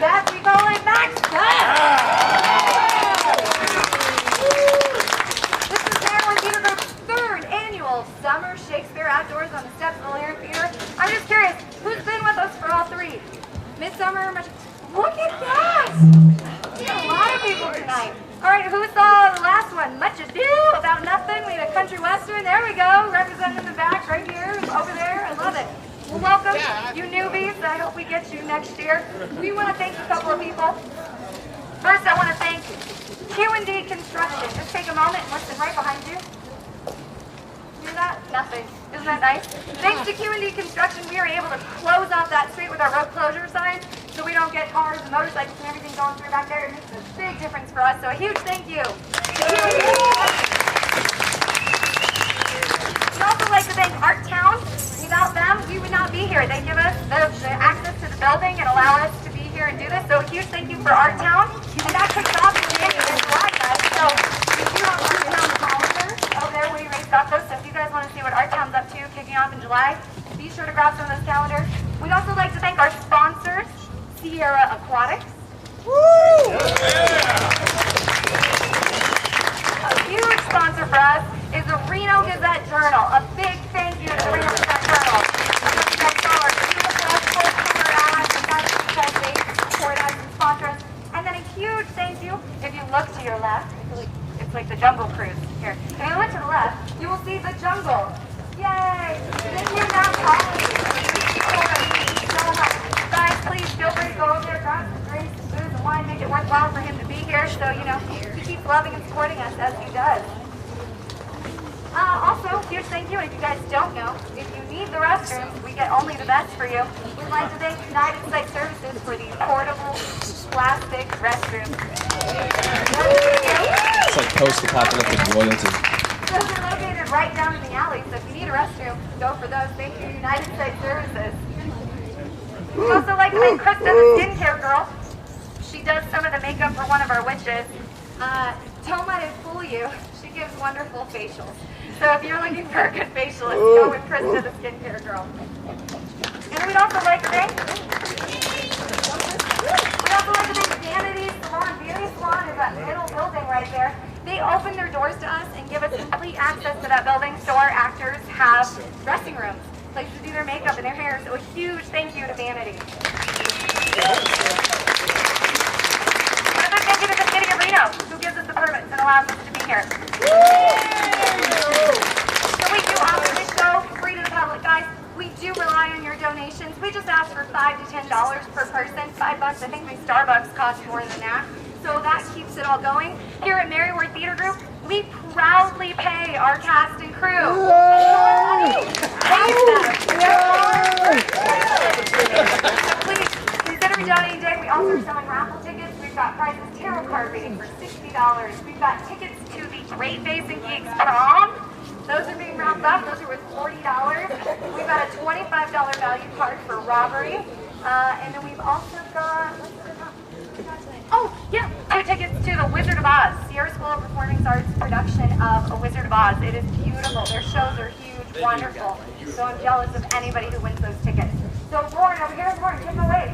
Maxbeth. We call it Maxbeth. This is Maryland Theater Group's 3rd annual Summer Shakespeare Outdoors on the Steps of the Lyric Theater. I'm just curious, who's been with us for all 3? Midsummer, look at that! We have a lot of people tonight. All right, who saw the last one? Much Ado About Nothing. We had a country western. There we go, representing in the back right here, over there. I love it. Well, welcome, you newbies. I hope we get you next year. We want to thank a couple of people. First, I want to thank Q&D Construction. Just take a moment and listen right behind you. Hear that? Nothing. Isn't that nice? Thanks to Q&D Construction, we are able to close off that street with our road closure signs so we don't get cars and motorcycles and everything going through back there. It makes a big difference for us. So a huge thank you to Q&D. We'd also like to thank Art Town. Without them, we would not be here. They give us the access to the building and allow us to be here and do this. So a huge thank you for Art Town. And that kicks off the beginning of July, guys. So we do have Art Town calendar over there where you raised off those. So if you guys want to see what Art Town's up to kicking off in July, be sure to grab some of those calendars. We'd also like to thank our sponsors, Sierra Aquatics. Woo! A huge sponsor for us is the Reno Gazette Journal. A big thank you to the Reno Gazette Journal. You guys saw our beautiful full-color ads and guys they support us and sponsor us. And then a huge thank you, if you look to your left, it's like the Jungle Cruise here. If you look to the left, you will see the jungle. Yay! Thank you, Mount Holly. Guys, please feel free to go over there, grab some drinks, some food, and wine, make it worthwhile for him to be here. So, you know, he keeps loving and supporting us as he does. Also, huge thank you. If you guys don't know, if you need the restrooms, we get only the best for you. We'd like to thank United Site Services for these portable plastic restrooms. It's like post-apocalyptic royalty. Those are located right down in the alley, so if you need a restroom, go for those. Thank you, United Site Services. We'd also like to thank Krista, the skincare girl. She does some of the makeup for one of our witches. Don't let it fool you. She gives wonderful facials. So if you're looking for a good facialist, go with Krista, the skincare girl. And we'd also like to thank Vanity Salon. Beauty Salon is that middle building right there. They open their doors to us and give us complete access to that building so our actors have dressing rooms, places to do their makeup and their hair. So a huge thank you to Vanity. Another thank you to the City of Reno, who gives us the permits and allows us to be here. So we do offer this show free to the public, guys. We do rely on your donations. We just ask for $5 to $10 per person. $5, I think my Starbucks costs more than that. So that keeps it all going. Here at Merriweather Theater Group, we proudly pay our cast and crew. So please consider donating today. We also are selling raffle tickets. We've got prizes tarot card reading for $60. We've got tickets to the Great Basin Geeks prom. Those are being wrapped up. Those are worth $40. We've got a $25 value card for robbery. And then we've also got, oh, yeah, 2 tickets to the Wizard of Oz, Sierra School of Performing Arts production of A Wizard of Oz. It is beautiful. Their shows are huge, wonderful. So I'm jealous of anybody who wins those tickets. So Lauren, over here, Lauren, give them away.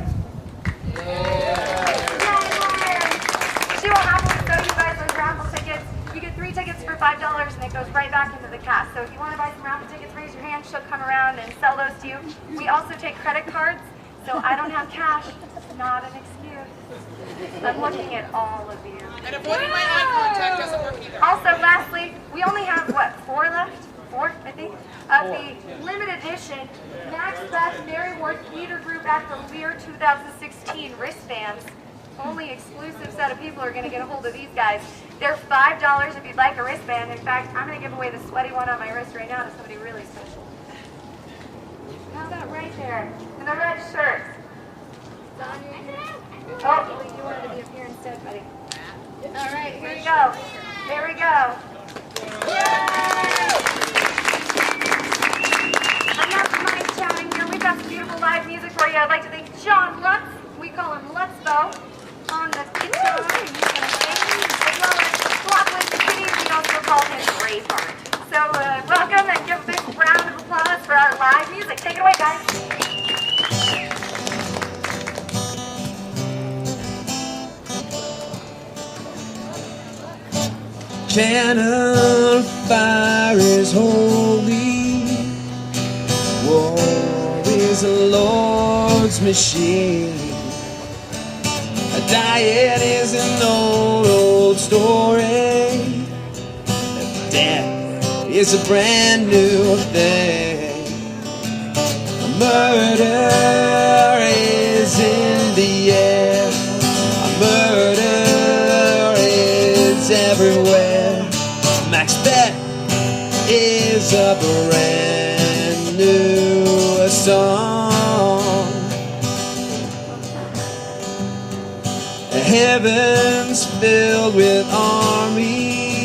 She will happily show you guys those raffle tickets. You get 3 tickets for $5 and it goes right back into the cast. So if you want to buy some raffle tickets, raise your hand. She'll come around and sell those to you. We also take credit cards. So I don't have cash. Not an excuse. I'm looking at all of you. And avoiding my eye contact doesn't work either. Also, lastly, we only have, what, 4 left? 4, I think, of the limited edition Maxbeth Merriweather Theater Group at the Lear 2016 wristbands. Only exclusive set of people are going to get a hold of these guys. They're $5 if you'd like a wristband. In fact, I'm going to give away the sweaty one on my wrist right now to somebody really special. How about right there? In the red shirt. Oh, you wanted to be up here instead, buddy. All right, here we go. There we go. Enough money chatting here. We've got some beautiful live music for you. I'd like to thank John Lutz. We call him Lutzbo on the guitar. He's going to sing. As well as Blockwood Kitty. We also call him Braveheart. So welcome and give a big round of applause for our live music. Take it away, guys. Cannon fire is holy. War is the Lord's machine. A diet is an old story. Death is a brand new thing. A murder is in the air. A murder is everywhere. Maxbeth is a brand new song. Heaven's filled with armies,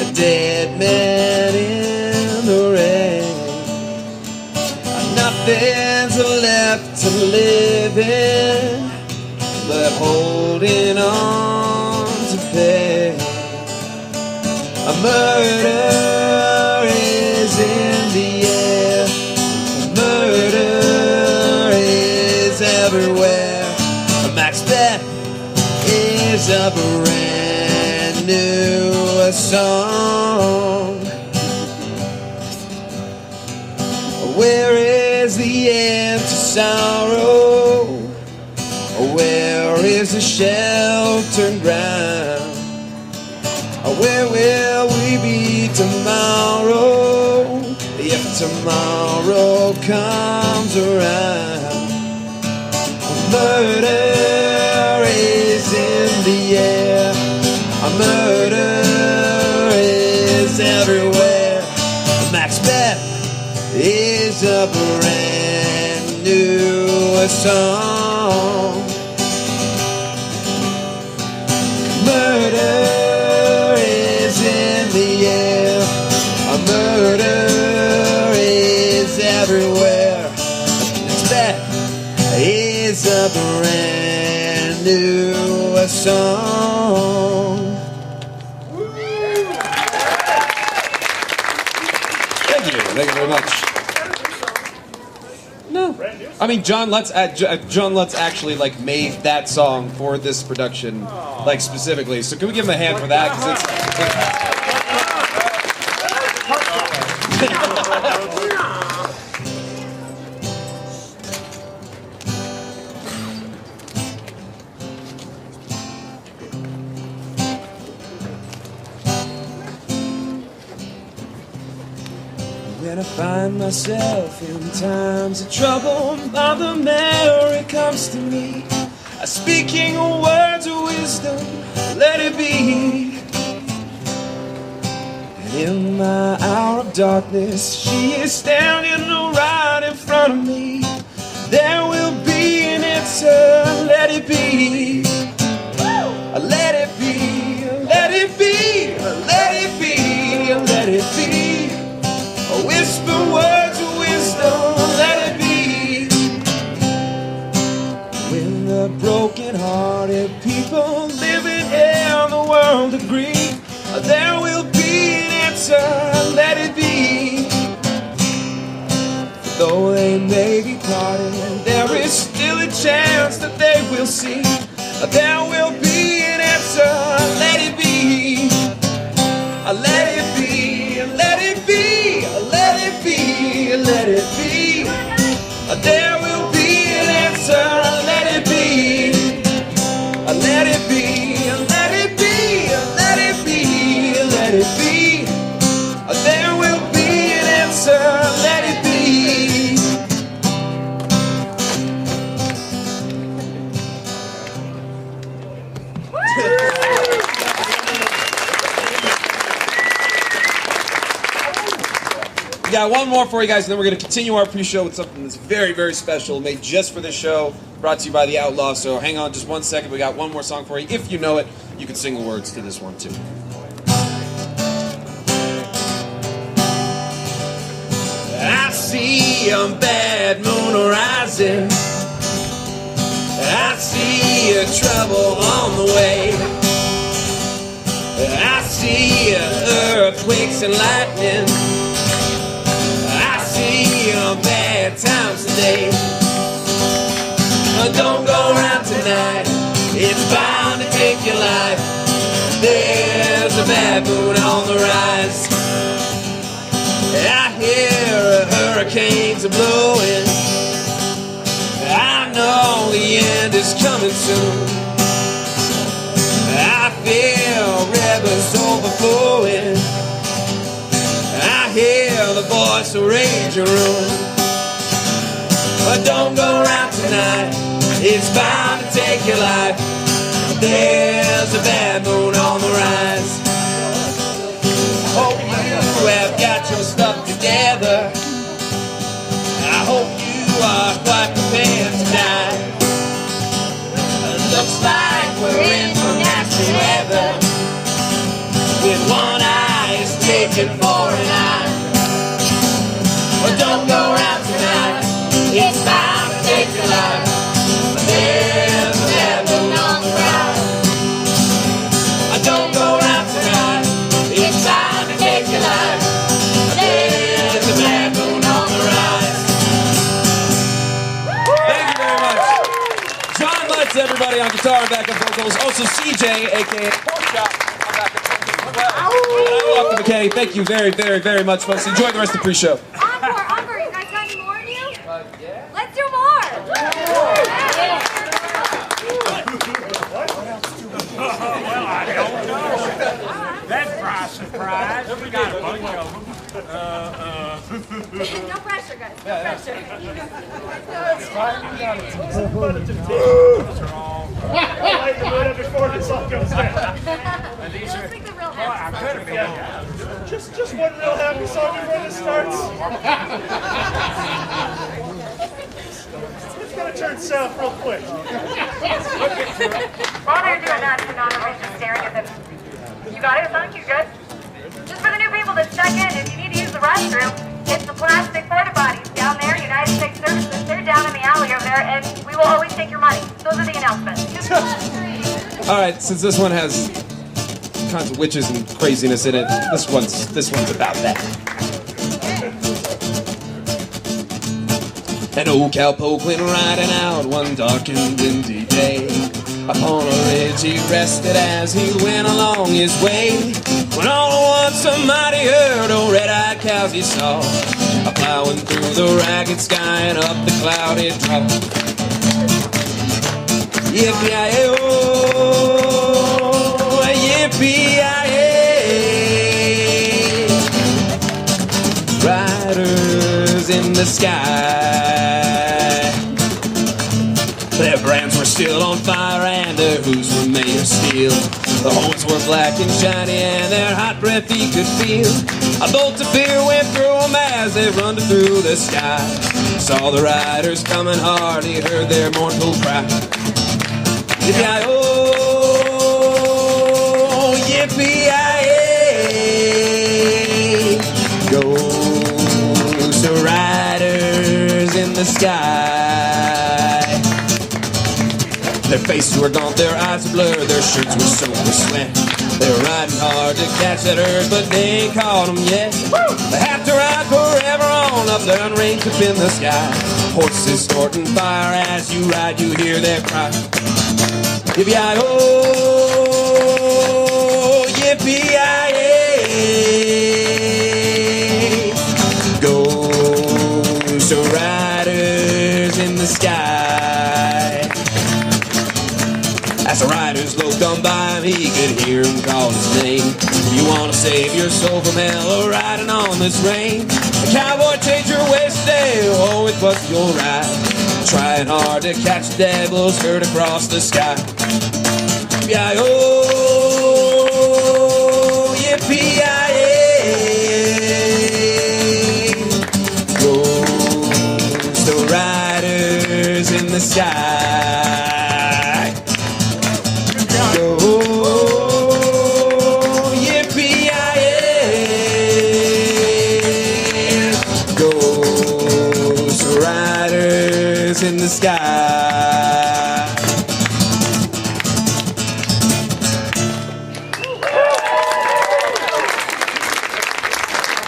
a dead man in the rain. Nothing's left to live in but holding on to pain. A murder is in the air. A murder is everywhere. A Maxbeth is a brand new song. Where is the end to sorrow? Where is the sheltered ground? Where will we be tomorrow if tomorrow comes around? A murder is in the air. A murder is everywhere. Maxbeth is a brand new song. Murder is in the air. A murder is everywhere. Maxbeth is a brand new song. Thank you very much. No, I mean John Lutz actually like made that song for this production, like specifically. So can we give him a hand for that? 'Cause When I find myself in times of trouble, Mother Mary comes to me, speaking words of wisdom, let it be. And in my hour of darkness, she is standing right in front of me. There will be an answer, let it be. Let it be, let it be, let it be, let it be. Whisper words of wisdom, let it be. When the broken-hearted people living in the world agree, there will be an answer, let it be. Though they may be parted, there is still a chance that they will see. There will be an answer, let it be. Let it be, let it be, let it be, let it be. There will be an answer, let it be. Let it be, let it be, let it be, let it be. There will be an answer, let it be. we got one more for you guys, and then we're going to continue our pre-show with something that's very, very special, made just for this show, brought to you by the Outlaw. So hang on just 1 second. We got one more song for you. If you know it, you can sing the words to this one too. I see a bad moon rising. I see a trouble on the way. I see earthquakes and lightning. I see bad times today. Don't go around tonight. It's bound to take your life. There's a bad bad moon on the rise. I hear hurricanes are blowing. I know the end is coming soon. I feel rivers overflowing. I hear the voice of rage and ruin. But don't go around tonight, it's bound to take your life. There's a bad moon on the rise. Hope you have got your stuff together. I hope you are quite prepared to die. Looks like we're in for nasty weather, with one eye is taken for an eye. But don't go around tonight, it's time to take your life. There's a bad moon on the rise. Don't go around tonight, it's time to take your life. There's a bad moon on the rise. Thank you very much. John Lutz, everybody, on guitar and backup vocals. Also CJ, aka Porkchop, on backup vocals as well. And I'm Dr. McKenna. Thank you very, very, very much, folks. Enjoy the rest of the pre-show. Encore, you guys got any more in you? Yeah. Let's do more! Well, I don't know. That's my surprise. We got a bunch of them. No pressure, guys. No pressure. Light the mood up before the sun goes down. Let's make the real happy I could have been. Just one real happy song before this starts. It's gonna turn south real quick. While they're doing that, Sonata is just staring at them. You got it, son? You good? Just for the new people that check in, if you need to use the restroom, it's the plastic porta potties down there, United States Services. They're down in the alley over there, and we will always take your money. Those are the announcements. All right, since this one has kinds of witches and craziness in it, this one's about that. An old cowpoke went riding out one dark and windy day. Upon a ridge he rested as he went along his way. When all at once a mighty herd of red-eyed cows he saw, a-plowing through the ragged sky and up the clouded draw. Yippee-yi-yo, yippee-yi-yay. Riders in the sky. Their brands were still on fire and their hooves were made of steel. The horns were black and shiny and their hot breath he could feel. A bolt of fear went through them as they run through the sky. Saw the riders coming hard, he heard their mournful cry. Yippee-yi-oh, yippee-yi-yay. Goes the riders in the sky. Their faces were gaunt, their eyes were blurred, their shirts were soaked with sweat. They were riding hard to catch that herd, but they ain't caught them yet. They have to ride forever on up there unranged up in the sky. Horses snorting fire as you ride, you hear their cry. Yippee-yi-oh, yippee-yi-yay. Goes the riders in the sky. As the riders loped on by him, he could hear him call his name. You want to save your soul from hell or riding on this range? A cowboy, change your ways today, oh, it was your ride. Trying hard to catch the devil's herd across the sky. Yippee-yi-oh, yippee-yi-yay. Goes the riders in the sky. Go, yippee-yi-yay. Goes the riders in the sky.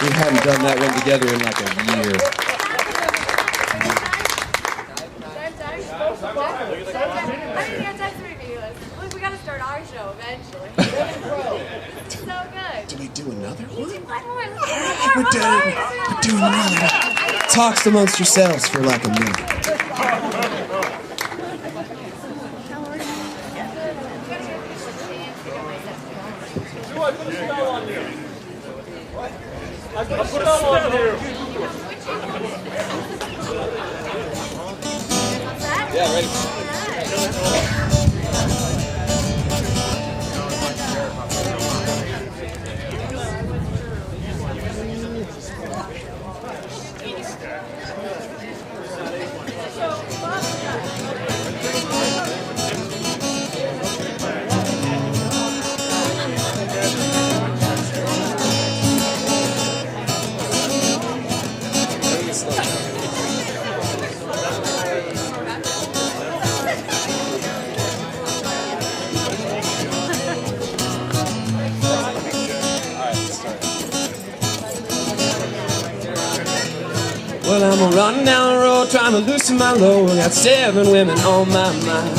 We hadn't done that one together in like a year. I didn't get text reviews. Look, we gotta start our show eventually. It's so good. we're doing nothing. Talks amongst yourselves for like a minute. I put a spell on you. Yeah, ready. Well, I'm running down the road trying to loosen my load. I got 7 women on my mind.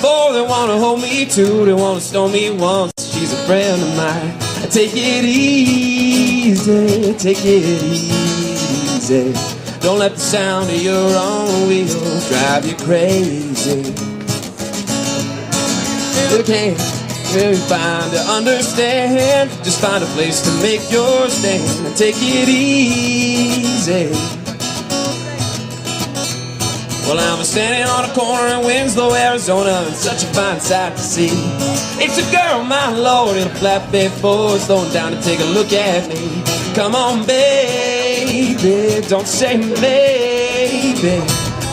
4 they wanna hold me, 2 they wanna stone me once. She's a friend of mine. Take it easy, take it easy. Don't let the sound of your own wheels drive you crazy. You can't really find to understand. Just find a place to make your stand and take it easy. Well, I'm standing on a corner in Winslow, Arizona, and such a fine sight to see. It's a girl, my lord, in a flatbed Ford, slowing down to take a look at me. Come on, baby, don't say maybe.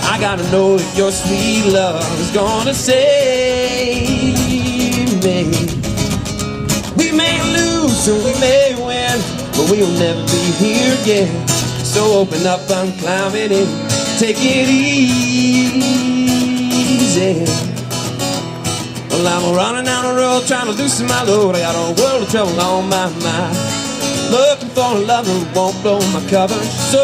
I gotta know if your sweet love is gonna save me. We may lose and we may win, but we'll never be here again. So open up, I'm climbing in. Take it easy. Well, I'm running down the road trying to loosen my load. I got a world of trouble on my mind. Looking for a lover who won't blow my cover. So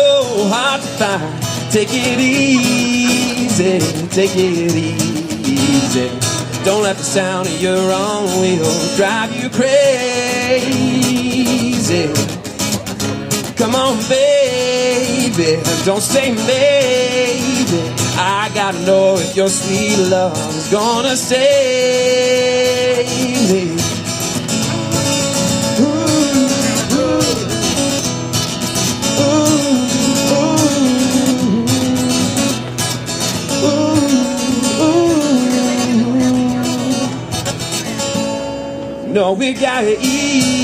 hard to find. Take it easy, take it easy. Don't let the sound of your own wheels drive you crazy. Come on, baby, don't say maybe. I gotta know if your sweet love is gonna save me. Ooh, ooh, ooh, ooh, ooh. No, we gotta easy.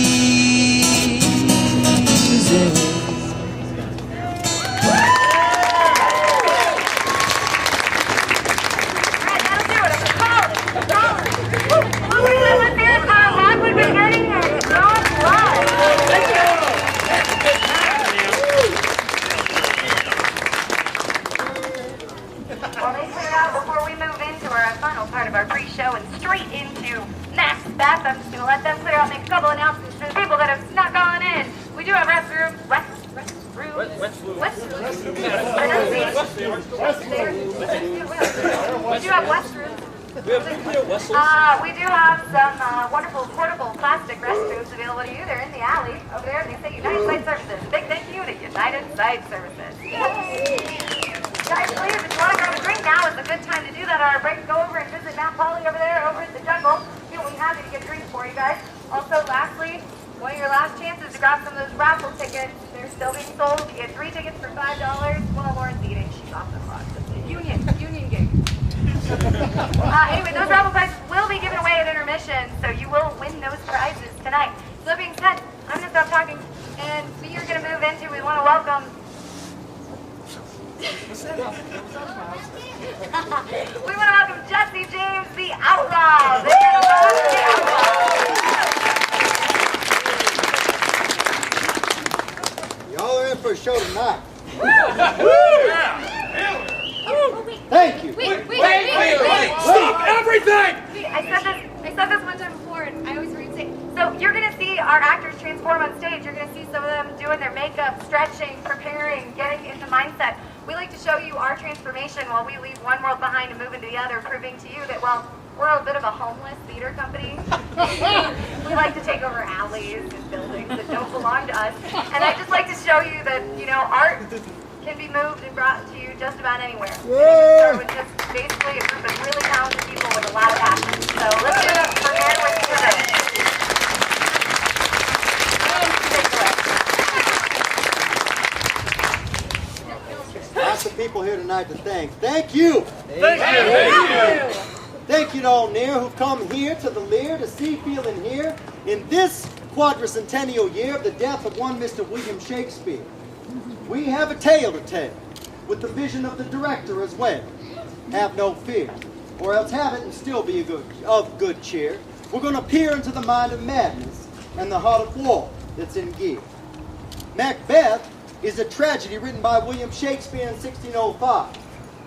Maxbeth. I'm just going to let them clear out, make a couple announcements for the people that have snuck on in. We do have restrooms. We do have restrooms. We do have some wonderful portable plastic restrooms available to you. They're in the alley over there. They say United Site Services. Big thank you to United Site Services. Yay! Guys, please, if you want to grab a drink now, is a good time to do that. Our break, go over and visit Mount Polly over there, over at the jungle. We'll be happy to get drinks for you guys. Also, lastly, one of your last chances to grab some of those raffle tickets. They're still being sold. You get 3 tickets for $5. Well, Lauren's eating. She's off the clock. Union gig. Anyway, those raffle prizes will be given away at intermission, so you will win those prizes tonight. So that being said, I'm going to stop talking, and we are going to move into, we want to welcome we want to welcome Jesse James, the Outlaw. The Y'all are in for a show tonight. Thank you. Wait! Stop everything! I said this one time before, and I always forget to say. So you're going to see our actors transform on stage. You're going to see some of them doing their makeup, stretching, preparing, getting into mindset. We like to show you our transformation while we leave one world behind and move into the other, proving to you that, well, We're a bit of a homeless theater company. We like to take over alleys and buildings that don't belong to us. And I'd just like to show you that, art can be moved and brought to you just about anywhere. So it's just basically a group of really talented people with a lot of passion. So let's give it up for Aaron with Macbeth. Lots of people here tonight to thank. Thank you. Thank you. Thank you to all near who've come here to the Lear to see, feel, and hear in this quadricentennial year of the death of one Mr. William Shakespeare. We have a tale to tell, with the vision of the director as well. Have no fear, or else have it and still be of good cheer. We're going to peer into the mind of madness and the heart of war that's in gear. Macbeth is a tragedy written by William Shakespeare in 1605.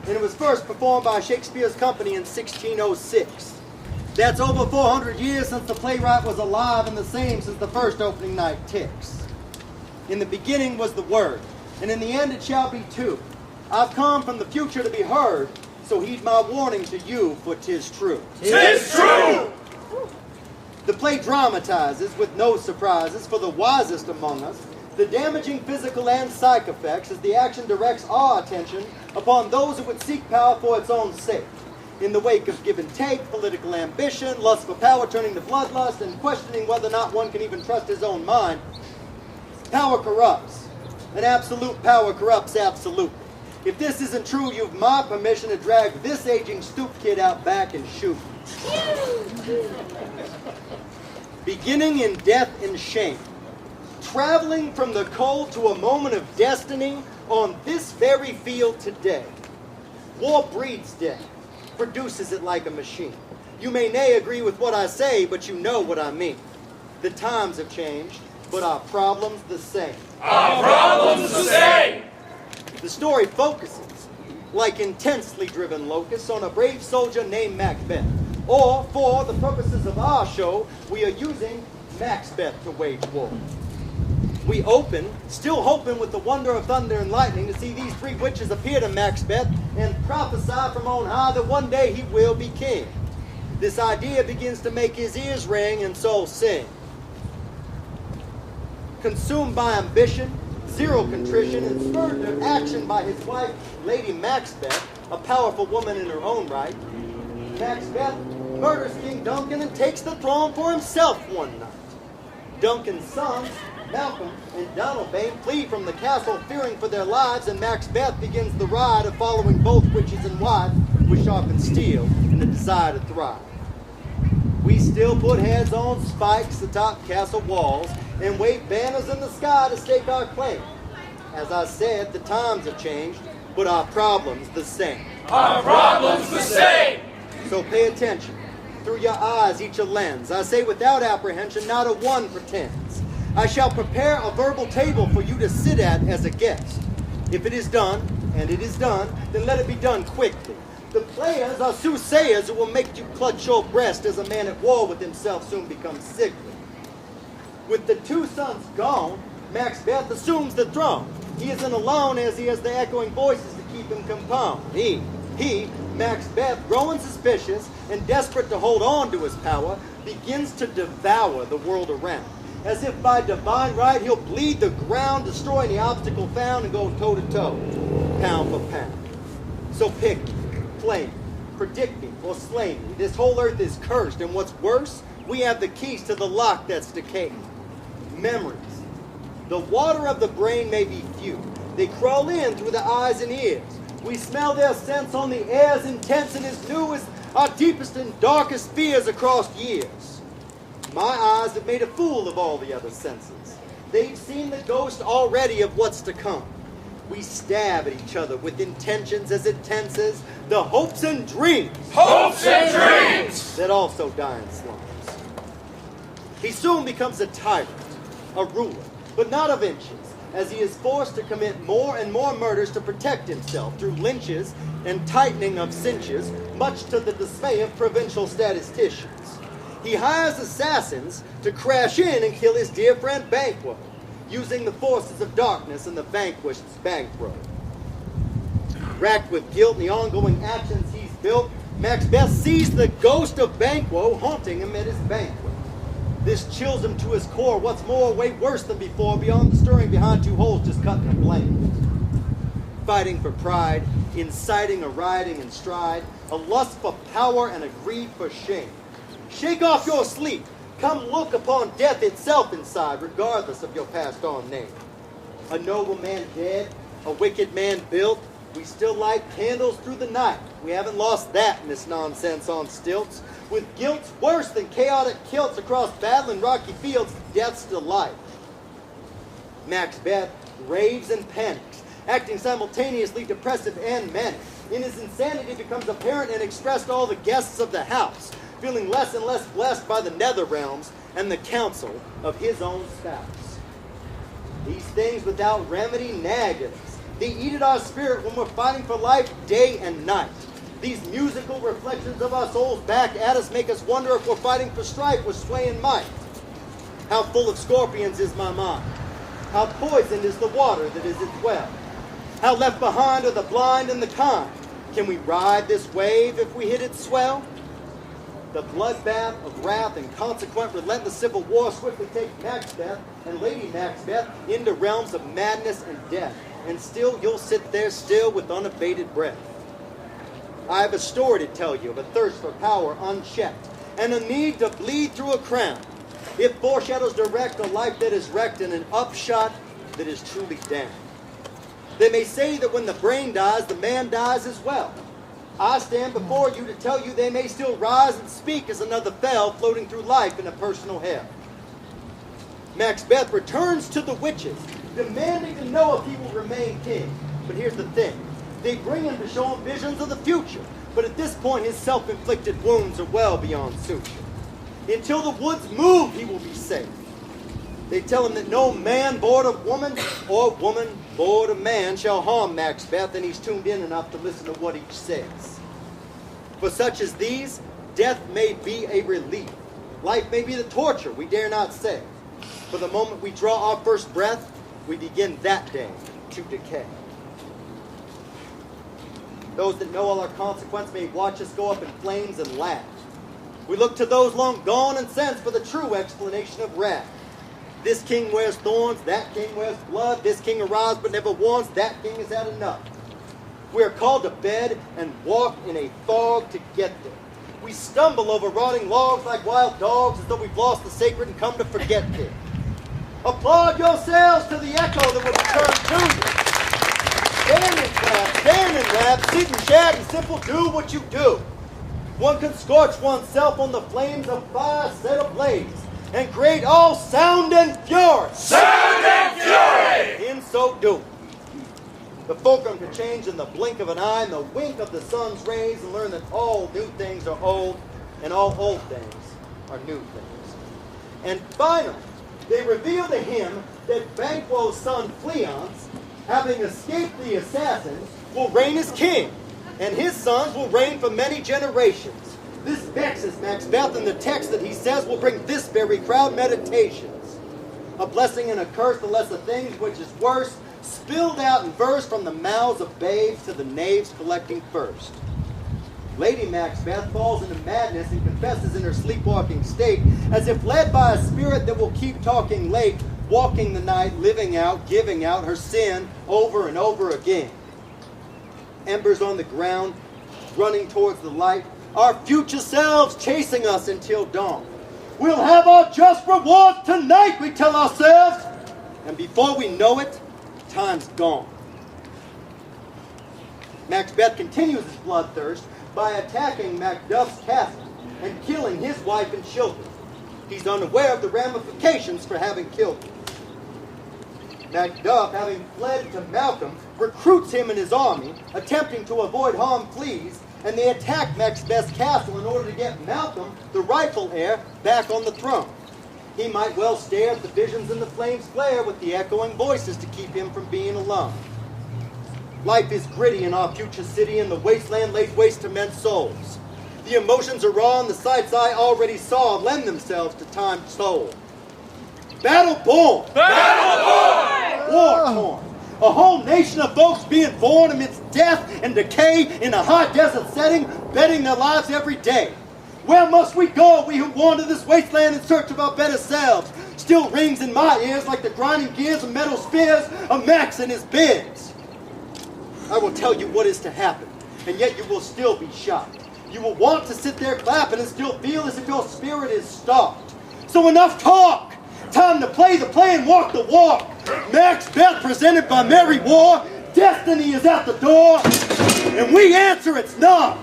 And it was first performed by Shakespeare's company in 1606. That's over 400 years since the playwright was alive, and the same since the first opening night ticks. In the beginning was the Word, and in the end it shall be too. I've come from the future to be heard, so heed my warning to you, for 'tis true. 'Tis true! The play dramatizes, with no surprises, for the wisest among us, the damaging physical and psych effects as the action directs our attention upon those who would seek power for its own sake. In the wake of give and take, political ambition, lust for power turning to bloodlust, and questioning whether or not one can even trust his own mind, power corrupts. And absolute power corrupts absolutely. If this isn't true, you've my permission to drag this aging stoop kid out back and shoot. Beginning in death and shame, traveling from the cold to a moment of destiny on this very field today. War breeds death, produces it like a machine. You may nay agree with what I say, but you know what I mean. The times have changed, but our problems the same. Our problems the same! The story focuses, like intensely driven locusts, on a brave soldier named Macbeth. Or, for the purposes of our show, we are using Maxbeth to wage war. We open, still hoping with the wonder of thunder and lightning to see these three witches appear to Maxbeth and prophesy from on high that one day he will be king. This idea begins to make his ears ring and soul sing. Consumed by ambition, zero contrition, and spurred to action by his wife, Lady Maxbeth, a powerful woman in her own right, Maxbeth murders King Duncan and takes the throne for himself one night. Duncan's sons, Malcolm and Donalbain, flee from the castle fearing for their lives, and Maxbeth begins the ride of following both witches and wife with sharpened steel and the desire to thrive. We still put heads on spikes atop castle walls and wave banners in the sky to stake our claim. As I said, the times have changed, but our problems the same. Our problems the same! So pay attention. Through your eyes, each a lens. I say without apprehension, not a one pretends. I shall prepare a verbal table for you to sit at as a guest. If it is done, and it is done, then let it be done quickly. The players are soothsayers who will make you clutch your breast as a man at war with himself soon becomes sickly. With the two sons gone, Maxbeth assumes the throne. He isn't alone as he has the echoing voices to keep him compound. He, Maxbeth, growing suspicious and desperate to hold on to his power, begins to devour the world around. As if by divine right, he'll bleed the ground, destroy any obstacle found, and go toe-to-toe, pound for pound. So pick me, play me, predict me, or slay me. This whole earth is cursed, and what's worse, we have the keys to the lock that's decaying. Memories. The water of the brain may be few. They crawl in through the eyes and ears. We smell their scents on the air as intense and as new as our deepest and darkest fears across years. My eyes have made a fool of all the other senses. They've seen the ghost already of what's to come. We stab at each other with intentions as intense as the hopes and dreams. Hopes and dreams! That also die in slums. He soon becomes a tyrant, a ruler, but not of inches, as he is forced to commit more and more murders to protect himself through lynches and tightening of cinches, much to the dismay of provincial statisticians. He hires assassins to crash in and kill his dear friend Banquo, using the forces of darkness and the vanquished's bankroll. Racked with guilt and the ongoing actions he's built, Maxbeth sees the ghost of Banquo haunting him at his banquet. This chills him to his core. What's more, way worse than before, beyond the stirring behind two holes just cut in a blade. Fighting for pride, inciting a rioting in stride, a lust for power and a greed for shame. Shake off your sleep. Come look upon death itself inside, regardless of your passed on name. A noble man dead, a wicked man built, we still light candles through the night. We haven't lost that in this nonsense on stilts. With guilt's worse than chaotic kilts across battling rocky fields, death's delight. Maxbeth raves and panics, acting simultaneously depressive and manic. In his insanity becomes apparent and expressed to all the guests of the house, feeling less and less blessed by the nether realms and the counsel of his own spouse. These things without remedy nag at us. They eat at our spirit when we're fighting for life day and night. These musical reflections of our souls back at us make us wonder if we're fighting for strife with sway and might. How full of scorpions is my mind? How poisoned is the water that is its well? How left behind are the blind and the kind? Can we ride this wave if we hit its swell? The bloodbath of wrath and consequent relentless civil war swiftly take Maxbeth and Lady Maxbeth into realms of madness and death. And still you'll sit there still with unabated breath. I have a story to tell you of a thirst for power unchecked and a need to bleed through a crown. It foreshadows direct a life that is wrecked and an upshot that is truly damned. They may say that when the brain dies, the man dies as well. I stand before you to tell you they may still rise and speak as another fell floating through life in a personal hell. Maxbeth returns to the witches, demanding to know if he will remain king. But here's the thing. They bring him to show him visions of the future, but at this point his self-inflicted wounds are well beyond suture. Until the woods move, he will be safe. They tell him that no man born of woman or woman born of man shall harm Maxbeth, and he's tuned in enough to listen to what each says. For such as these, death may be a relief. Life may be the torture we dare not say. For the moment we draw our first breath, we begin that day to decay. Those that know all our consequence may watch us go up in flames and laugh. We look to those long gone and since for the true explanation of wrath. This king wears thorns, that king wears blood, this king arrives but never warns, that king has had enough. We are called to bed and walk in a fog to get there. We stumble over rotting logs like wild dogs as though we've lost the sacred and come to forget it. Applaud yourselves to the echo that will return to you. Stand and clap, stand and laugh, sit and chat and simple do what you do. One can scorch oneself on the flames of fire set ablaze and create all sound and fury. Sound and fury! In so doing, the fulcrum can change in the blink of an eye and the wink of the sun's rays and learn that all new things are old and all old things are new things. And finally, they reveal to him that Banquo's son Fleance, having escaped the assassins, will reign as king, and his sons will reign for many generations. This vexes Maxbeth, and the text that he says will bring this very crowd meditations. A blessing and a curse, the lesser things, which is worse, spilled out in verse from the mouths of babes to the knaves collecting first. Lady Maxbeth falls into madness and confesses in her sleepwalking state, as if led by a spirit that will keep talking late, walking the night, living out, giving out her sin over and over again. Embers on the ground, running towards the light, our future selves chasing us until dawn. We'll have our just rewards tonight, we tell ourselves. And before we know it, time's gone. Maxbeth continues his bloodthirst by attacking Macduff's castle and killing his wife and children. He's unaware of the ramifications for having killed them. Macduff, having fled to Malcolm, recruits him and his army, attempting to avoid harm flees, and they attack Maxbeth's castle in order to get Malcolm, the rightful heir, back on the throne. He might well stare at the visions and the flames flare with the echoing voices to keep him from being alone. Life is gritty in our future city, and the wasteland lays waste to men's souls. The emotions are raw, and the sights I already saw lend themselves to time's soul. Battle born! Battle born! War torn! A whole nation of folks being born amidst death and decay in a hot desert setting, betting their lives every day. Where must we go, we who wander this wasteland in search of our better selves? Still rings in my ears like the grinding gears of metal spears of Max and his bears. I will tell you what is to happen, and yet you will still be shocked. You will want to sit there clapping and still feel as if your spirit is stopped. So enough talk! Time to play the play and walk the walk. Maxbeth presented by Merry War. Destiny is at the door, and we answer it's not.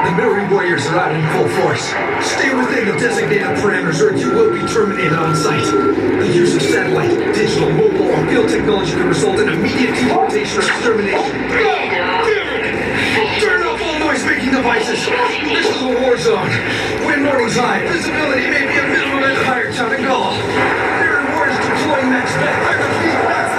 The Merry Warriors are out in full force. Stay within the designated parameters or you will be terminated on site. The use of satellite, digital, mobile, or field technology can result in immediate deportation or extermination. Turn off all noise-making devices. This is a war zone. Wind warning's high. Visibility may be a minimum at higher town and Gaul. Merry Warriors deploying Maxbeth. I repeat, Maxbeth.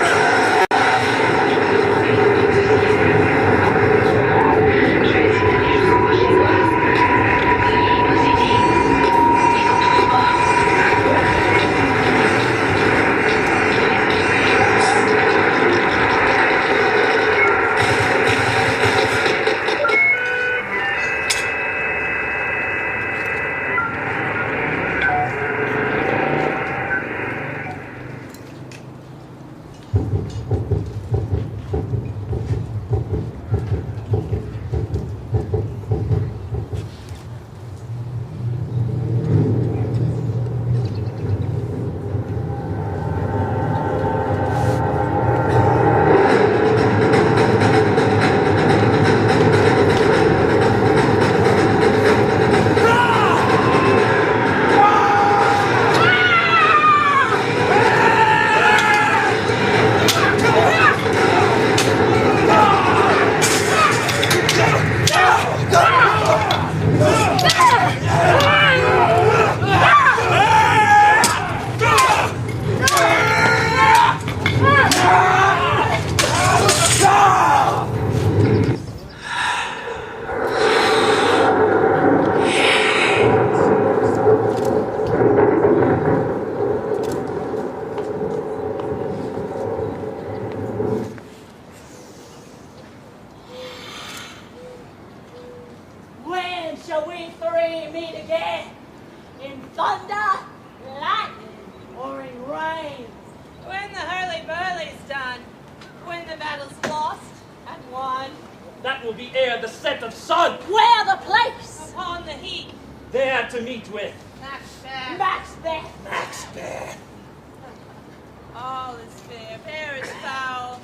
All is fair. Fair is foul.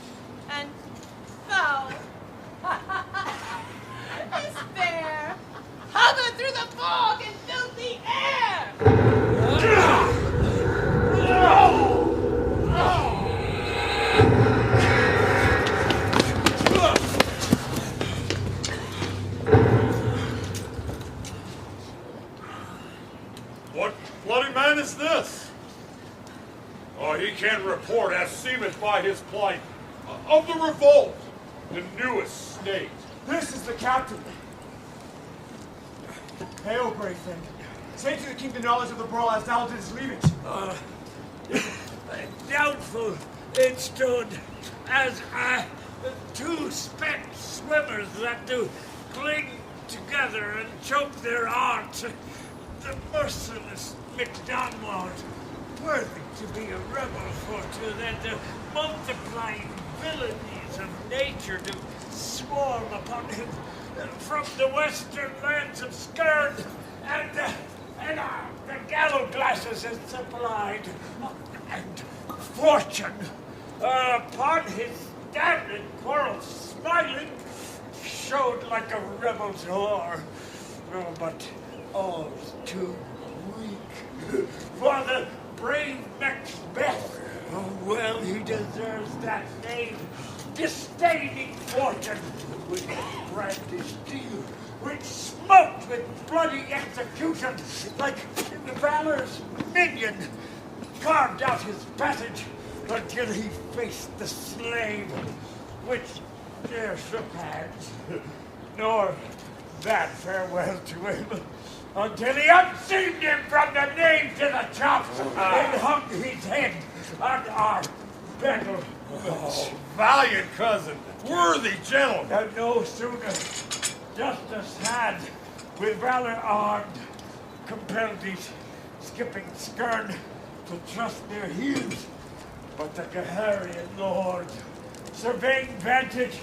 And foul is fair. Hover through the fog and filthy air. Oh, he can report as seemeth by his plight of the revolt, the newest state. This is the captain. Hail, brave friend. Say to the king the knowledge of the brawl as thou didst leave it. Doubtful it stood as two spent swimmers that do cling together and choke their art. The merciless McDonald, worthy to be a rebel for to that the multiplying villainies of nature do swarm upon him from the western lands of Skirn and the gallows glasses is supplied and fortune upon his damned quarrel smiling showed like a rebel's whore. Oh, but all's too weak for the brave Maxbeth. Oh, well, he deserves that name, disdaining fortune, which brandished steel, which smoked with bloody execution, like valor's minion, carved out his passage until he faced the slave, which ne'er shook hands, nor bade farewell to him, until he unseamed him from the knee to the chops and hung his head on our battle. Oh, valiant cousin, worthy gentleman. And no sooner justice had, with valor armed, compelled these skipping Skirn to trust their heels, but the Gaharian lord, surveying vantage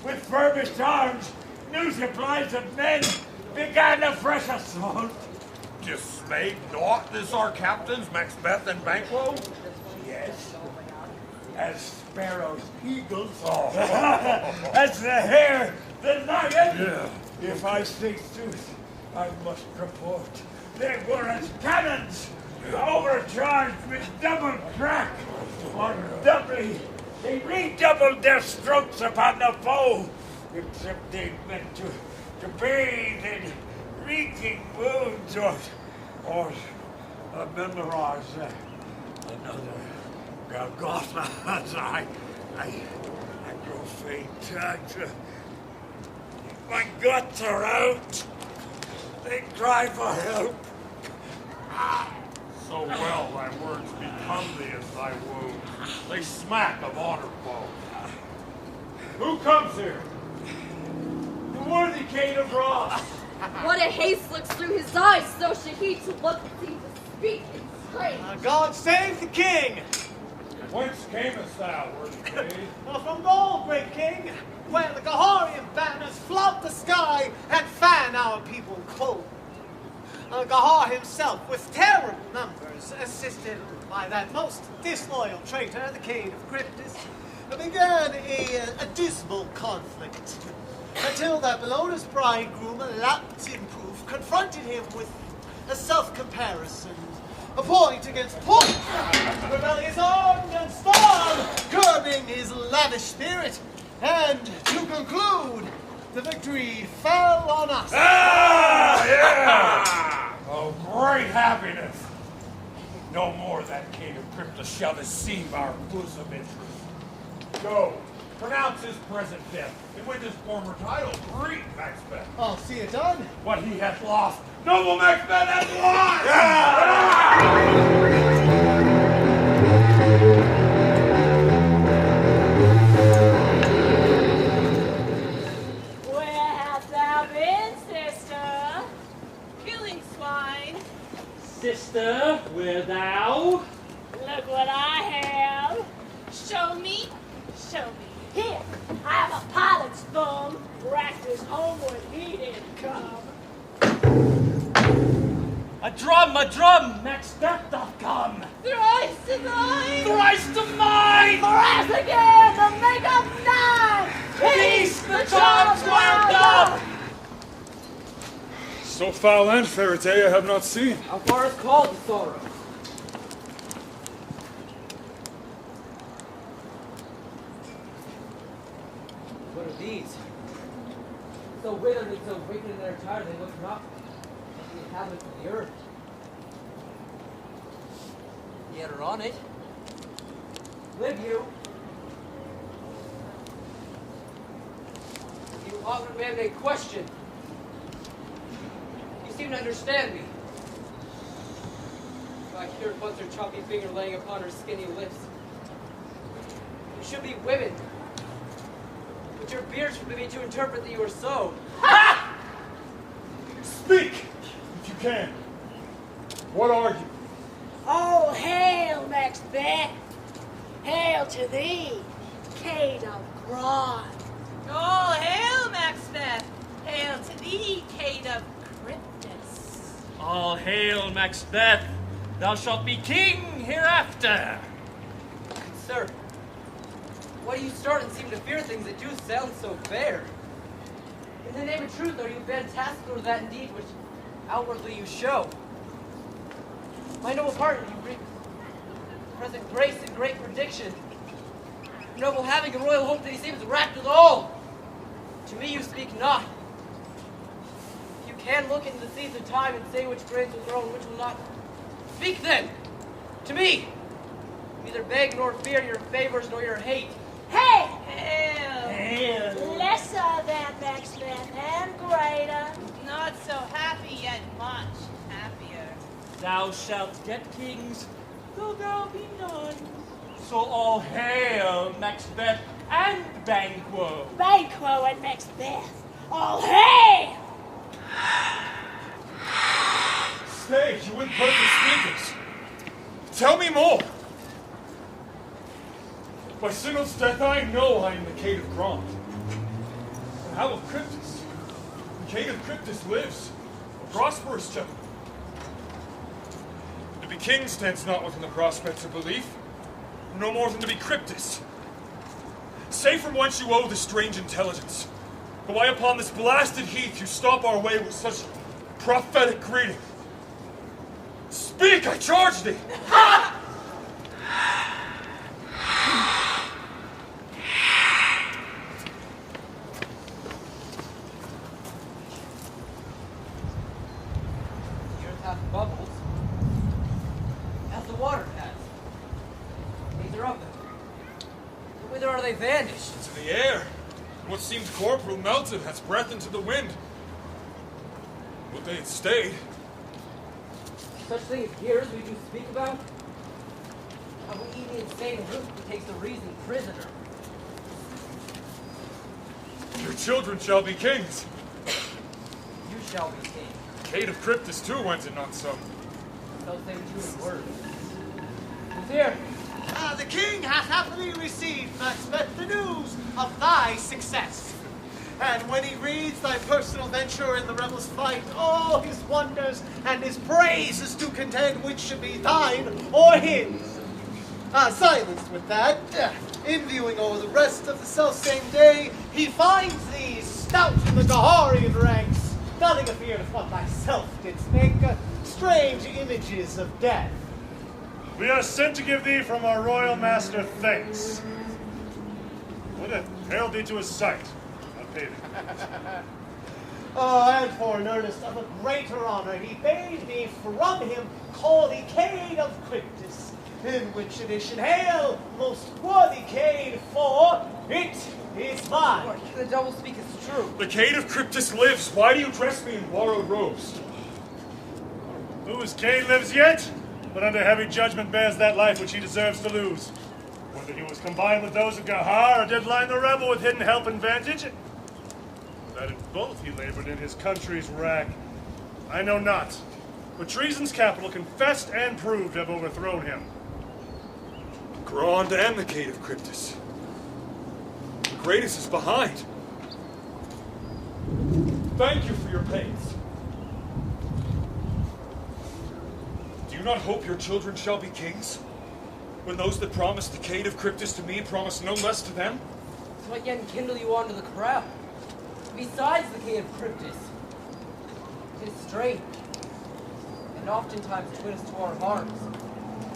with furbished arms, new supplies of men, began a fresh assault. Dismayed naught this our captains, Maxbeth and Banquo? Yes. As sparrows, eagles, as the hare, the lion. Yeah. If I say sooth, I must report. They were as cannons, overcharged with double crack, or doubly. They redoubled their strokes upon the foe, except they meant to bathe in reeking wounds or memorize another Golgotha as I grow faint. My guts are out. They cry for help. So well thy words become thee as thy wound. They smack of honor bow. Who comes here? The worthy Kate of Ross. What a haste looks through his eyes, so should he to look and see to speak and scream. God save the king! Whence camest thou, worthy Kate? From Gaul, great king, where the Gaharian banners flout the sky and fan our people cold. Gahar himself, with terrible numbers, assisted by that most disloyal traitor, the Cade of Cryptus, began a dismal conflict, until that Bellona's bridegroom, lapped in proof, confronted him with a self-comparison, a point against point, rebellious arm and style, curbing his lavish spirit, and to conclude, the victory fell on us. Ah, yeah! Oh, great happiness! No more that King of Cryptus shall deceive our bosom interest. Go, pronounce his present death, and with his former title, greet Maxbeth. I'll see it done. What he hath lost, noble Maxbeth has lost! Ah! Sister, where thou? Look what I have. Show me. Show me. Here, I have a pilot's thumb. Racked his home when he didn't come. A drum, Maxbeth doth come. Thrice to thine. Thrice to mine. Thrice again, to make up nine. Peace, the charms wound up. So foul and fair day I have not seen. Our forest called to sorrow. What are these? So withered and so wicked in their attire they look not like the inhabitants of the earth. Yet are on it Live you. You awkward man may question. You seem to understand me. If I cured once her choppy finger laying upon her skinny lips. You should be women. But your beards forbid me to interpret that you are so. Ha! Speak, if you can. What are you? All hail, Maxbeth! Hail to thee, Kate of Grod! All hail, Maxbeth! Hail to thee, Kate of Cryptus! All hail, Maxbeth! Thou shalt be king hereafter! Sir, why do you start and seem to fear things that do sound so fair? In the name of truth, are you fantastic or that indeed which outwardly you show? My noble partner, you bring present grace and great prediction. Your noble having a royal hope that he seems wrapped with all. To me you speak not. If you can look into the seeds of time and say which grains will grow and which will not, speak then, to me. Neither beg nor fear your favors nor your hate. Hail! Hail! Lesser than Maxbeth and greater. Not so happy, yet much happier. Thou shalt get kings, though thou be none. So all hail, Maxbeth and Banquo. Banquo and Maxbeth. All hail! Stay, you imperfect speakers. Tell me more. By Synod's death, I know I am the Kate of Grond. But how of Cryptus? The Kate of Cryptus lives, a prosperous gentleman. To be king stands not within the prospects of belief, no more than to be Cryptus. Say from whence you owe this strange intelligence, but why upon this blasted heath you stop our way with such prophetic greeting. Speak, I charge thee! The earth hath bubbles, as the water has. Neither of them. But whither are they vanished? Into the air. What seemed corporal melted, has breath into the wind. Would they had stayed. Such things here as we do speak about? Have we eaten the insane root that takes the reason prisoner? Your children shall be kings. You shall be king. Kate of Cryptus too, went it not so? Those same true in word. Who's here? The king hath happily received, Maxbeth, the news of thy success. And when he reads thy personal venture in the rebels' fight, all his wonders and his praises do contend which should be thine or his. Silenced with that, in viewing over the rest of the self-same day, he finds thee stout in the Gaharian ranks, nothing afeard of what thyself didst make, strange images of death. We are sent to give thee from our royal master thanks. Would have hailed thee to his sight. I'll pay thee. And for an earnest of a greater honor, he bade me from him call thee Cade of Cryptus, in which edition hail, most worthy Cade, for it is mine. The double speak is true. The Cade of Cryptus lives. Why do you dress me in borrowed robes? Whose Cade lives yet, but under heavy judgment bears that life which he deserves to lose. Whether he was combined with those of Gahar or did line the rebel with hidden help and vantage, that in both he labored in his country's wrack, I know not. But treason's capital confessed and proved to have overthrown him. Grond and the Cade of Cryptus. The greatest is behind. Thank you for your pains. Do you not hope your children shall be kings? When those that promised the Cade of Cryptus to me promise no less to them? So what yet enkindle you on to the crowd? Besides the Cade of Cryptus, it is strange, and oftentimes twin us to our harms.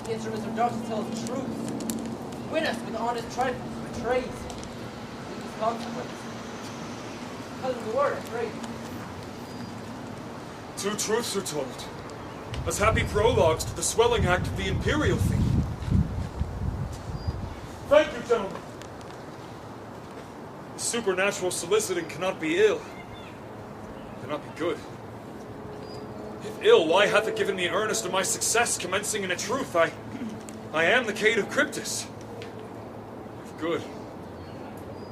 The instruments of darkness tell us the truth. Win us with honest trifles, betrays. With this consequence. Because of the word, I pray you. Two truths are told, as happy prologues to the swelling act of the imperial theme. supernatural soliciting cannot be ill, cannot be good. If ill, why hath it given me earnest of my success, commencing in a truth? I am the Cade of Cryptus. If good,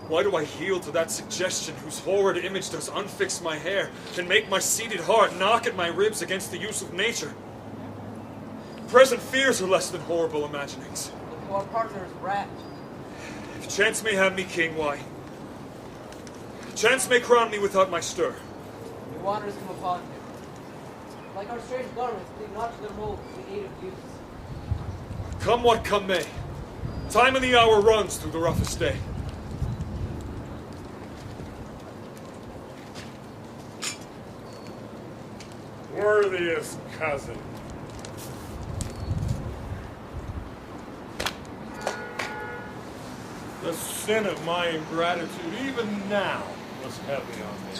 why do I yield to that suggestion whose horrid image does unfix my hair, can make my seated heart knock at my ribs against the use of nature? Present fears are less than horrible imaginings. Our partner is wrapped. If chance may have me king, why? Chance may crown me without my stir. New honors come upon him. Like our strange garments, cling not to their mold with the aid of use. Come what come may, time and the hour runs through the roughest day. Worthiest cousin. The sin of my ingratitude, even now, was heavy on me.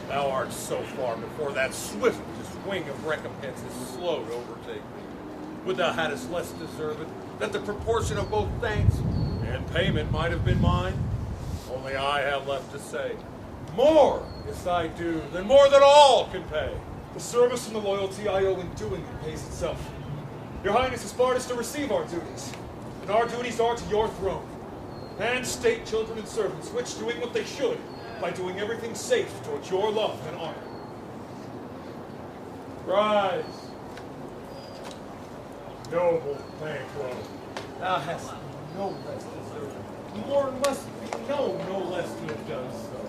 Thou art so far before that swiftest wing of recompense is slow to overtake me. Would thou hadst less deserved, that the proportion of both thanks and payment might have been mine? Only I have left to say, more is thy due than more than all can pay. The service and the loyalty I owe in doing it pays itself. Your Highness has barred us to receive our duties, and our duties are to your throne. And state children and servants, which doing what they should, by doing everything safe towards your love and honor. Rise, noble Banquo. Thou hast no less deserved. More must be known, no less to have done so.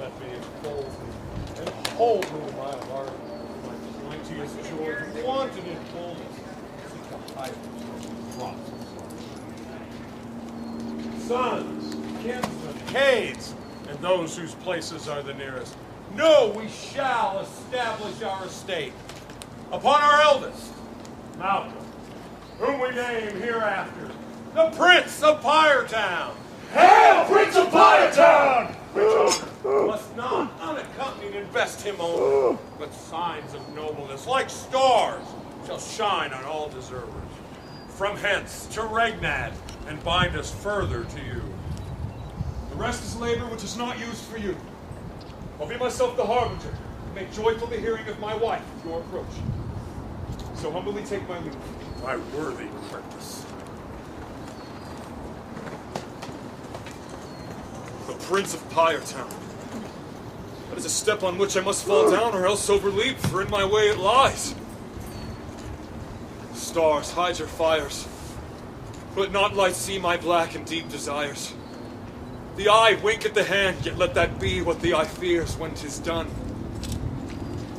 Let me enfold thee and hold me in my heart. My plenteous joy, wanton in fullness, seek a higher cross. Sons, kinsmen, cades, and those whose places are the nearest, know we shall establish our estate upon our eldest, Malcolm, whom we name hereafter the Prince of Piretown. Hail, Prince of Piretown! Which honor must not unaccompanied invest him only, but signs of nobleness, like stars, shall shine on all deservers. From hence to Regnad, and bind us further to you. The rest is labor which is not used for you. I'll be myself the harbinger, and make joyful the hearing of my wife at your approach. So humbly take my leave. My worthy purpose. The Prince of Piretown. That is a step on which I must fall down, or else overleap, for in my way it lies. Stars, hide your fires. Let not light see my black and deep desires. The eye wink at the hand, yet let that be what the eye fears when 'tis done.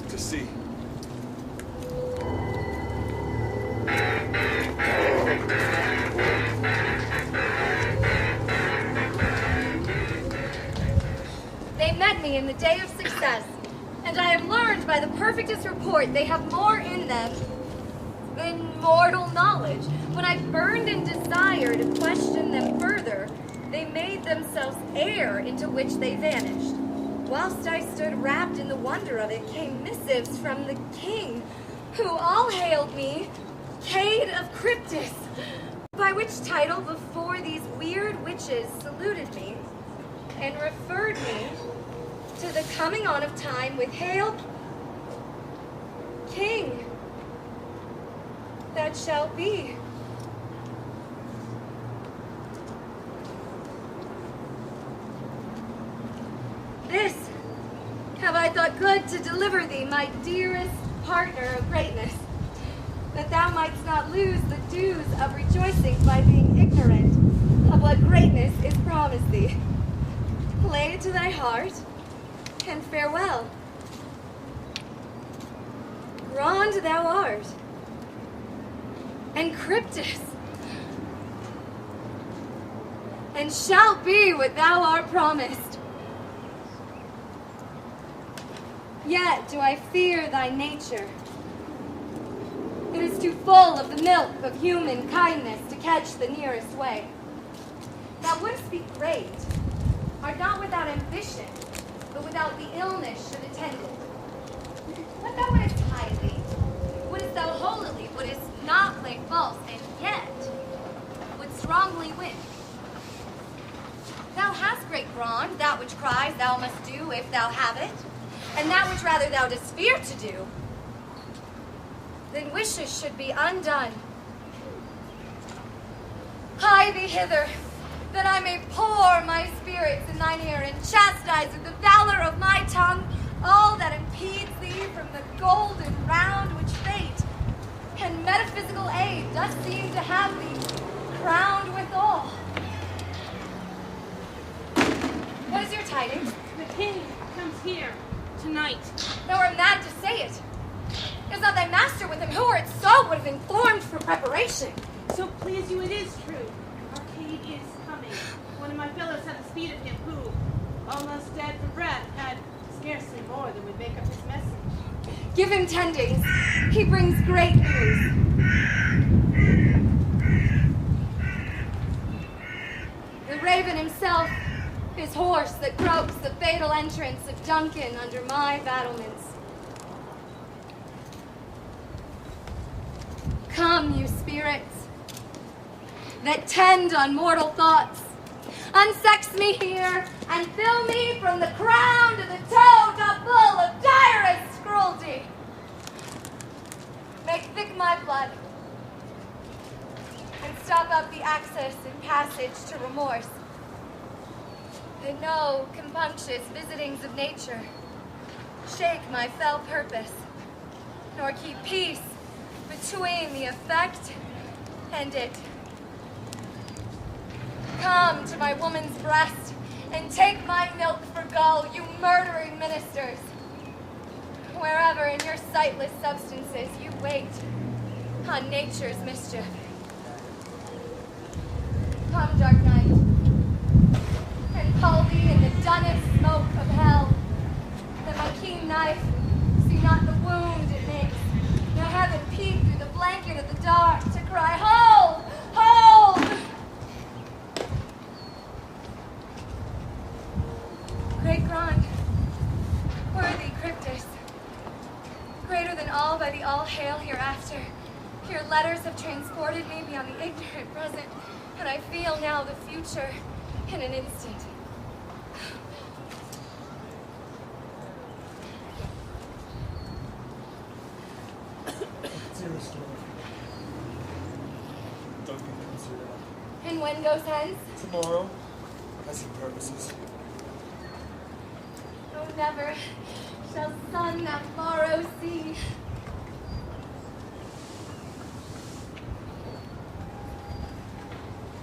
To see. They met me in the day of success, and I have learned by the perfectest report they have more in them than mortal knowledge. When I burned in desire to question them further, they made themselves air into which they vanished. Whilst I stood wrapped in the wonder of it, came missives from the king, who all hailed me Cade of Cryptus, by which title before these weird witches saluted me, and referred me to the coming on of time with hail, King, that shall be. This have I thought good to deliver thee, my dearest partner of greatness, that thou mightst not lose the dues of rejoicing by being ignorant of what greatness is promised thee. Lay it to thy heart, and farewell. Grand thou art, and Cryptus, and shalt be what thou art promised. Yet do I fear thy nature. It is too full of the milk of human kindness to catch the nearest way. Thou wouldst be great, art not without ambition, but without the illness should attend it. But thou wouldst highly, wouldst thou holily, wouldst not play false, and yet would strongly win. Thou hast great Grand, that which cries thou must do if thou have it, and that which rather thou dost fear to do, then wishes should be undone. Hie thee hither, that I may pour my spirits in thine ear, and chastise with the valor of my tongue all that impedes thee from the golden round which fate and metaphysical aid does seem to have thee crowned withal. What is your tidings? The king comes here tonight. Thou art mad to say it. Is not thy master with him? Who, were it so, would have informed for preparation? So please you, it is true. Arcade is coming. One of my fellows had the speed of him who, almost dead for breath, had scarcely more than would make up his message. Give him 10 days. He brings great news. The raven himself, his horse that croaks the fatal entrance of Duncan under my battlements. Come, you spirits, that tend on mortal thoughts, unsex me here, and fill me from the crown to the toe top full of direst cruelty. Make thick my blood, and stop up the access and passage to remorse. That no compunctious visitings of nature shake my fell purpose, nor keep peace between the effect and it. Come to my woman's breast and take my milk for gall, you murdering ministers. Wherever in your sightless substances you wait on nature's mischief. Come, dark night, and call thee in the dunnest smoke of hell, that my keen knife see not the wound it makes, nor heaven peep through the blanket of the dark to cry, hold, hold! Great Grand, worthy Cryptus, greater than all by the all-hail hereafter, your letters have transported me beyond the ignorant present, and I feel now the future in an instant. And when goes hence? Tomorrow, as he purposes. Oh, never shall sun that morrow see.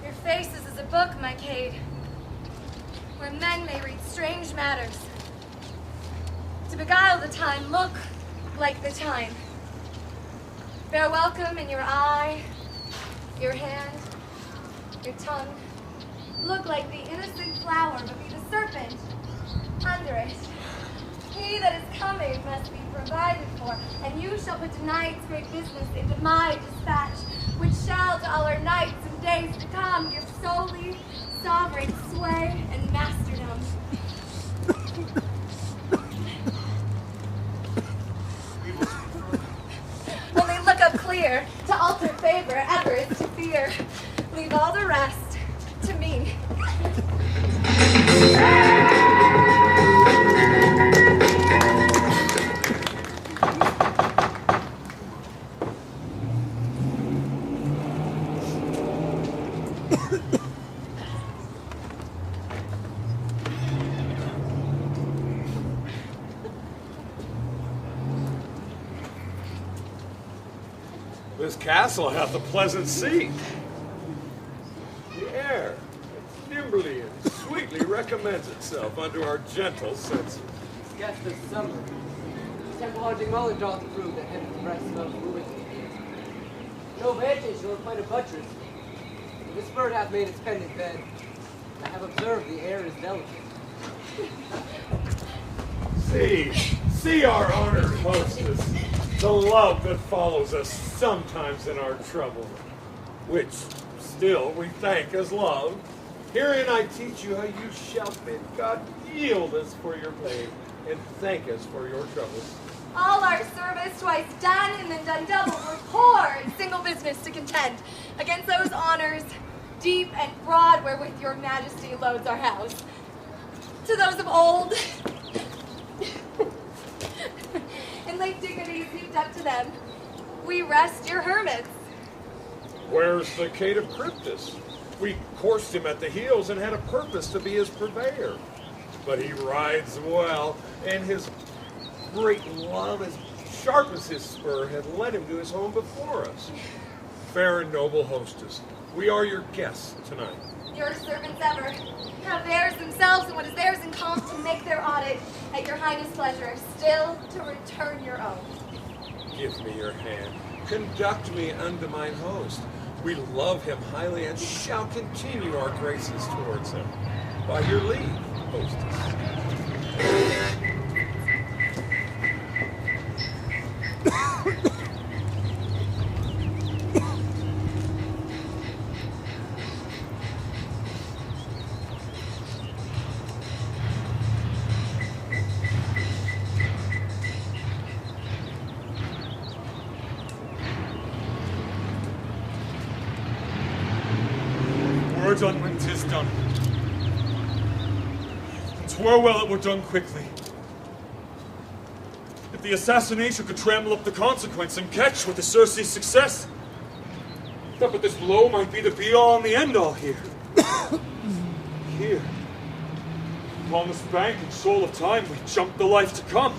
Your face is as a book, my Cade, where men may read strange matters. To beguile the time, look like the time. Bear welcome in your eye, your hand, your tongue. Look like the innocent flower, but be the serpent under it. He that is coming must be provided for, and you shall put tonight's great business into my dispatch, which shall to all our nights and days to come give solely sovereign sway and masterdom. Only look up clear, to alter favor ever is to fear. Leave all the rest to me. This castle hath a pleasant seat. The air nimbly and sweetly recommends itself unto our gentle senses. Yes, this summer. Temple hunting mullet doth prove that heaven's breath smells moving. No vantage nor quite a buttress. This bird hath made its pendant bed. I have observed the air is delicate. See our honored hostess, the love that follows us sometimes in our trouble, which still we thank as love. Herein I teach you how you shall bid God yield us for your pay, and thank us for your troubles. All our service twice done and then done double, we're poor in single business to contend. Against those honors, deep and broad wherewith your majesty loads our house. To those of old, in late dignities heaped up to them, we rest your hermits. Where's the Cade of Cryptus? We coursed him at the heels and had a purpose to be his purveyor. But he rides well, and his great love, as sharp as his spur, had led him to his home before us. Fair and noble hostess, we are your guests tonight. Your servants ever have theirs themselves and what is theirs in common to make their audit at your highness' pleasure, still to return your own. Give me your hand. Conduct me unto mine host. We love him highly and shall continue our graces towards him. By your leave, hostess. Done when 'tis done. And 'twere well it were done quickly. If the assassination could trample up the consequence and catch with the Circe's success, that but this blow might be the be-all and the end-all here. Here, upon this bank and shoal of time, we jump the life to come.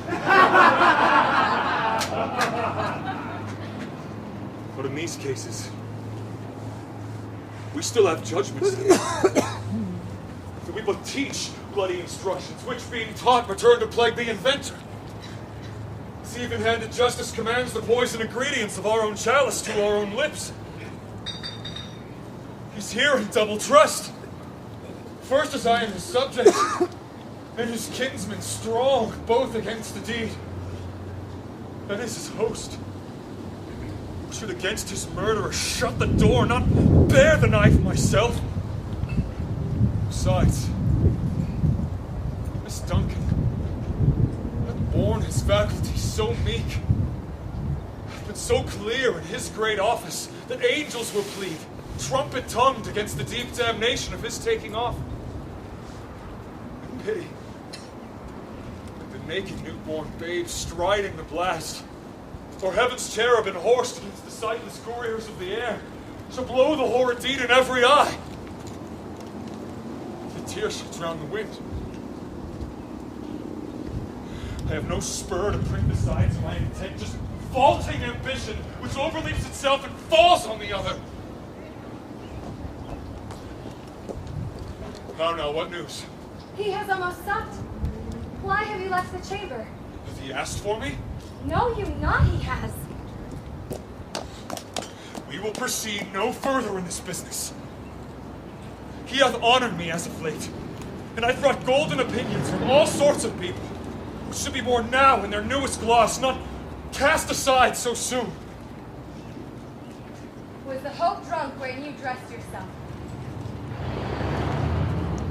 But in these cases, we still have judgments. We but teach bloody instructions, which being taught return to plague the inventor. This even-handed justice commands the poison ingredients of our own chalice to our own lips. He's here in double trust. First as I am his subject, and his kinsman strong, both against the deed. Then as his host, should against his murderer shut the door, not bear the knife myself. Besides, Miss Duncan hath borne his faculties so meek, hath been so clear in his great office that angels will plead, trumpet-tongued against the deep damnation of his taking off. In pity, that the naked newborn babe striding the blast, or heaven's cherub enhorsed against the sightless couriers of the air, shall blow the horrid deed in every eye. The tears shall drown the wind. I have no spur to prick the sides of my intent, just vaulting ambition, which overleaps itself and falls on the other. Now, what news? He has almost supped. Why have you left the chamber? Hath he asked for me? No, you not, he has. We will proceed no further in this business. He hath honored me as of late, and I've brought golden opinions from all sorts of people, which should be born now in their newest gloss, not cast aside so soon. Was the hope drunk wherein you dressed yourself?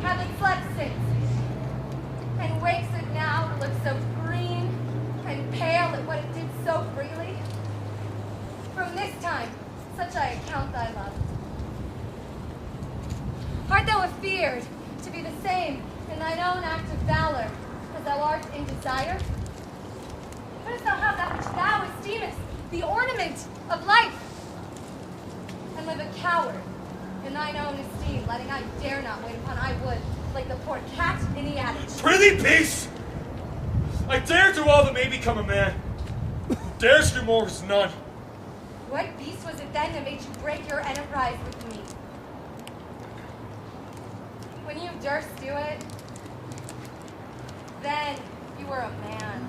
Haven't slept since, and wakes it now to look so green and pale at what it did so freely? From this time, such I account thy love. Art thou afeared to be the same in thine own act of valor as thou art in desire? Couldst thou have that which thou esteemest the ornament of life, and live a coward in thine own esteem, letting I dare not wait upon I would, like the poor cat in the attic? Prithee, peace! I dare do all that may become a man. Who dares do more is none. What beast was it then that made you break your enterprise with me? When you durst do it, then you were a man.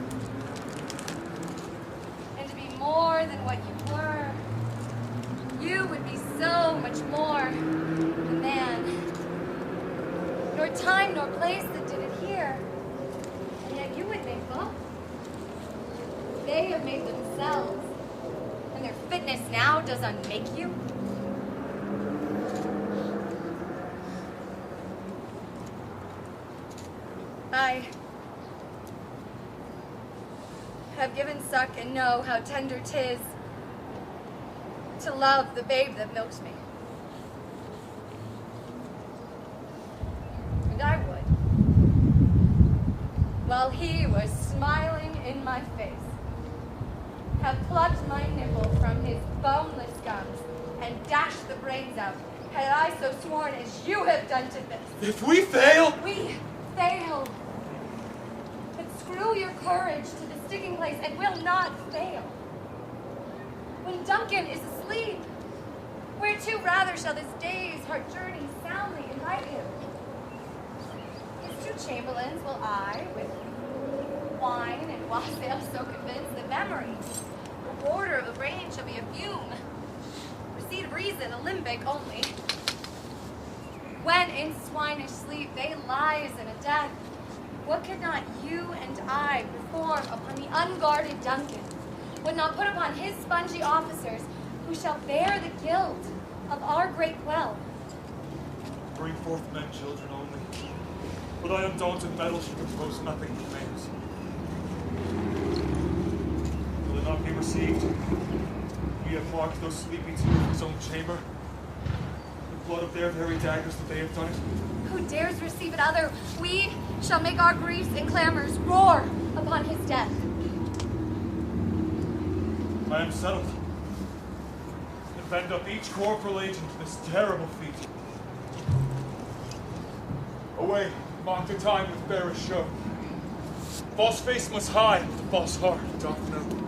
And to be more than what you were, you would be so much more a man. Nor time nor place that did it here. And yet you would make both. They have made themselves. And their fitness now does unmake you. I have given suck and know how tender 'tis to love the babe that milks me. while he was smiling in my face, have plucked my nipple from his boneless gums and dashed the brains out, had I so sworn as you have done to this. If we fail... We fail. But screw your courage to the sticking place and will not fail. When Duncan is asleep, whereto rather shall this day's hard journey soundly invite him? His two chamberlains will I, with wine and wassail, so convince the memory. The order of the brain shall be a fume, receipt of reason, a limbic only. When in swinish sleep they lies in a death, what could not you and I perform upon the unguarded Duncan? Would not put upon his spongy officers, who shall bear the guilt of our great well? Bring forth men, children only. For thy undaunted mettle should propose nothing remains. Will it not be received? We have marked those sleeping to his own chamber. The blood of their very daggers that they have done it. Who dares receive it other? We shall make our griefs and clamors roar upon his death. I am settled. And bend up each corporal agent to this terrible feat. Away, mock the time with bearish show. False face must hide, the false heart doth know.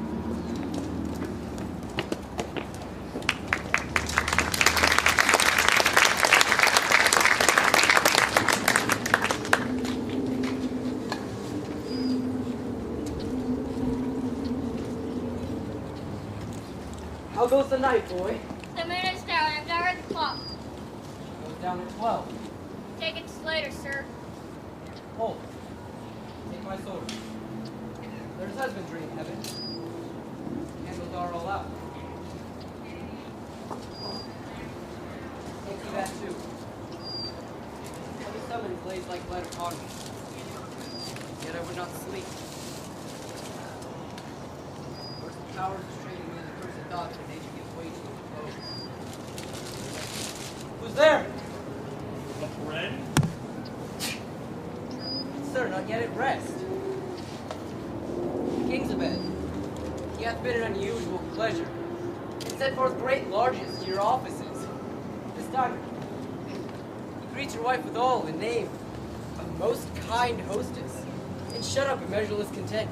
How goes the night, boy? The moon is down. I've not read the clock. Goes down at 12. Take it later, sir. Hold. Take my sword. There's husbandry in heaven. Candles are all out. Take you that too. Every summons lays like lead upon me. Yet I would not sleep. Where's the powers restraining me in the cursed thought that nature gives way to its foes? Who's there? A friend? Sir, not yet at rest. The king's abed. He hath been an unusual pleasure, and sent forth great largesse to your offices. This time, he greets your wife withal in name of most kind hostess, and shut up in measureless content.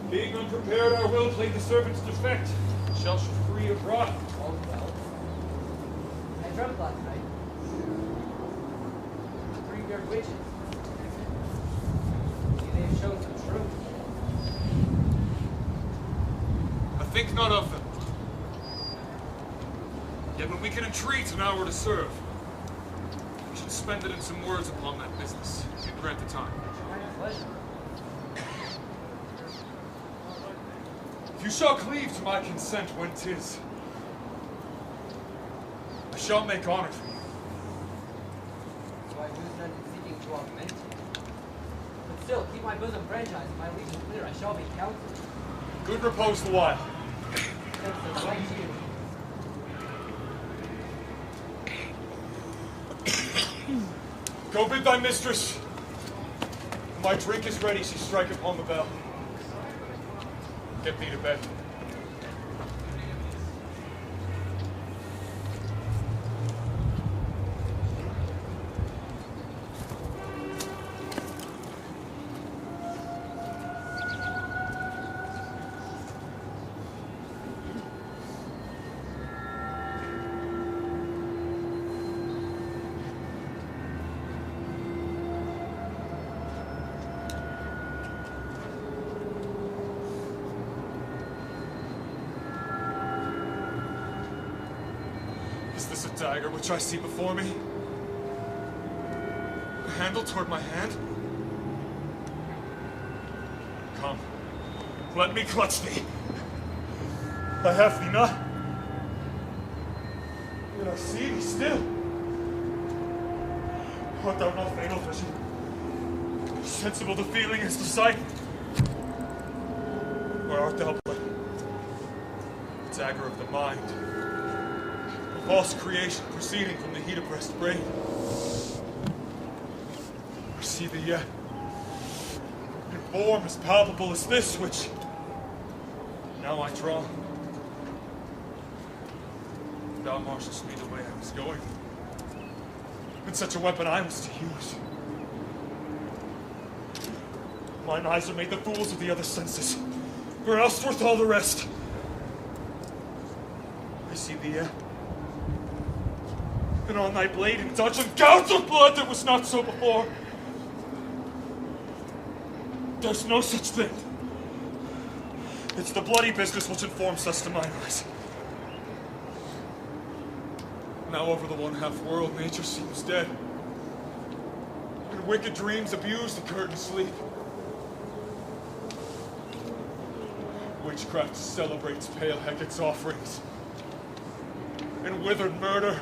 Being unprepared, our will played the servant's defect. Shall she free abroad? All well. I dreamt last night. The three-beard witches. They have shown some truth. I think not of them. Yet when we can entreat an hour to serve, we should spend it in some words upon that business, and grant the time. If you shall cleave to my consent when 'tis, I shall make honor for you. So I lose none in seeking to augment it. But still, keep my bosom franchised, my allegiance clear, I shall be counseled. Good repose the while. Thanks, right to you. Go bid thy mistress. When my drink is ready, she strike upon the bell. Get thee to bed. Is this a dagger which I see before me? The handle toward my hand? Come, let me clutch thee. I have thee not. Yet I see thee still. Art thou not fatal vision? Sensible the feeling as the sight? Or art thou but the dagger of the mind? A false creation proceeding from the heat oppressed brain? Or see thee yet. In form as palpable as this, which now I draw. Thou marshallest me the way I was going, and such a weapon I was to use. Mine eyes are made the fools of the other senses, or else worth all the rest. I see thee yet. And on thy blade and dudgeon gouts of blood that was not so before. There's no such thing. It's the bloody business which informs us to mine eyes. Now over the one-half world, nature seems dead. And wicked dreams abuse the curtained sleep. Witchcraft celebrates pale Hecate's offerings. And withered murder,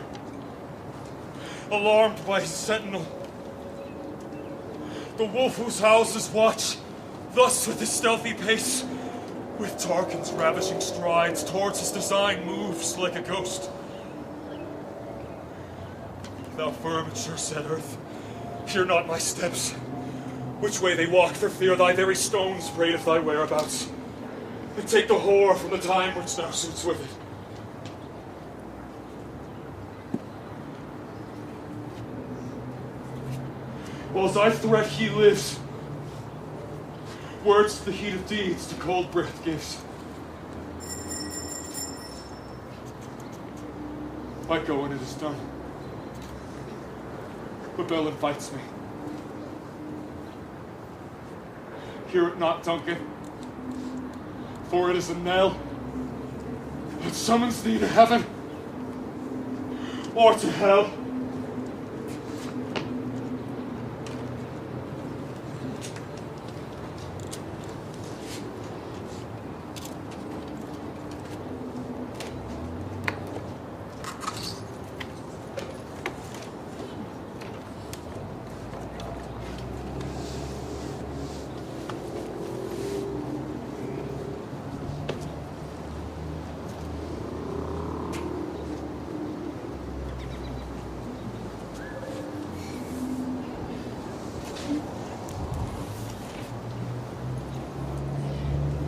alarmed by his sentinel. The wolf whose houses watch, thus with his stealthy pace, with Tarquin's ravishing strides towards his design moves like a ghost. Thou firm and sure-set earth, hear not my steps. Which way they walk for fear thy very stones raideth thy whereabouts. And take the whore from the time which now suits with it. Whilst I threat he lives, words to the heat of deeds to cold breath gives. I go when it is done. But Bell invites me. Hear it not, Duncan, for it is a knell that summons thee to heaven or to hell.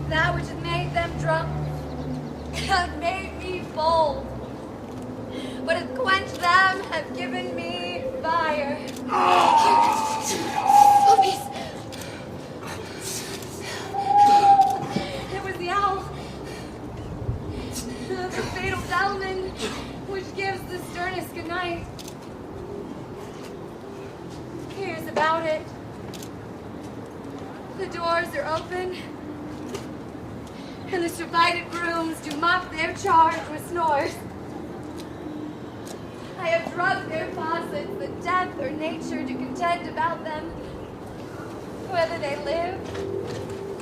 That which had made them drunk had made me bold, but hath quenched them, have given me fire. Oh, peace. It was the owl, the fatal bellman, which gives the sternest good night. Here's about it. The doors are open, and the survived grooms do mock their charge with snores. I have drugged their faucets, that death or nature do contend about them, whether they live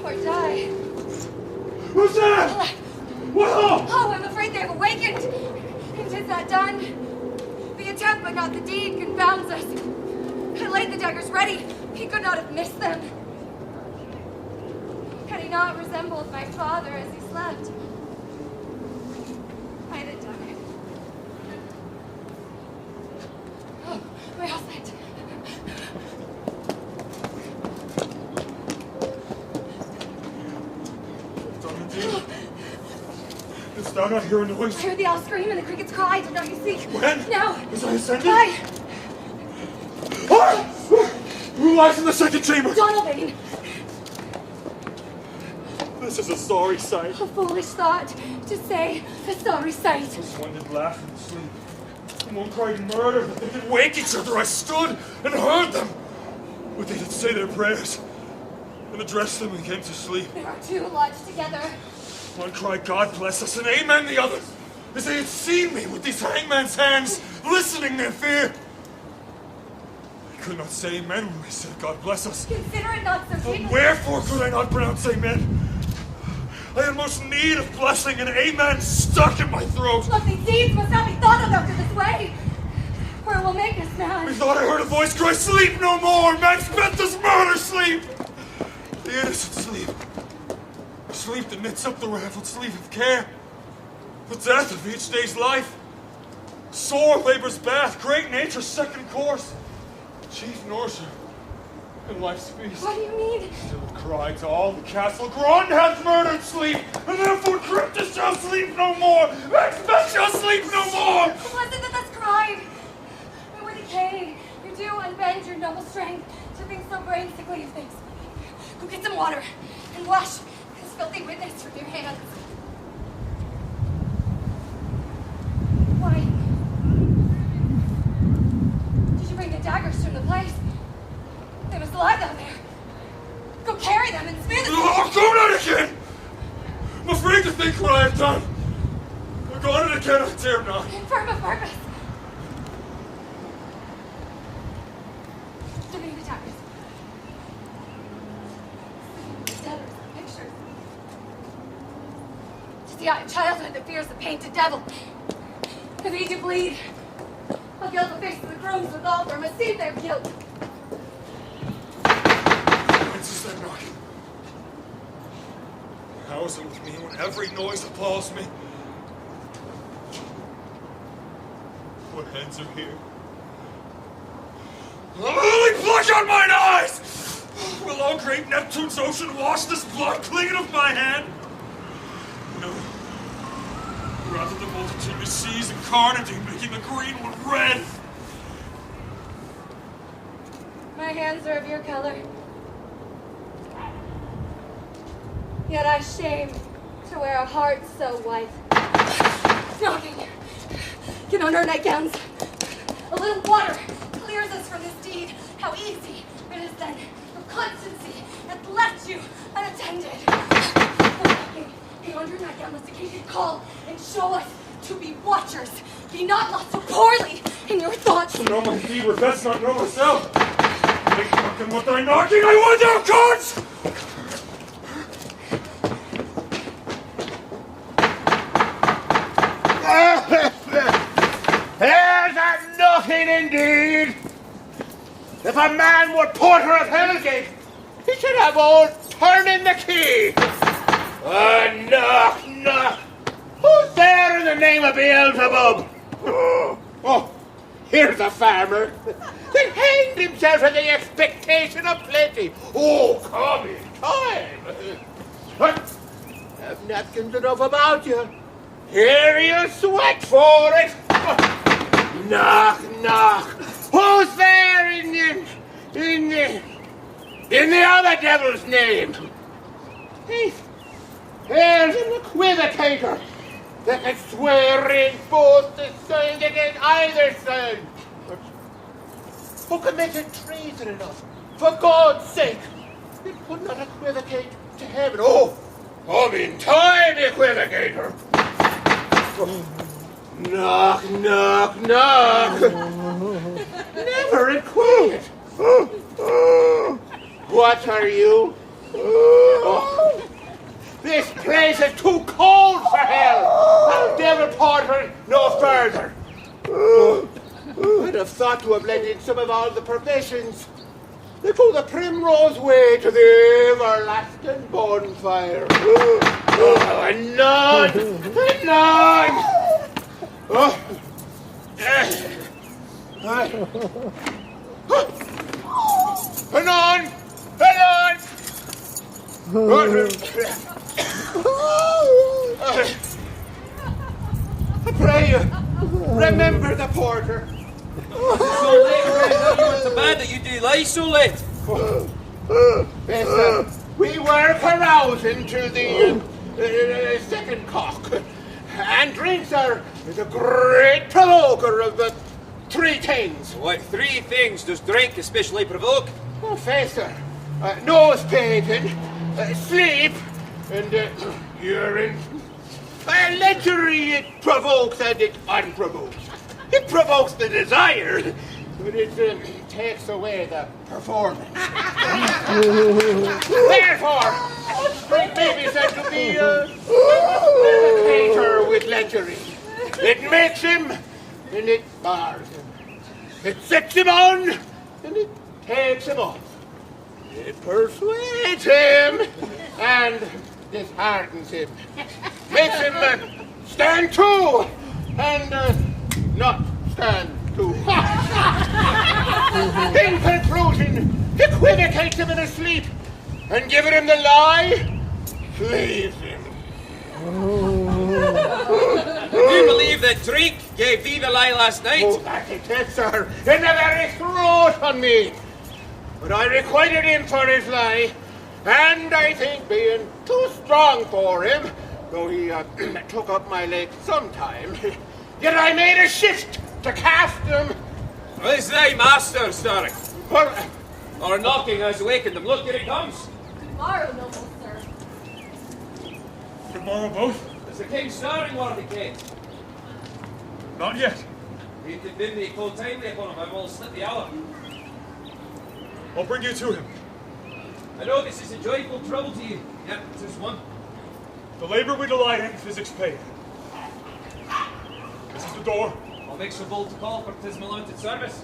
or die. Who's that? Whoa! Oh, I'm afraid they have awakened. And 'tis that done. The attempt, but not the deed, confounds us. I laid the daggers ready. He could not have missed them. Had he not resembled my father as he slept, I'd have done it. Oh, my husband. Done indeed. Didst thou not hear a noise? I heard the owl scream and the crickets cry. Did not you see? When? Now. As I ascended? Aye. Who lies in the second chamber? Donalbain. This is a sorry sight. A foolish thought to say a sorry sight. This one did laugh in sleep. And one cried murder, but they did wake each other. I stood and heard them. But they did say their prayers and address them and came to sleep. There are two lodged together. One cried, God bless us, and amen the other, as they had seen me with these hangman's hands, listening their fear. I could not say amen when they said, God bless us. Consider it not so But dignity. wherefore could I not pronounce amen? I had most need of blessing, and amen stuck in my throat. Look, these deeds must not be thought of after this way, or it will make us mad. Methought I heard a voice cry, sleep no more! Maxbeth does murder sleep! The innocent sleep. Sleep that knits up the raveled sleeve of care. The death of each day's life. Sore labor's bath, great nature's second course. Chief nourisher, and life's feast. What do you mean? Still cry to all the castle, Grond hath murdered sleep, and therefore Cryptus shall sleep no more, Maxbeth shall sleep no more! It wasn't that that's cried. We were decayed. You do unbend your noble strength to think so brain sickly of things. Go get some water and wash this filthy witness from your hands. Why? Did you bring the daggers from the place? They must lie down there. Go carry them and spear them. Oh, go not again! I'm afraid to think what I have done. I've gone and again, I dare not. Firm of purpose. Give me the daggers. Letters, pictures. To see a childhood that fears the painted devil. If he do bleed, I'll gild the face of the grooms with altar, receive their guilt. Whence is that knocking? How is it with me when every noise appalls me? What hands are here? Holy blood on mine eyes! Will all great Neptune's ocean wash this blood clinging of my hand? No. Rather the multitudinous seas and carnage making the green one red. My hands are of your color. Yet I shame to wear a heart so white. Knocking. Get on our nightgowns. A little water clears us from this deed. How easy it is then for constancy hath left you unattended. Knocking. Beyond your nightgown must occasion call and show us to be watchers. Be not lost so poorly in your thoughts. No, my deed were best not know myself. Make knocking what thy knocking, I would thou gods! There's a knocking indeed. If a man were porter of Hellgate, he should have all turning the key. Knock, knock. Who's there in the name of Beelzebub? Oh, here's a farmer that hanged himself in the expectation of plenty. Oh, come in time. But have napkins enough about you. Here you sweat for it. Knock, knock. Who's there in the other devil's name? Here's an equivocator that can swear in both the signs against either side. But who committed treason enough, for God's sake, it could not equivocate to heaven. Oh, come in time, equivocator. Knock, knock, knock. Never in quiet. What are you? Oh, this place is too cold for hell. I'll devil porter no further. I'd have thought to have let in some of all the professions. They go the primrose way to the everlasting bonfire. Anon! Anon! Oh. Anon! Anon! I pray you, remember the porter. So late, Ray, you went to bed that you do lie so late. Yes, we were carousing to the second cock, and drinks are the great provoker of the three things. What three things does drink especially provoke? Oh, facer, nose painting, sleep, and urine. Lechery it provokes and it unprovokes. It provokes the desire, but it takes away the performance. Therefore, drink may be said to be a cater with lechery. It makes him and it bars him. It sets him on and it takes him off. It persuades him and disheartens him. Makes him stand to and not stand to. In conclusion, equivocate asleep and given him the lie, leave him. Do you believe that drink gave thee the lie last night? Oh, that it did, sir. In the very throat on me. But I requited him for his lie, and I think being too strong for him, though he took up my leg sometime, yet I made a shift to cast him. Is thy master stirring? Well, or knocking has awakened him? Look, here he comes. Good morrow, noble sir. Good morrow, both. Is the king stirring, one of the king? Not yet. You can bid me call timely upon him, I will slip the hour. I'll bring you to him. I know this is a joyful trouble to you. Yep, 'tis one. The labor we delight in, physics paid. This is the door. I'll make so bold to call for 'tis my limited service.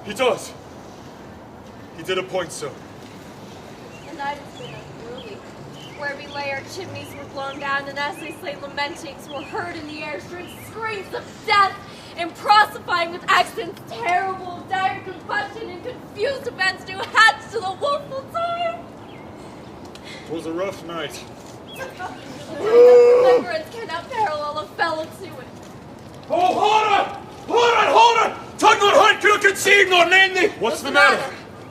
He does. He did appoint so. The night has been unruly. Where we lay, our chimneys were blown down, and as they say, lamentings were heard in the air, strange screams of death, and prosifying with accents terrible, dire combustion, and confused events new hatch to the woeful time. It was a rough night. Remembrance cannot parallel a fellow to it. Oh, hold on! Hold on! Tongue not heart, cannot conceive nor name thee! What's the matter?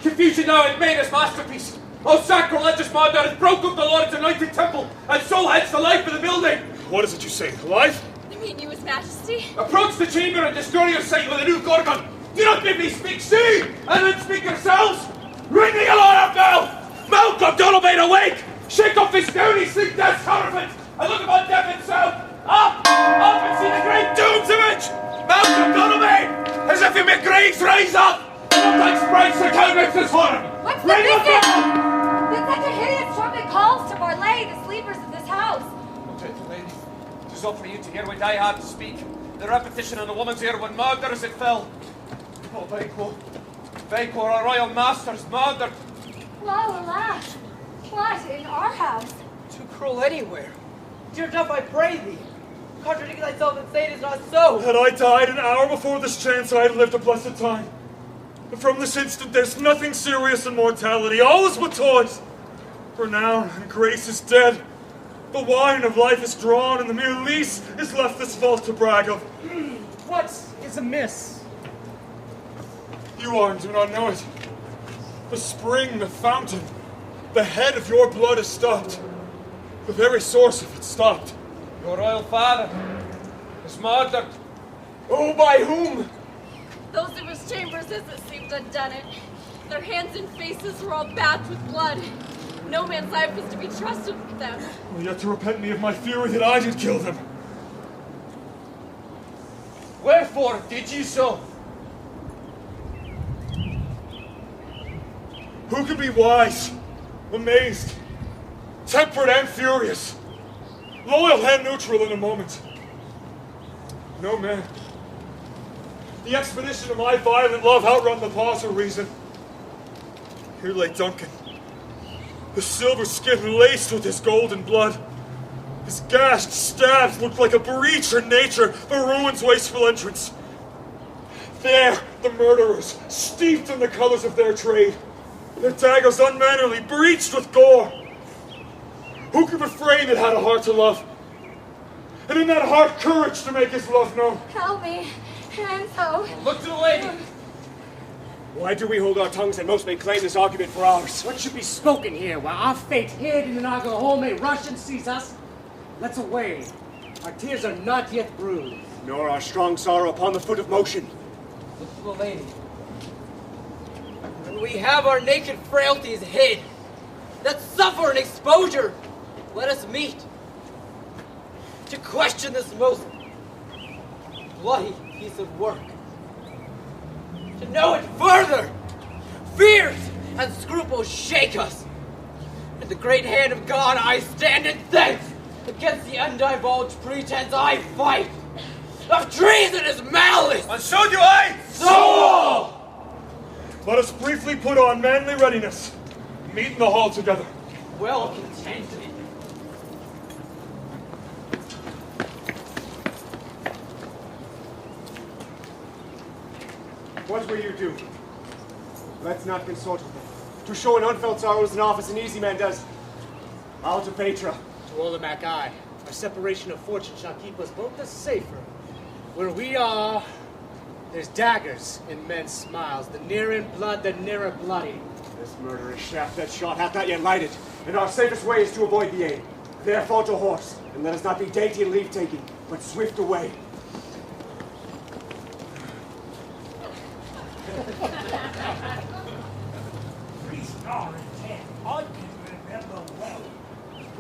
Confusion now had made his masterpiece. Oh, sacrilegious man that has broke up the Lord's anointed temple, and so hence the life of the building. What is it you say? Life? I mean you, His Majesty. Approach the chamber and destroy your sight with a new gorgon. Do not bid me speak, see, and then speak yourselves. Ring the alarm bell. Malcolm Donovan, awake! Shake off his stony sleep death's counterfeit, and look upon death itself. Up and see the great doom's image. Malcolm Donovan, as if he may graves rise up. Thanks, Christ, the countenance is for him. What's the business? That such a hideous trumpet calls to parlay the sleepers of this house. Gentle lady, 'tis not for you to hear what I have to speak. The repetition in a woman's ear when murder as it fell. Oh, Vaco, our royal master's murdered. Well, alas, what in our house? Too cruel anywhere. Dear Duff, I pray thee. Contradict thyself and say it is not so. Had I died an hour before this chance, I had lived a blessed time. But from this instant, there's nothing serious in mortality. All is but toys. Renown and grace is dead. The wine of life is drawn, and the mere lease is left this vault to brag of. What is amiss? You are and do not know it. The spring, the fountain, the head of your blood is stopped. The very source of it stopped. Your royal father is murdered. Oh, by whom? Those of his chambers, as it seemed, had done it. Their hands and faces were all bathed with blood. No man's life was to be trusted with them. Well, yet to repent me of my fury that I did kill them. Wherefore did you so? Who can be wise, amazed, temperate and furious, loyal and neutral in a moment? No man. The expedition of my violent love outrun the pause of reason. Here lay Duncan, his silver skin laced with his golden blood. His gashed stabs looked like a breach in nature, the ruin's wasteful entrance. There, the murderers, steeped in the colors of their trade, their daggers unmannerly, breached with gore. Who could refrain that had a heart to love? And in that heart, courage to make his love known. Help me, Enzo. Look to the lady. Why do we hold our tongues and most may claim this argument for ours? What should be spoken here while our fate hid in an hole may rush and seize us? Let's away. Our tears are not yet bruised. Nor our strong sorrow upon the foot of motion. Look to the lady. When we have our naked frailties hid, that suffer an exposure, let us meet. To question this most bloody piece of work. To know it further, fears and scruples shake us. In the great hand of God I stand in thanks. Against the undivulged pretense I fight. Of treasonous malice. And so do I. So all. Let us briefly put on manly readiness. Meet in the hall together. Well contented. What will you do? Let's not consult with them. To show an unfelt sorrow is an office an easy man does. Out to Petra. To all the Mac our separation of fortune shall keep us both the safer. Where we are, there's daggers in men's smiles. The nearer in blood, the nearer bloody. This murderous shaft that shot hath not yet lighted, and our safest way is to avoid the aim. Therefore to horse, and let us not be dainty in leave-taking, but swift away. I can remember well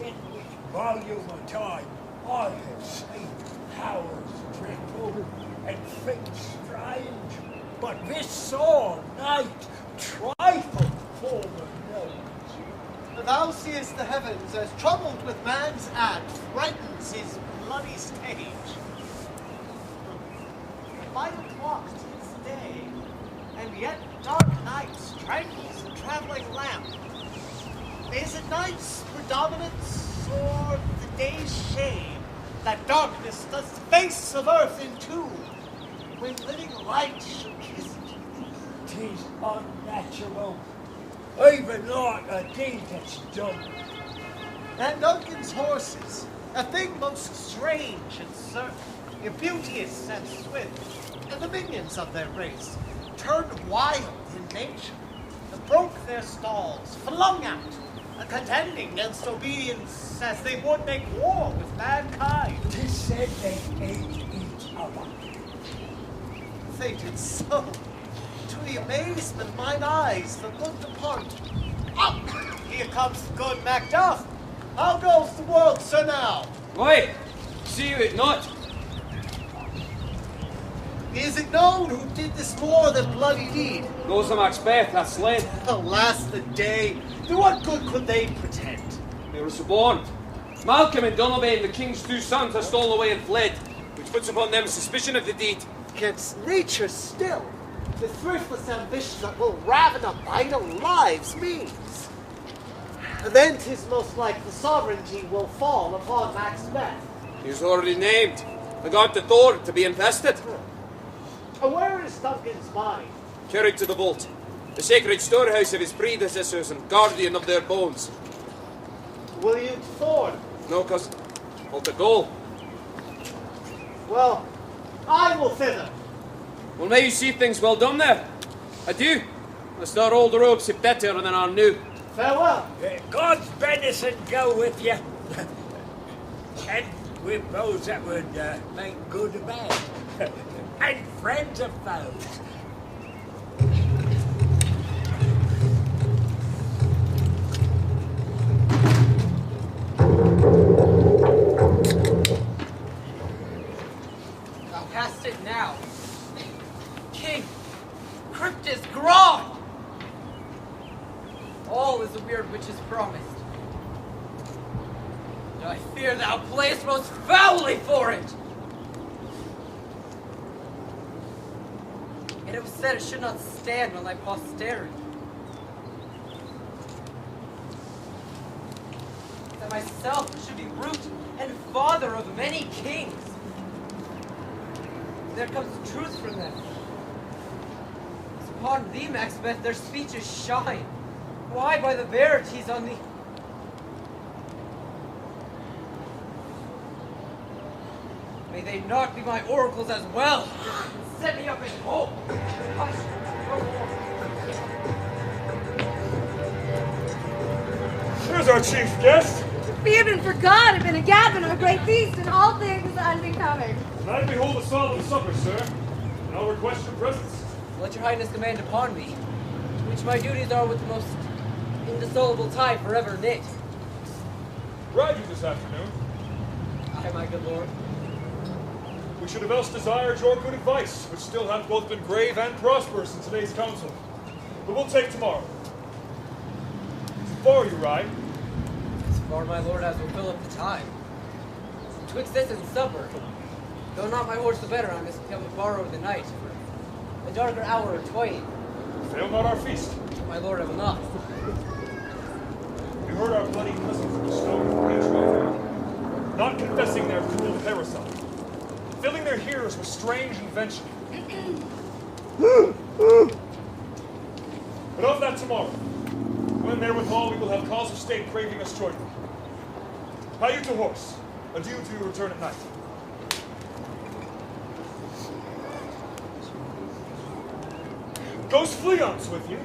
in which volume of time I have seen powers dreadful and fate strange, but this sore night trifle for the nose. Thou seest the heavens as troubled with man's act frightens his bloody stage. 5 o'clock 'tis day, and yet dark night strangles the traveling lamp. Is it night's predominance or the day's shade that darkness does the face of earth in two, when living light should kiss it? 'Tis unnatural, even like a deed that's done. And Duncan's horses, a thing most strange and certain, beauteous and swift, and the minions of their race, turned wild in nature, and broke their stalls, flung out, contending against obedience as they would make war with mankind. 'Tis said they ate each other. They did so. To the amazement of mine eyes, the looked upon. Up! Here comes the good Macbeth. How goes the world, sir, now? Why, see you it not. Is it known who did this more than bloody deed? Those of Maxbeth hath slain. Alas the day! To what good could they pretend? They were suborned. Malcolm and Donalbain, the king's 2 sons, have stolen away and fled, which puts upon them suspicion of the deed. Against nature still, the thriftless ambition that will raven up idle lives means. Then 'tis most like the sovereignty will fall upon Maxbeth. He is already named, and got the Thor to be invested. Where is Duncan's body? Carried to the vault, the sacred storehouse of his predecessors and guardian of their bones. Will you to Thorn? No, cousin. Hold the goal. Well, I will thither. Well, may you see things well done there. Adieu. Lest our old robes be better than our new. Farewell. God's benison go with you. And with those that would make good or bad. And friends of foes. Thou hast it now. King, crypt is gone. All is the weird witch's promised. And I fear thou playest most foully for it. Yet it was said it should not stand on thy posterity. That myself should be root and father of many kings. There comes the truth from them. It's upon thee, Maxbeth, their speeches shine. Why by the verities on thee? May they not be my oracles as well. Set me up in hope. Here's our chief guest. We have been forgot have been a gathering of a great feast, and all things unbecoming. Tonight we hold a solemn supper, sir, and I'll request your presence. Let your highness command upon me, to which my duties are with the most indissoluble tie forever knit. Ride you this afternoon. Aye, my good lord. We should have else desired your good advice, which still hath both been grave and prosperous in today's council. But we'll take tomorrow. So far you ride. As far, my lord, as will fill up the time. Twixt this and supper, though not my horse the better, I must have a borrow the night for a darker hour or twain. Fail not our feast. My lord, I will not. You heard our bloody cousins of the stone Bridge, not confessing their cruel parricide, filling their hearers with strange invention. But of that tomorrow, when therewithal we will have cause of state craving us joyfully. Hie you to horse, adieu to your return at night. Goes Fleance with you?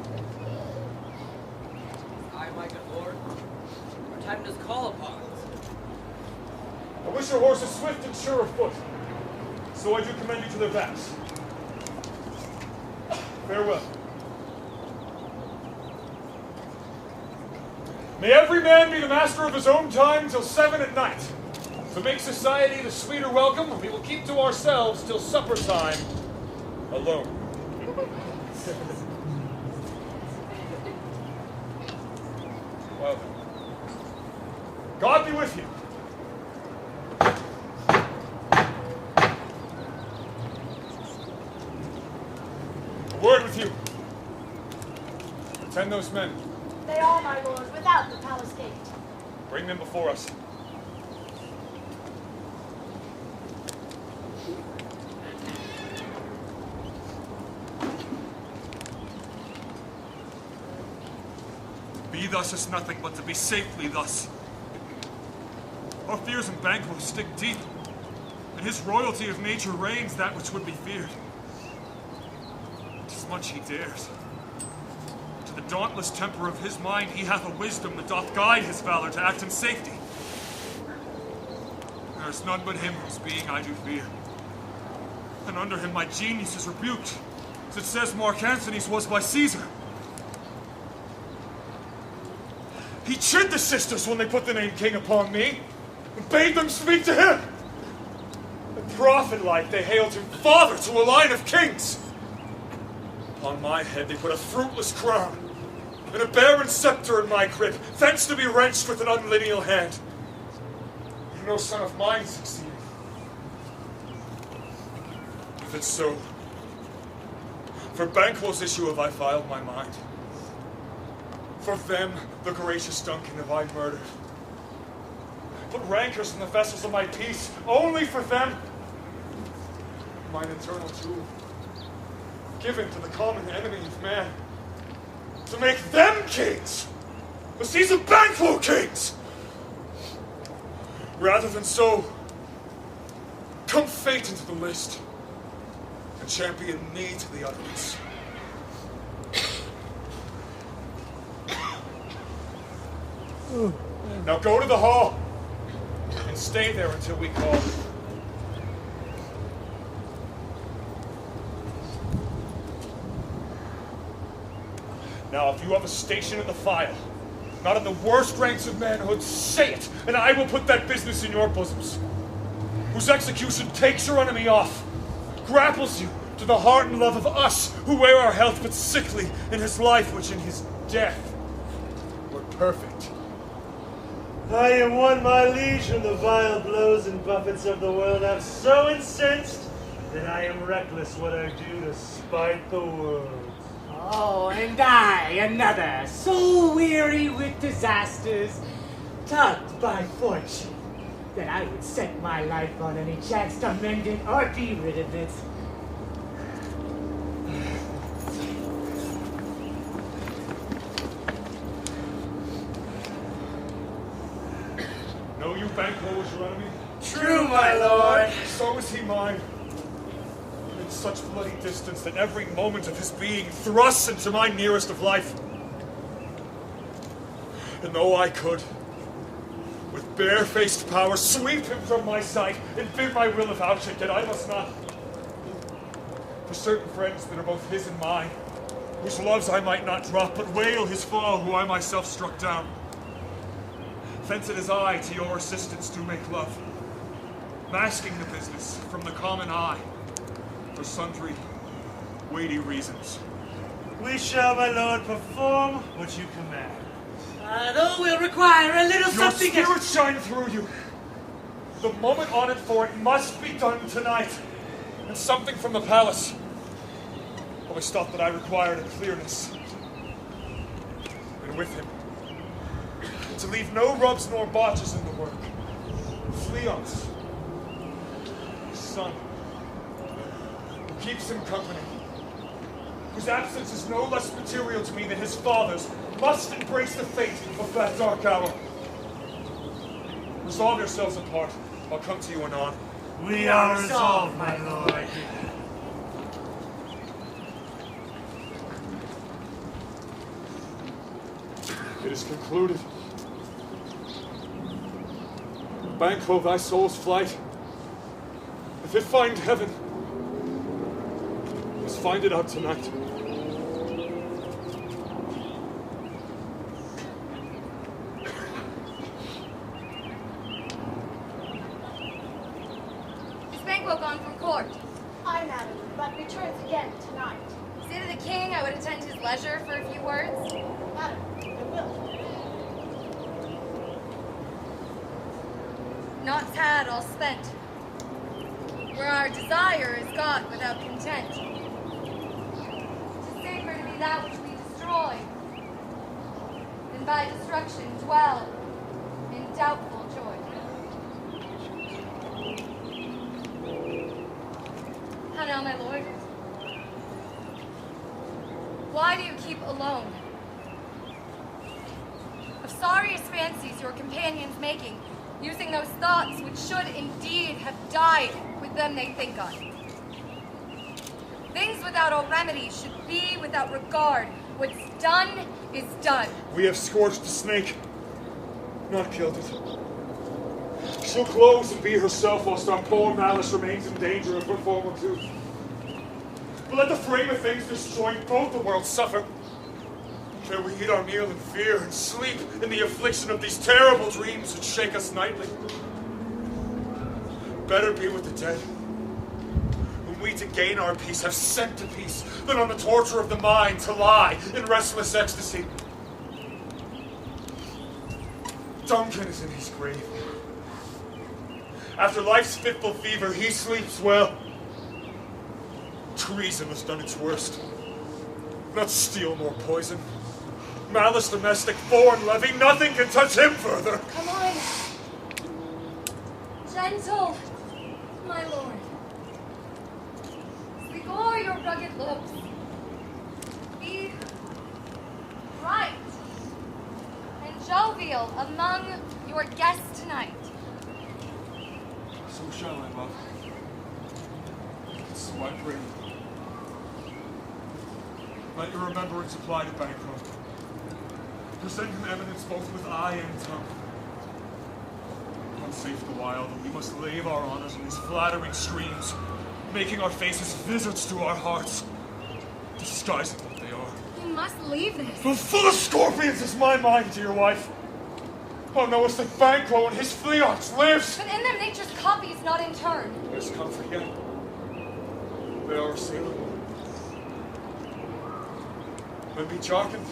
Aye, my good lord. Our time does call upon us. I wish your horses swift and sure of foot, so I do commend you to their backs. Farewell. May every man be the master of his own time till 7 at night. To make society the sweeter welcome, we will keep to ourselves till supper time alone. Well then, God be with you. A word with you. Attend those men. They are, my lord, without the palace gate. Bring them before us. Be thus is nothing but to be safely thus. Our fears in Banquo stick deep, and his royalty of nature reigns that which would be feared. 'Tis much he dares. To the dauntless temper of his mind he hath a wisdom that doth guide his valor to act in safety. There is none but him whose being I do fear. And under him my genius is rebuked, as it says Mark Antony's was by Caesar. He chid the sisters when they put the name king upon me, and bade them speak to him. And prophet-like they hailed him father to a line of kings. Upon my head they put a fruitless crown, and a barren scepter in my grip, thence to be wrenched with an unlineal hand. And no son of mine succeeded. If it's so, for Banquo's issue have I filed my mind. For them, the gracious Duncan, have I murdered. Put rancors in the vessels of my peace, only for them. Mine eternal jewel, given to the common enemy of man, to make them kings, the seas of Banquo kings. Rather than so, come fate into the list, and champion me to the utterance. Now go to the hall, and stay there until we call. Now, if you have a station in the file, not in the worst ranks of manhood, say it, and I will put that business in your bosoms. Whose execution takes your enemy off, grapples you to the heart and love of us, who wear our health but sickly in his life, which in his death were perfect. I am one, my liege, whom the vile blows and buffets of the world have so incensed that I am reckless what I do to spite the world. Oh, and I, another, so weary with disasters, tugged by fortune, that I would set my life on any chance to mend it or be rid of it. Know you Banquo was your enemy? True, my lord. So is he mine. In such bloody distance that every moment of his being thrusts into my nearest of life. And though I could, with barefaced power, sweep him from my sight and bid my will avouch it, yet I must not. For certain friends that are both his and mine, whose loves I might not drop, but wail his fall, who I myself struck down. Thence it is I to your assistance do make love, masking the business from the common eye, for sundry weighty reasons. We shall, my lord, perform what you command. Though we'll require a little Your something. spirit shine through you. The moment on it for it must be done tonight. And something from the palace. always thought that I required a clearness. And with him, to leave no rubs nor botches in the work. Fleance, his son, who keeps him company, whose absence is no less material to me than his father's, must embrace the fate of that dark hour. Resolve yourselves apart. I'll come to you anon. We are resolved, my lord. It is concluded. Banquo, thy soul's flight, if it find heaven, must find it out tonight. Is Banquo gone from court? I, madam, but returns again tonight. Say to the king I would attend his leisure for a few words. Madam, I will. Naught's had, all spent. Where our desire is God without content. 'Tis safer to be that which we destroy, than by destruction dwell in doubtful joy. How now, my lord? Why do you keep alone? Of sorriest fancies your companions making, using those thoughts which should indeed have died with them they think on. Things without all remedy should be without regard. What's done is done. We have scorched the snake, not killed it. She'll close and be herself whilst our poor malice remains in danger of her former tooth. But let the frame of things disjoint, both the worlds suffer. Shall we eat our meal in fear and sleep in the affliction of these terrible dreams which shake us nightly? Better be with the dead, whom we to gain our peace have sent to peace, than on the torture of the mind to lie in restless ecstasy. Duncan is in his grave. After life's fitful fever, he sleeps well. Treason has done its worst. Not steel nor poison. Malice domestic, foreign levy, nothing can touch him further. Come on. Gentle, my lord. Sleep o'er your rugged looks. Be bright and jovial among your guests tonight. So shall I, love. So I pray. Let your remembrance apply to Banquo. Present him eminence both with eye and tongue. Unsafe the while that we must lave our honors in these flattering streams, making our faces visits to our hearts, disguising what they are. You must leave this. But full of scorpions is my mind, dear wife. Thou knowest that Banquo and his Fleance lives. But in them nature's copy is not in turn. There's comfort yet. They are assailable. When be jarkened,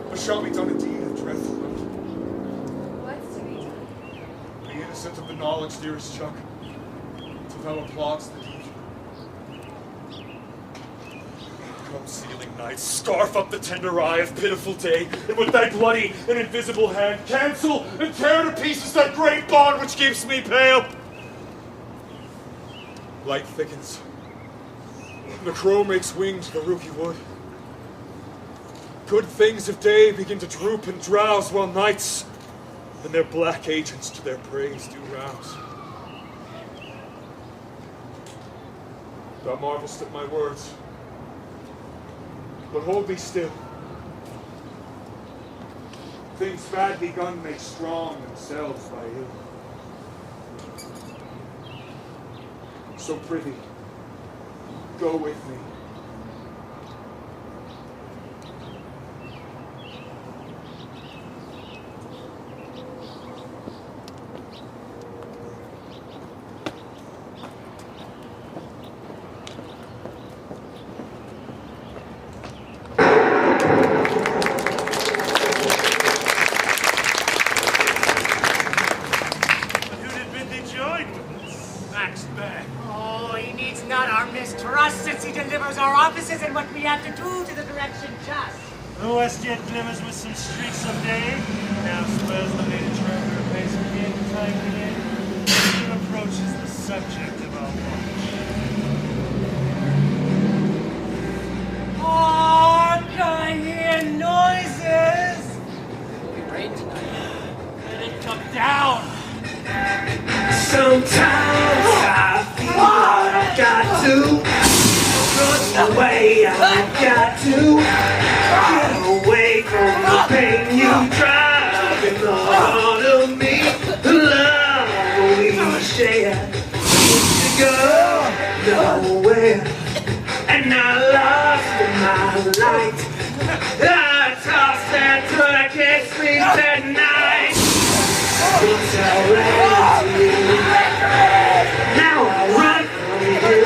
what shall be done indeed of dreadful note? What's to be done? Be innocent of the knowledge, dearest Chuck, till thou applauds the deed. Come, sealing night, scarf up the tender eye of pitiful day, and with thy bloody and invisible hand, cancel and tear to pieces that great bond which keeps me pale. Light thickens. The crow makes wing to the rooky wood. Good things of day begin to droop and drowse, while nights and their black agents to their praise do rouse. Thou marvelst at my words, but hold thee still. Things bad begun make strong themselves by ill. So prithee, go with me. Maxbeth. Oh, he needs not our mistrust since he delivers our offices and what we have to do to the direction just. The West yet glimmers with some streaks of day. Now spurs the lady traveler pace again, time again. He approaches the subject of our watch. Hark, I hear noises. Will we rain tonight? Let it come down. Sometimes I feel I've got to run away. I've got to get away from the pain you drive in the heart of me. The love we share seems to go nowhere, and I lost my light. I tossed and turned, I can't sleep at night. Once I ran to you, now I run from you.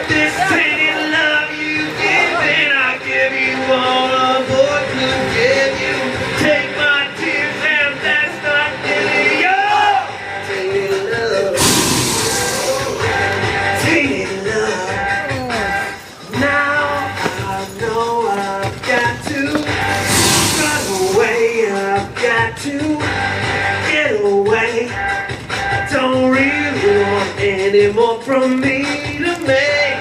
This tainted love you give, and I give you all a boy could give you. Take my tears, and that's not really yours. Tainted love, tainted love. Now I know I've got to run away. I've got to get away. I don't really want any more from me to make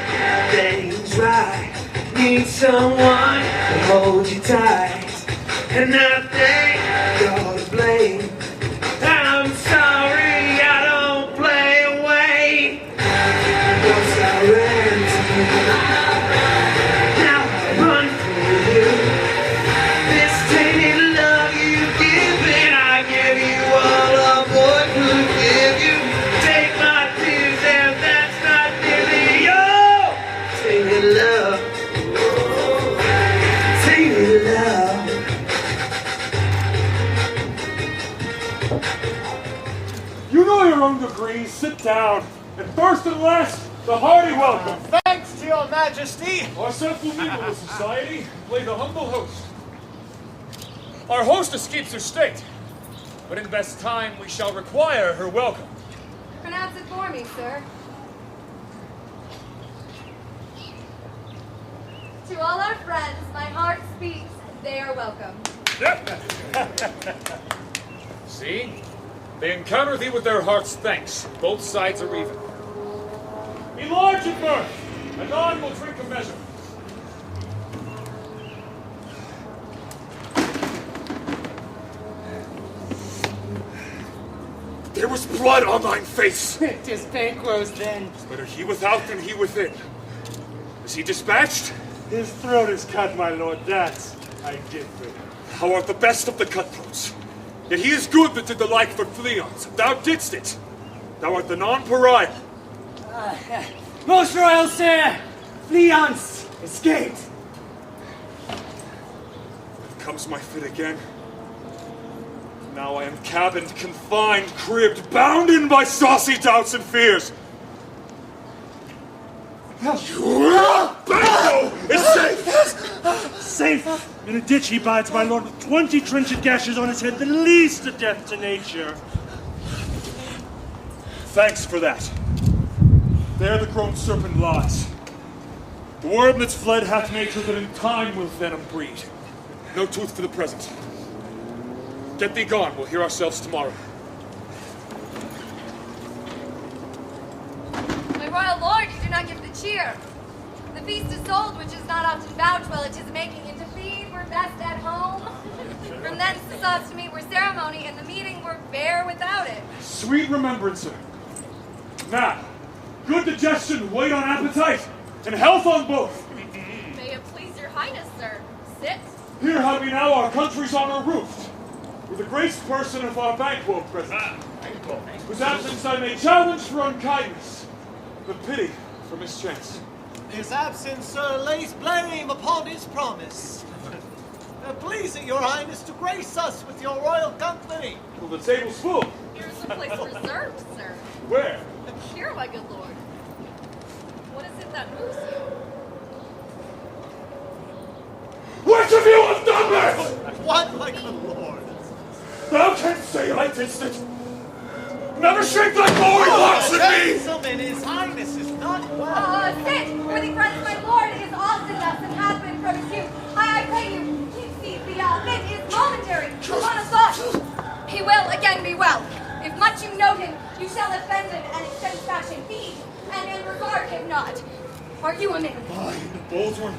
things right. Need someone to hold you tight, and I think you're to blame. I'm sorry I don't play away. Once I ran to you, now I run from you. This tainted love you give, and I give you all a boy could give you. Take my tears, and that's not really your tainted love. Tainted love. You know your own degrees. Sit down. And first and last, the hearty welcome. Thanks to your majesty. Ourselves will mingle with society and play the humble host. Our host escapes her state, but in best time we shall require her welcome. Pronounce it for me, sir. To all our friends, my heart speaks. They are welcome. See? They encounter thee with their heart's thanks. Both sides are even. Be large in mirth. Anon will drink a measure. There was blood on thine face. It is Banquo's then. Better he without than he within. Is he dispatched? His throat is cut, my lord. That's I did for him. Thou art the best of the cutthroats. Yet he is good that did the like for Fleons. Thou didst it. Thou art the non-pariah. Most royal sir, Fleance escaped. Comes my fit again. Now I am cabined, confined, cribbed, bound in by saucy doubts and fears. Banquo is safe! Safe! In a ditch he bides, my lord, with 20 trenchant gashes on his head, the least a death to nature. Thanks for that. There the grown serpent lies. The worm that's fled hath nature that in time will venom breed. No tooth for the present. Get thee gone, we'll hear ourselves tomorrow. My royal lord, you do not give the cheer. The feast is sold, which is not often vouched while it is making, and to feed were best at home. From thence the sauce to meat were ceremony, and the meeting were fair without it. Sweet remembrancer. Now, good digestion, wait on appetite, and health on both. May it please your highness, sir. Sit. Here have we now our country's honor roofed, with the graced person of our Banquo present, whose absence I may challenge for unkindness, but pity for mischance. His absence, sir, lays blame upon his promise. Please it your highness to grace us with your royal company. Well, the table's full. Here's the place reserved, sir. Where? Here, my good lord. What is it that moves you? Which of you have done this? What, my good lord? Thou canst say I didst it. Never shake that glory box at me! Gentlemen, his highness is not well. Sit, worthy friends, my lord is often thus and has been from his youth. I pray you, keep seat. The fit is momentary. Upon a thought, he will again be well. If much you note him, you shall offend him and extend fashion feed, and in regard him not. Are you a man? I, the bold one,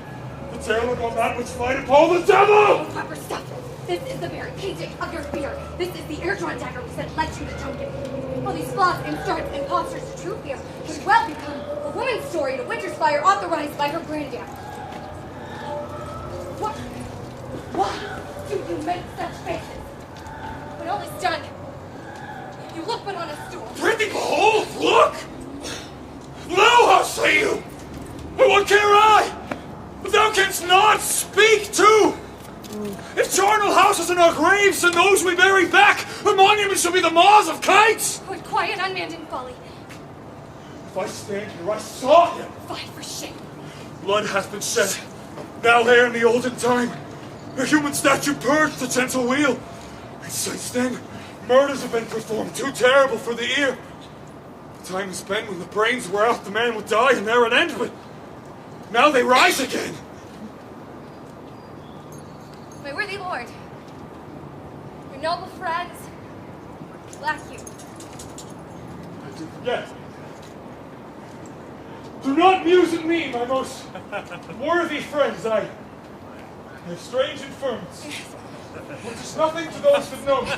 the tailor on that which fight upon the devil! Proper stuff. This is the very painting of your fear. This is the air-drawn dagger we sent led you to Duncan. All these flaws and starts and postures to true fear could well become a woman's story to winter's fire authorized by her granddam. Why do you make such faces? When all is done, you look but on a stool. Prithee, behold, look! Lo, how say you? But what care I? If thou canst not speak too! If charnel houses in our graves and those we bury back, the monument shall be the maws of kites! What quiet, unmanned in folly. If I stand here, I saw him! Fie for shame. Blood hath been shed. Now ere in the olden time, a human statue purged the gentle wheel. And since then, murders have been performed, too terrible for the ear. The time has been when the brains were out, the man would die, and there an end, but now they rise again. My worthy lord, your noble friends lack you. I do forget. Do not muse at me, my most worthy friends. I have strange infirmities, which is nothing to those that know me.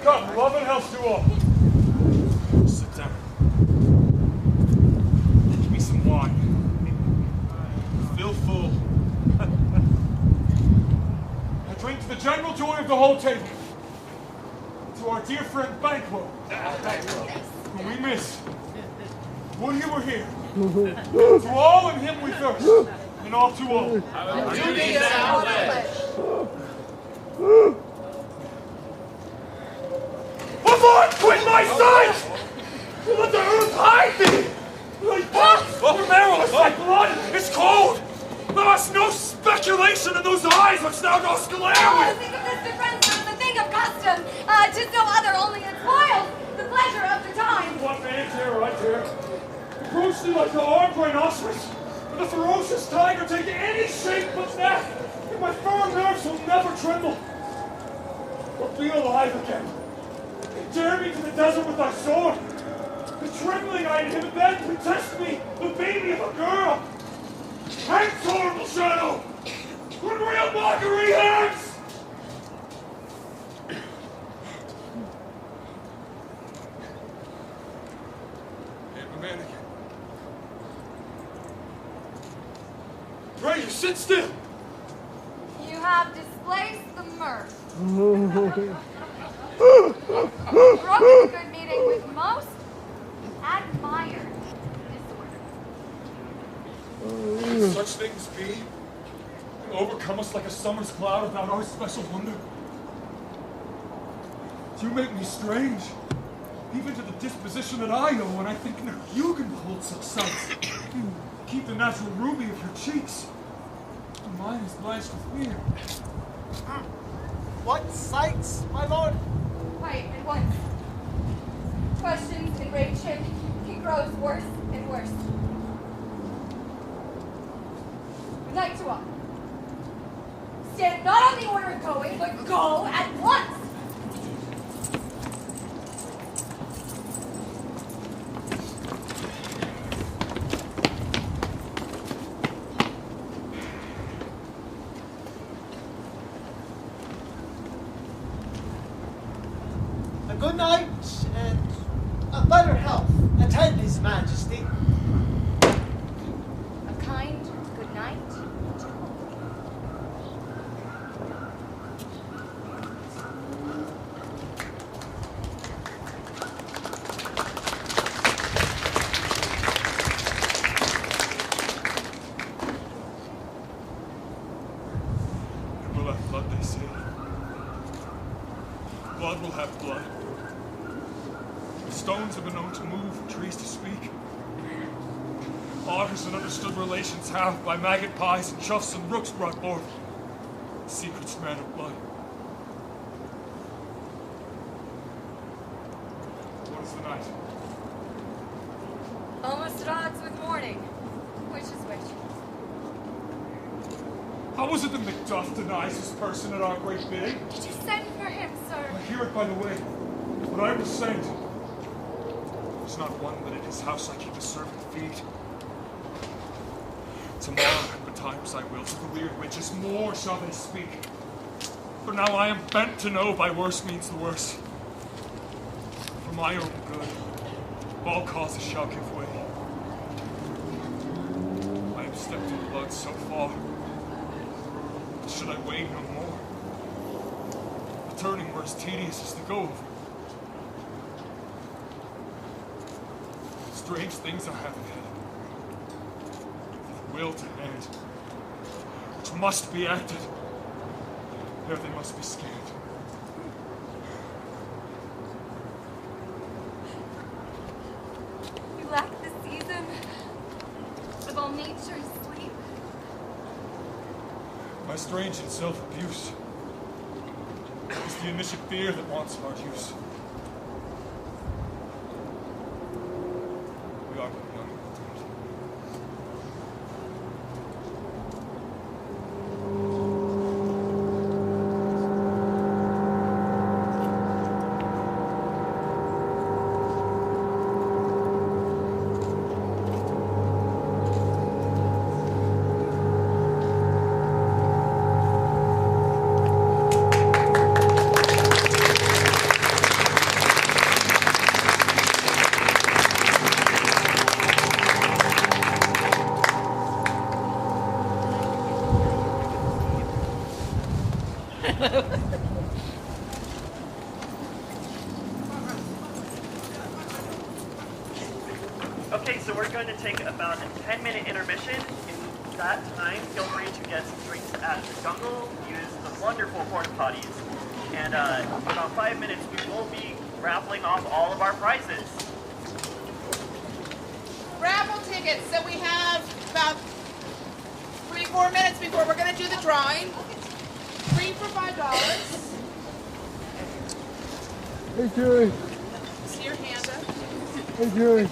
Come, love and health to all. Sit down. Give me some wine. Fill full. I drink to the general joy of the whole table. To our dear friend Banquo, whom we miss. Would he were here. To all in him we thirst, and all to all. Avaunt, quit my sight! Let the earth hide thee! Like bones, or marrowless, like blood, is cold! Thou hast no speculation in those eyes which thou dost glare with! Think of this, dear friends, as a thing of custom. 'Tis no other, only it spoils the pleasure of the time. What man dare I dare? Approach thee like the armed rhinoceros, and the ferocious tiger take any shape but that, and my firm nerves will never tremble. But be alive again. Dare me to the desert with thy sword. The trembling I inhibit then contest me, the baby of a girl. Hence, horrible shadow! When real mockery hangs! I'm a man again. Pray you, sit still! You have displaced the mirth. Broken good meeting with most admired disorder. Such things be, and overcome us like a summer's cloud without our special wonder. You make me strange, even to the disposition that I know when I think not you can behold such sights. Keep the natural ruby of your cheeks. Mine is blanched with fear. What sights, my lord? Wait, at once. Questions enrage him. He grows worse and worse. Good night to all. Stand not on the order of going, but go at once. A good night and a better health attend His Majesty. A kind good night. Will have blood, they say. Blood will have blood. Stones have been known to move, and trees to speak. Otters and understood relations have, by maggot pies and chuffs and rooks, brought forth the secret strand of blood. What is How was it that Macduff denies his person at our great bidding? Just send for him, sir. I hear it by the way. When I was sent, there's not one that in his house I keep a servant feed. Tomorrow, betimes I will, to the weird witches, more shall they speak. For now I am bent to know by worse means the worse. For my own good, all causes shall give way. I have stepped in blood so far. Should I wait no more? Returning were as tedious as the go. Strange things I have ahead. With will to hand, which must be acted. There they must be scanned. You lack the season of all nature's sleep. My strange and self-abuse is the initiate fear that wants hard use. We are but young and timid. Okay, so we're going to take about a 10-minute intermission. In that time, feel free to get some drinks at the jungle, use the wonderful porta potties, and in about 5 minutes we will be raffling off all of our prizes. Raffle tickets. So we have about 3-4 minutes before we're going to do the drawing. 3 for $5. Hey, Jerry. See your hand up. Hey, Jerry.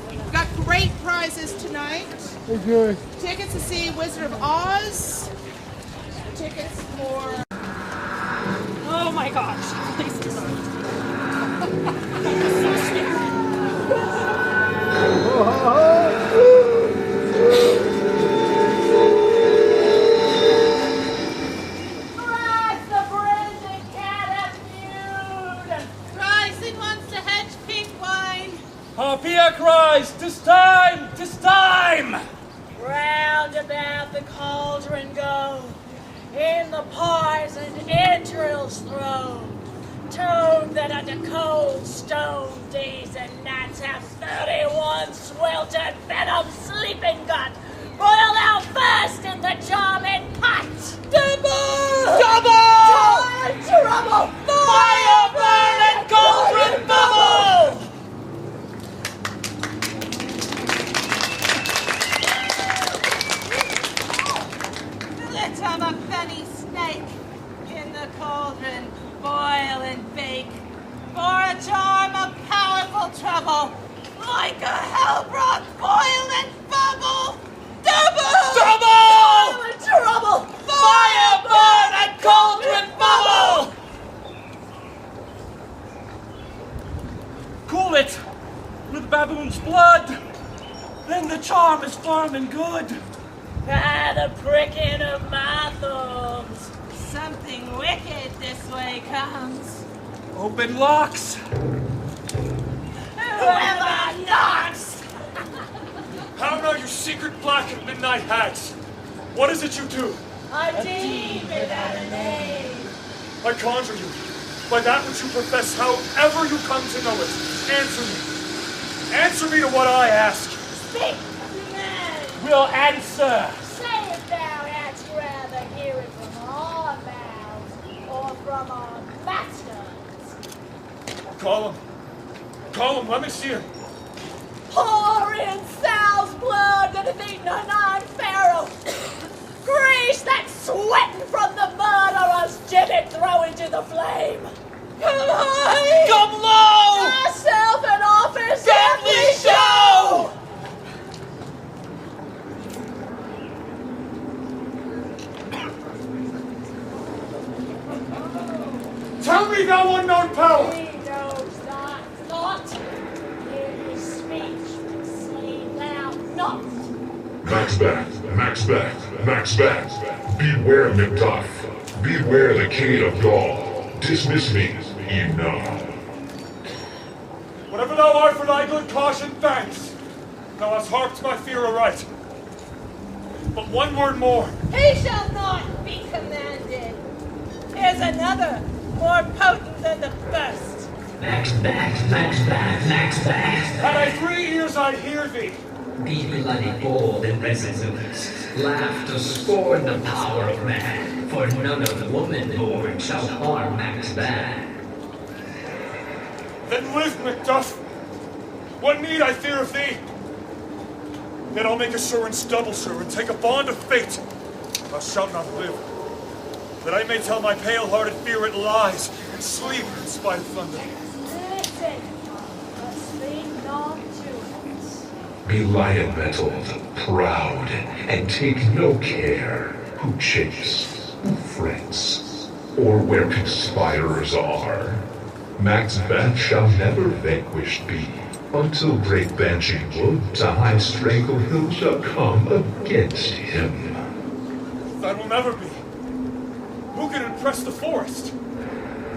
We've got great prizes tonight. Hey, Jerry. Tickets to see Wizard of Oz. Tickets for... Oh my gosh. Please do not. Rise the Brandon cat at Rising wants to hedge pink wine. Harpia cries, "'Tis time! 'Tis time!" Round about the cauldron go, in the poisoned entrails thrown. Tomb that under cold stone days and nights have 31 sweltered venom sleeping gut. Boil out first in the charming pot. Double! Time and trouble! Fire burn and cauldron bubble! Let's have a penny snake in the cauldron, boil and bake. For a charm of powerful trouble, like a hellbroth, boil and bubble. Double! Double! Boil and trouble! Fire burn and cauldron bubble! Cool it with baboon's blood, then the charm is firm and good. The pricking of my thumbs. Something wicked this way comes. Open locks. Whoever knocks! How now, you secret black and midnight hags? What is it you do? A demon and a name. I conjure you, by that which you profess, however you come to know it, answer me. Answer me to what I ask. Speak, man. We'll answer. Say if thou hadst rather hear it from our mouths or from our masters. Call him. Call him, let me see him. Pour in Sal's blood that hath eaten her 9 pharaohs. Grease that sweating from the murderer's gibbet throw into the flame. Come high! Come low! Thyself an office Deadly show! Maxbeth, Maxbeth. Beware Macduff. Beware the King of Gaul. Dismiss me, enough. Whatever thou art for thy good caution, thanks. Thou hast harped my fear aright. But one word more. He shall not be commanded. Here's another, more potent than the first. Maxbeth, Maxbeth, Maxbeth. Had I 3 ears, I'd hear thee. Be bloody bold and resolute. Laugh to scorn the power of man, for none of womanhood shall harm Maxbeth. Then live, Macduff. What need I fear of thee? Yet I'll make assurance double sure, and take a bond of fate. Thou shalt not live, that I may tell my pale-hearted fear it lies, and sleep in spite of thunder. Listen, but speak not to it. Be lion-mettled, proud, and take no care who chase, who frets, or where conspirers are. Macbeth shall never vanquished be, until great banshee wood to high strangle hill shall come against him. That will never be. Who can impress the forest?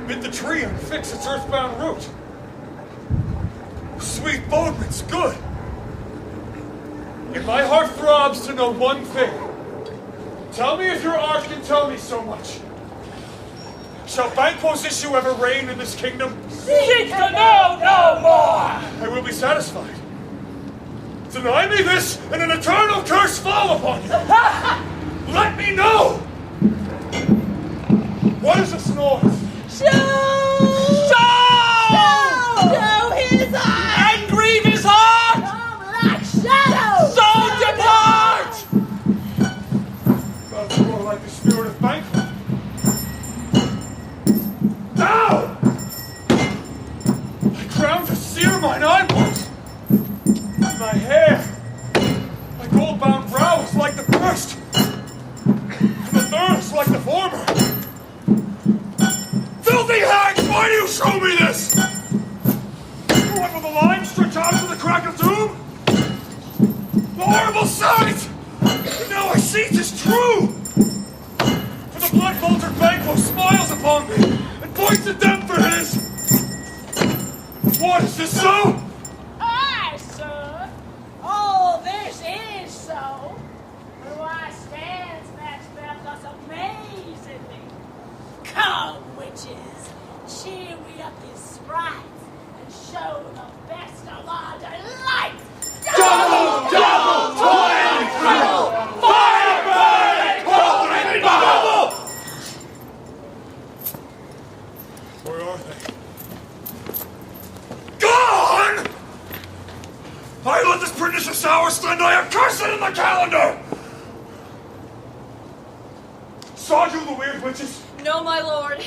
Bid the tree and fix its earthbound root. Sweet bodements, good. Yet my heart throbs to know one thing. Tell me if your art can tell me so much. Shall Banquo's issue ever reign in this kingdom? Seek to know no more! I will be satisfied. Deny me this, and an eternal curse fall upon you! Let me know! What is this noise? Show his eyes! And grieve his heart! Come like shadows! So depart! That's more like the spirit of Banquo. Now! My crown to sear mine eyeballs! My hair! My gold-bound brow is like the first! And the third is like the former! Filthy hags, why do you show me this? What will the line stretch out to the crack of doom? The horrible sight! And now I see 'tis true! For the blood-boltered Banquo smiles upon me, and points at them for his! What, is this so? Aye, sir. All this is so. For why stands Maxbeth thus amazingly? Come, witches, cheer we up his sprites, and show the best of our delight! Double, double, toil and trouble! Fire burn and cauldron and bubble! Where are they? Gone! I let this pernicious hour stand, I accurse it in the calendar! Saw you the weird witches? No, my lord.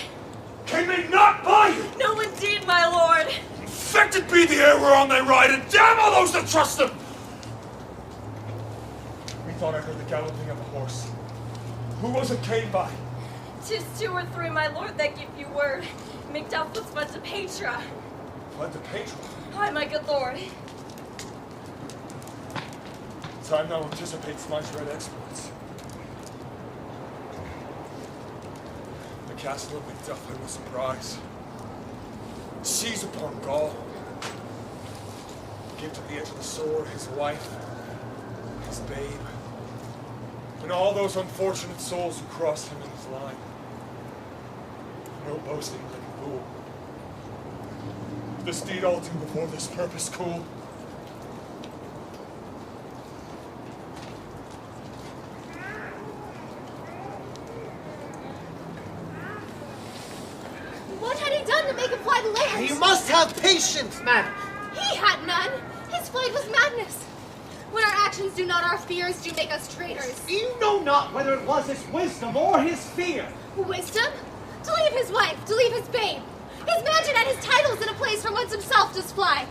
Came they not by you? No, indeed, my lord. Infected be the air whereon they ride, and damn all those that trust them! Methought I heard the galloping of a horse. Who was it came by? 'Tis 2 or 3, my lord, that give you word. Macduff was fled to Petra. Fled to Petra? Aye, my good lord. Time now anticipates my dread exploits. The castle of Macduff I will surprise. Seize upon Gaul. Give to the edge of the sword his wife, his babe, and all those unfortunate souls who crossed him in his line. No boasting like a fool. This deed I'll do before this purpose cool. What had he done to make him fly to land? You must have patience, madam. He had none. His flight was madness. When our actions do not, our fears do make us traitors. You know not whether it was his wisdom or his fear. Wisdom? To leave his wife, to leave his babe, his mansion and his titles in a place from whence himself does fly.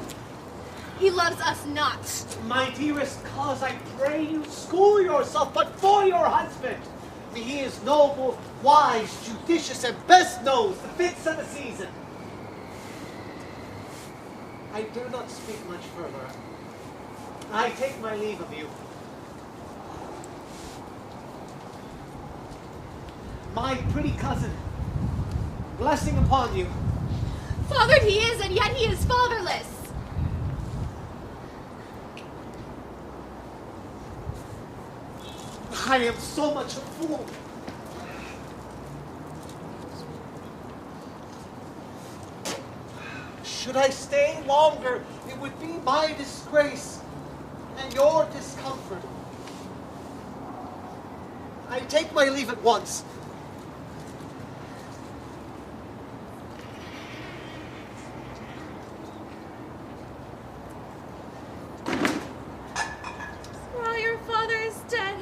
He loves us not. My dearest cause, I pray you, school yourself, but for your husband. He is noble, wise, judicious, and best knows the fits of the season. I dare not speak much further. I take my leave of you. my pretty cousin. Blessing upon you. Fathered he is, and yet he is fatherless. I am so much a fool. Should I stay longer, it would be my disgrace and your discomfort. I take my leave at once. While your father is dead,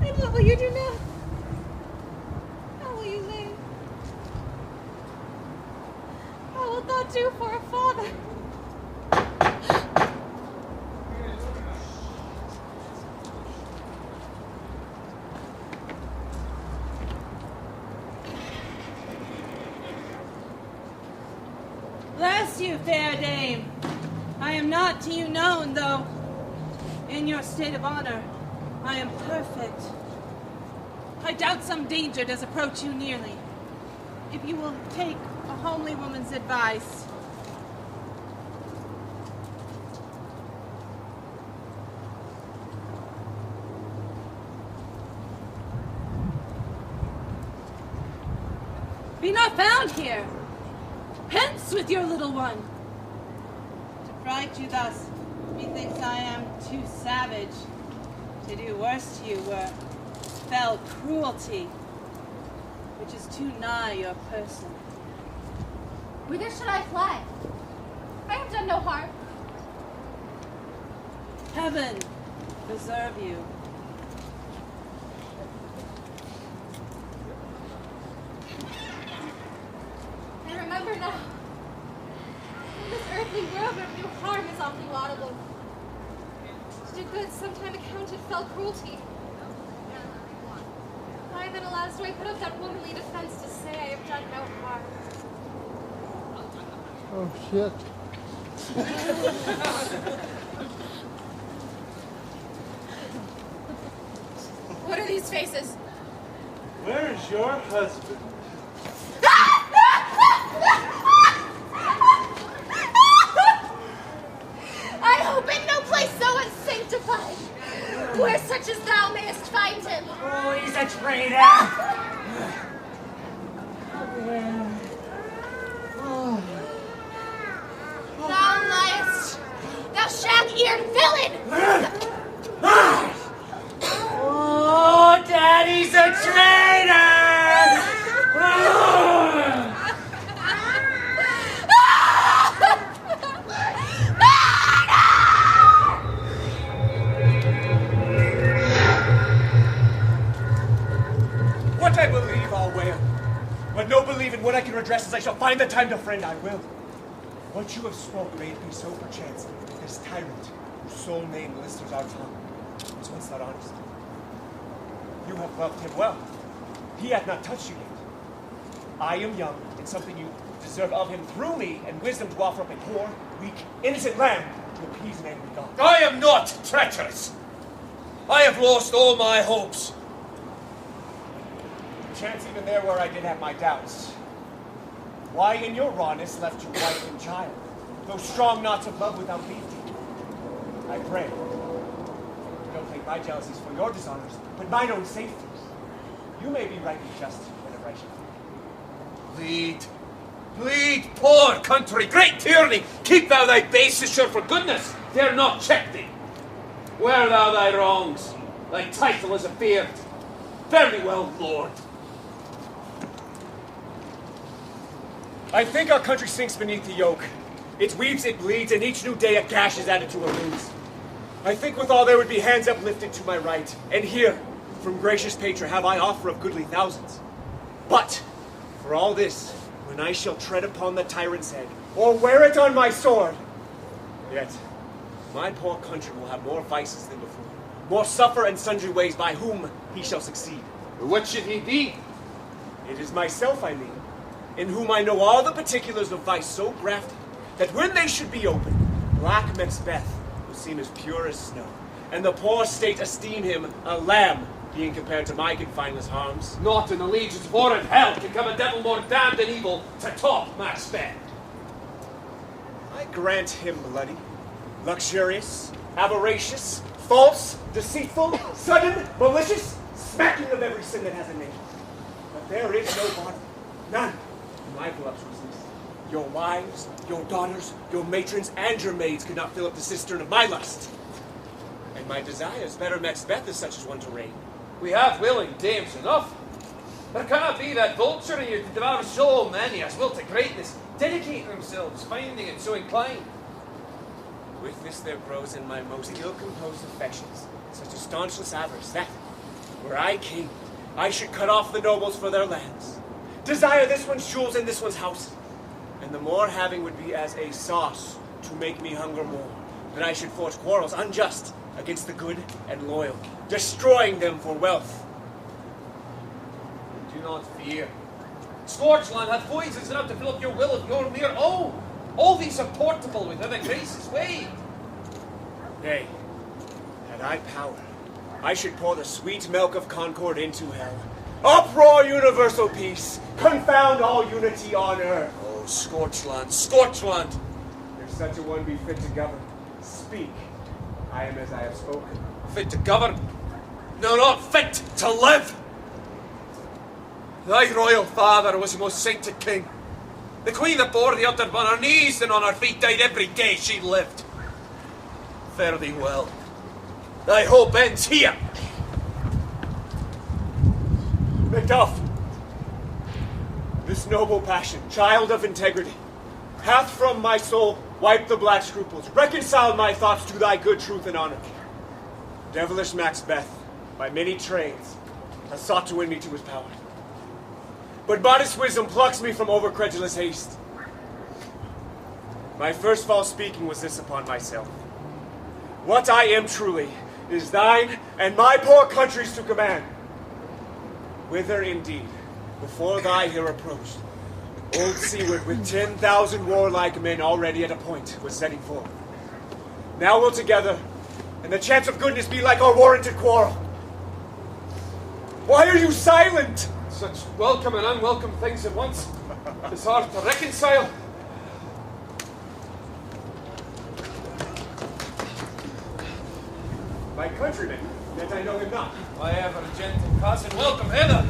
and what will you do now? How will you live? What wilt thou do for a father? Bless you, fair dame. I am not to you known, though in your state of honor I am perfect. I doubt some danger does approach you nearly. If you will take a homely woman's advice. Be not found here. Hence with your little one. To fright you thus, methinks I am too savage. To do worse to you were fell cruelty, which is too nigh your person. Whither should I fly? I have done no harm. Heaven preserve you. I remember now. In this earthly world where no harm is awfully laudable. To do good sometime accounted fell cruelty. Why then, alas, do I put up that womanly defense to say I have done no harm? Oh, shit. What are these faces? Where is your husband? I hope in no place so unsanctified, where such as thou mayest find him. Oh, he's a traitor! Thou liest, thou shag-eared villain! Oh, Daddy's a traitor! What I believe I'll wear, but no believe in what I can redress as I shall find the time to friend I will. What you have spoke made me so perchance, this tyrant, whose sole name listers our tongue, was once not honest. You have loved him well. He hath not touched you yet. I am young, and something you deserve of him through me, and wisdom to offer up a poor, weak, innocent lamb to appease an angry God. I am not treacherous. I have lost all my hopes. Chance even there where I did have my doubts. Why in your rawness left you wife and child, those strong knots of love without leave? I pray, don't take my jealousies for your dishonors, but mine own safety. You may be right and just whenever I shall. Plead, plead, poor country, great tyranny, keep thou thy basture for goodness, dare not check thee. Wear thou thy wrongs, thy title is a beard. Very well, Lord. I think our country sinks beneath the yoke. It weeps, it bleeds, and each new day a gash is added to her wounds. I think withal there would be hands uplifted to my right, and here, from gracious patron, have I offer of goodly thousands. But, for all this, when I shall tread upon the tyrant's head, or wear it on my sword, yet, my poor country will have more vices than before, more suffer in sundry ways by whom he shall succeed. What should he be? It is myself, I mean, in whom I know all the particulars of vice so grafted, that when they should be open, black Maxbeth will seem as pure as snow, and the poor state esteem him a lamb being compared to my confineless harms. Not in the legions of horrid hell can come a devil more damned than evil to top Maxbeth. I grant him bloody, luxurious, avaricious, false, deceitful, sudden, malicious, smacking of every sin that has a name. But there is no body, none, in my voluptuousness. Your wives, your daughters, your matrons, and your maids could not fill up the cistern of my lust. And my desires better Maxbeth is such as one to reign. We have willing dames enough. There cannot be that vulture in you to devour so many as will to greatness, dedicating themselves, finding it so inclined. With this there grows in my most ill-composed affections such a staunchless avarice that, were I king, I should cut off the nobles for their lands, desire this one's jewels and this one's house, and the more having would be as a sauce to make me hunger more, than I should forge quarrels unjust against the good and loyal, destroying them for wealth. Do not fear. Scourgeland hath voices enough to fill up your will of your mere own. All these are portable within the grace's way. Nay, had I power, I should pour the sweet milk of concord into hell. Uproar universal peace, confound all unity on earth. Oh, Scorchland, Scorchland! If such a one be fit to govern, speak. I am as I have spoken. Fit to govern? No, not fit to live! Thy royal father was the most sainted king. The queen that bore the uttered on her knees and on her feet died every day she lived. Fare thee well. Thy hope ends here. Macduff, this noble passion, child of integrity, hath from my soul wiped the black scruples, reconciled my thoughts to thy good truth and honor. Devilish Maxbeth, by many trades, has sought to win me to his power. But modest wisdom plucks me from overcredulous haste. My first false speaking was this upon myself. What I am truly is thine and my poor country's to command. Whither indeed, before thy here approached, old Seward with 10,000 warlike men already at a point was setting forth. Now we'll together, and the chance of goodness be like our warranted quarrel. Why are you silent? Such welcome and unwelcome things at once. It's hard to reconcile. My countryman, yet I know him not. My ever gentle cousin, welcome hither.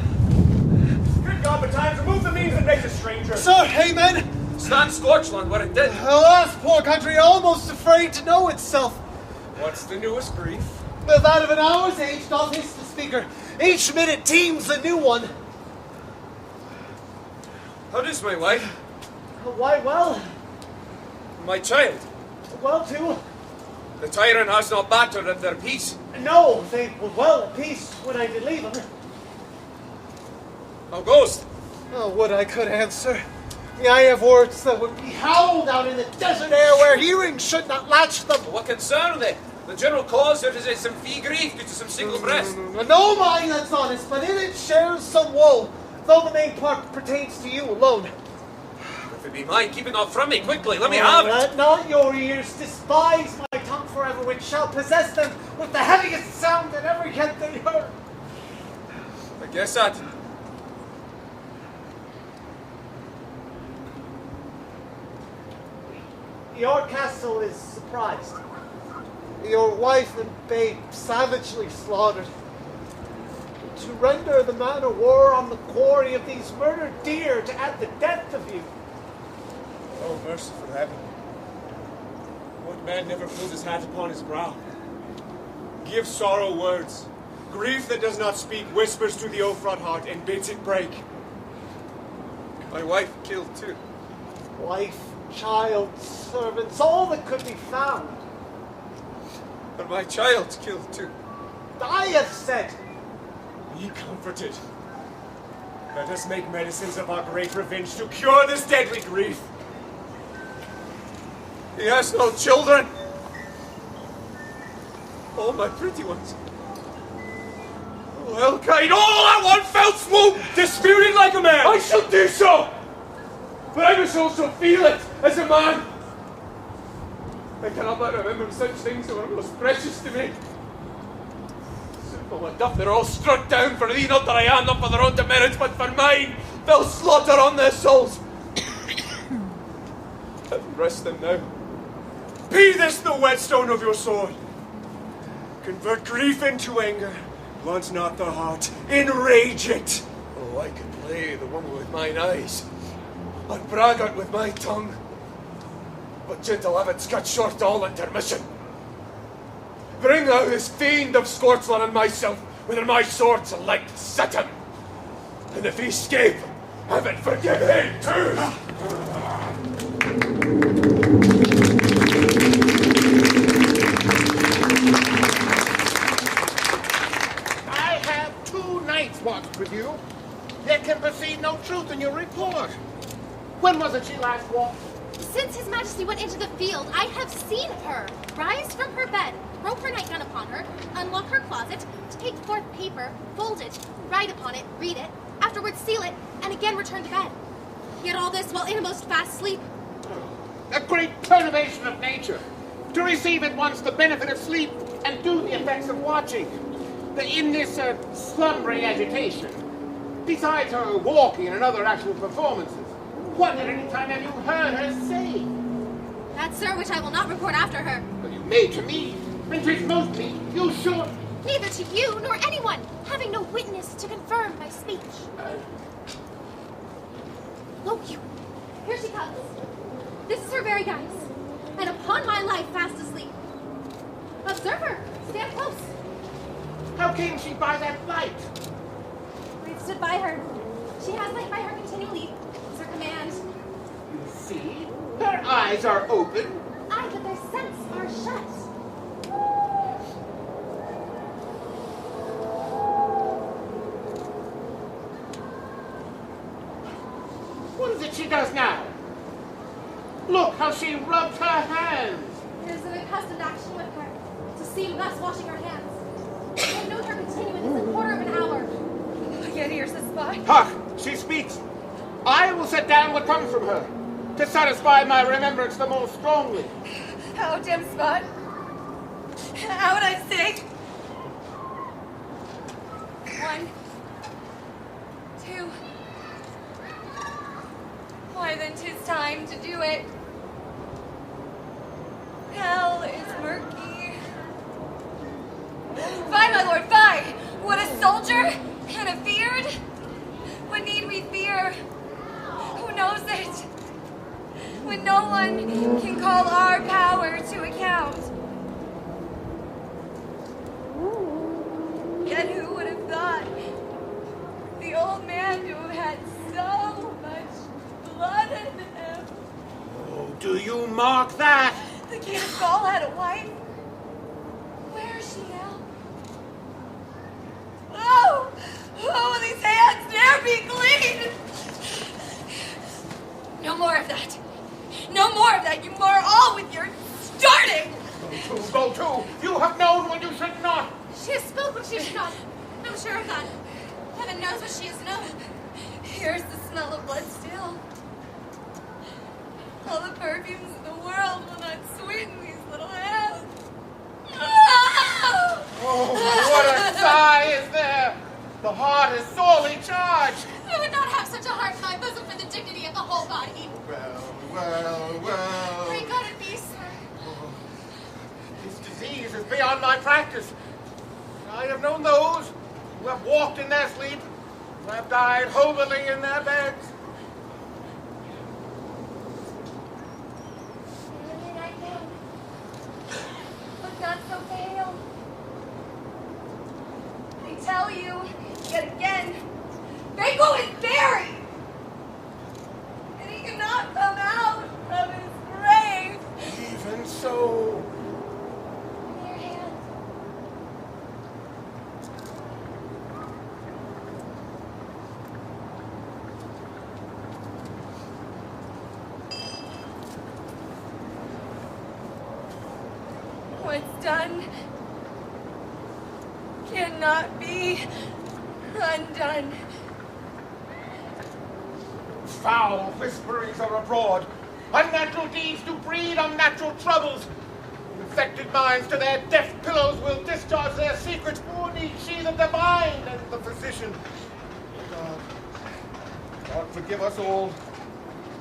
Good God, betimes remove the means and make a stranger. Sir, amen. Stand Scorchland where it did. Alas, poor country, almost afraid to know itself. What's the newest grief? That of an hour's age doth hiss the speaker. Each minute teems a new one. How does my wife? Why, well. My child? Well, too. The tyrant has not battered at their peace. No, they were well at peace when I did leave them. How goes? Oh, would I could answer. I have words that would be howled out in the desert air where hearing should not latch them. What concern are they? The general cause is it some fee grief due to some single breast? No, mine that's honest, but in it shares some woe, though the main part pertains to you alone. If it be mine, keep it not from me quickly. Let me have it. Let not your ears despise my tongue forever, which shall possess them with the heaviest sound that ever yet they heard. I guess that. Your castle is surprised. Your wife and babe savagely slaughtered. To render the man of war on the quarry of these murdered deer to add the death of you. Oh, merciful heaven. What man never pulls his hat upon his brow? Give sorrow words. Grief that does not speak whispers to the o'erfraught heart and bids it break. My wife killed too. Wife, child, servants, all that could be found. But my child's killed too. I have said. Be comforted. Let us make medicines of our great revenge to cure this deadly grief. He has no children. All my pretty ones. Well, kind, all at one fell swoop! Dispute it like a man! I shall do so! But I must also feel it as a man. I cannot but remember such things that were most precious to me. Simple Macduff, they're all struck down for thee, not that I am, not for their own demerits, but for mine. They'll slaughter on their souls. Rest them now. Be this the whetstone of your sword. Convert grief into anger. Blunt not the heart. Enrage it. Oh, I could play the woman with mine eyes, and braggart with my tongue. But gentle habits cut short all intermission. Bring thou this fiend of Scotsland and myself, whether my sword's like set him. And if he escape, heaven forgive him too. I have 2 nights watched with you. Yet can perceive no truth in your report. When was it she last walked? Since His Majesty went into the field, I have seen her rise from her bed, throw her nightgown upon her, unlock her closet, take forth paper, fold it, write upon it, read it, afterwards seal it, and again return to bed. Yet all this while in a most fast sleep. A great perturbation of nature. To receive at once the benefit of sleep and do the effects of watching. In this slumbering agitation, besides her walking and other actual performances, what at any time have you heard her say? That, sir, which I will not report after her. Well, you may to me, and 'tis most meet, you should. Neither to you nor anyone, having no witness to confirm my speech. Lo, you, here she comes. This is her very guise, and upon my life fast asleep. Observe her, stand close. How came she by that light? We've stood by her. She has laid by her continually. It's her command. You see, her eyes are open. Aye, but their scents are shut. What is it she does now? Look how she rubs her hands. It is an accustomed action with her, to seem thus washing her hands. I have known her continuing this a quarter of an hour. Yet here's the spy. Hark, she speaks. I will set down what comes from her, to satisfy my remembrance the more strongly. How, dim spot? How would I say? 1, 2. Why then 'tis time to do it. Hell is murky. Fie, my lord, fie! What a soldier and a feared? What need we fear? Who knows it? When no one can call our power to account. Yet who would have thought the old man to have had so much blood in him? Oh, do you mark that? The king of Gaul had a wife. Where is she now? Oh! Oh, these hands dare be clean! No more of that. No more of that. You mar all with your starting! Go to. You have known when you should not. She has spoke when she should not. I'm sure of that. Heaven knows what she has known. Here's the smell of blood still. All the perfumes in the world will not sweeten these little hands. Oh, what a sigh is there! The heart is sorely charged. I would not have such a heart in my bosom for the dignity of the whole body. Well. Pray God it be, sir. This disease is beyond my practice. I have known those who have walked in their sleep, who have died hoverly in their beds. But not so pale. I tell you, yet again, Banquo is buried! And he cannot come out of his grave! Even so. Give me your hand. What's done cannot be undone. Foul whisperings are abroad. Unnatural deeds do breed unnatural troubles. The infected minds to their deaf pillows will discharge their secrets, more need she than the mind and the physician. God forgive us all.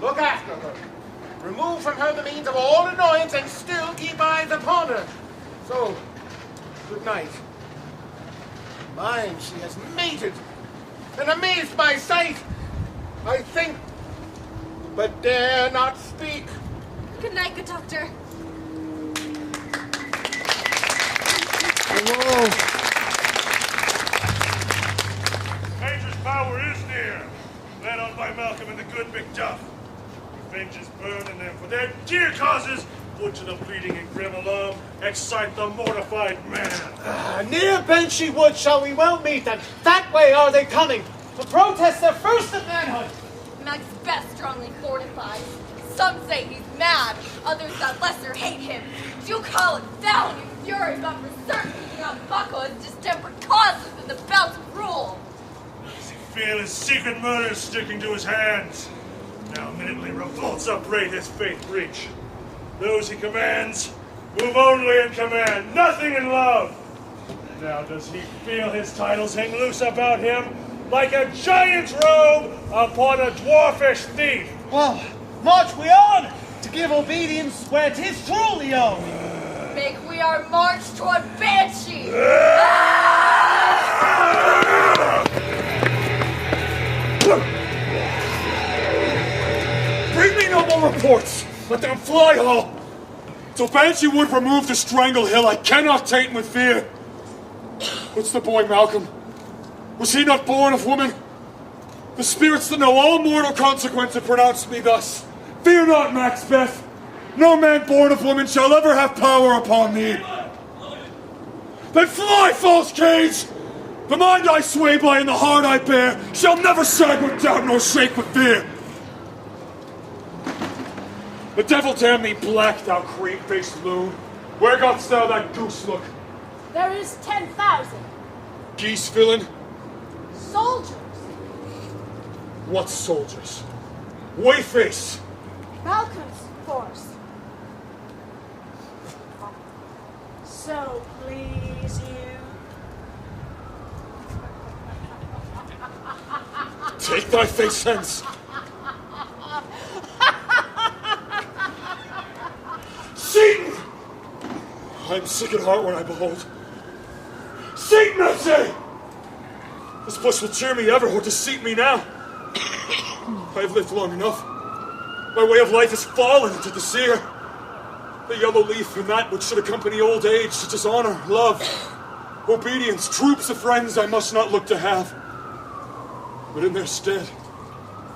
Look after her. Remove from her the means of all annoyance and still keep eyes upon her. So, good night. Mine, she has mated and amazed my sight. I think, but dare not speak. Good night, good doctor. Nature's power is near, led on by Malcolm and the good Macduff. Revenge is burning them for their dear causes. Would to the bleeding and grim alarm excite the mortified man. Near Benchy Wood shall we well meet them. That way are they coming, to protest their first of manhood. Maxbeth strongly fortifies. Some say he's mad, others that lesser hate him. Do call him down in fury, but for certain he cannot buckle his distempered causes in the belt of rule. Does he feel his secret murder sticking to his hands? Now minutely revolts upbraid his faith breach. Those he commands move only in command, nothing in love. Now does he feel his titles hang loose about him like a giant's robe upon a dwarfish thief? Well, march we on to give obedience where 'tis truly owed. Make we our march toward Banshee! Bring me no more reports! Let them fly all! Till Banshee would remove the strangle hill, I cannot taint with fear. What's the boy, Malcolm? Was he not born of woman? The spirits that know all mortal consequence have pronounced me thus. Fear not, Maxbeth. No man born of woman shall ever have power upon thee. Then fly, false cage! The mind I sway by and the heart I bear shall never sag with doubt nor shake with fear. The devil damn thee black, thou cream-faced loon. Where gotst thou that goose look? There is 10,000 Geese villain? soldiers. What soldiers? Wayface! Malcolm's force. So please you. Take thy face hence! Satan! I'm sick at heart when I behold. Satan, I say! This bush will cheer me ever or deceit me now. I have lived long enough. My way of life has fallen into the seer. The yellow leaf and that which should accompany old age, such as honor, love, obedience, troops of friends I must not look to have. But in their stead,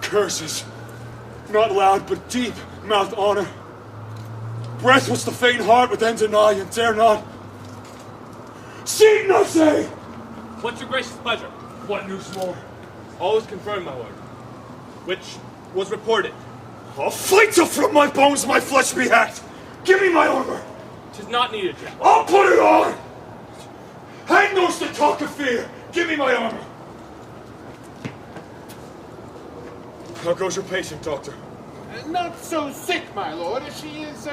curses, not loud but deep, mouth honor. Breath which the faint heart would then deny and dare not. Satan, I say! What's your gracious pleasure? What news more? All is confirmed, my lord. Which was reported. I'll fight till from my bones my flesh be hacked! Give me my armor! 'Tis not needed yet. I'll put it on! Hang those that talk of fear! Give me my armor! How goes your patient, doctor? Not so sick, my lord, as she is,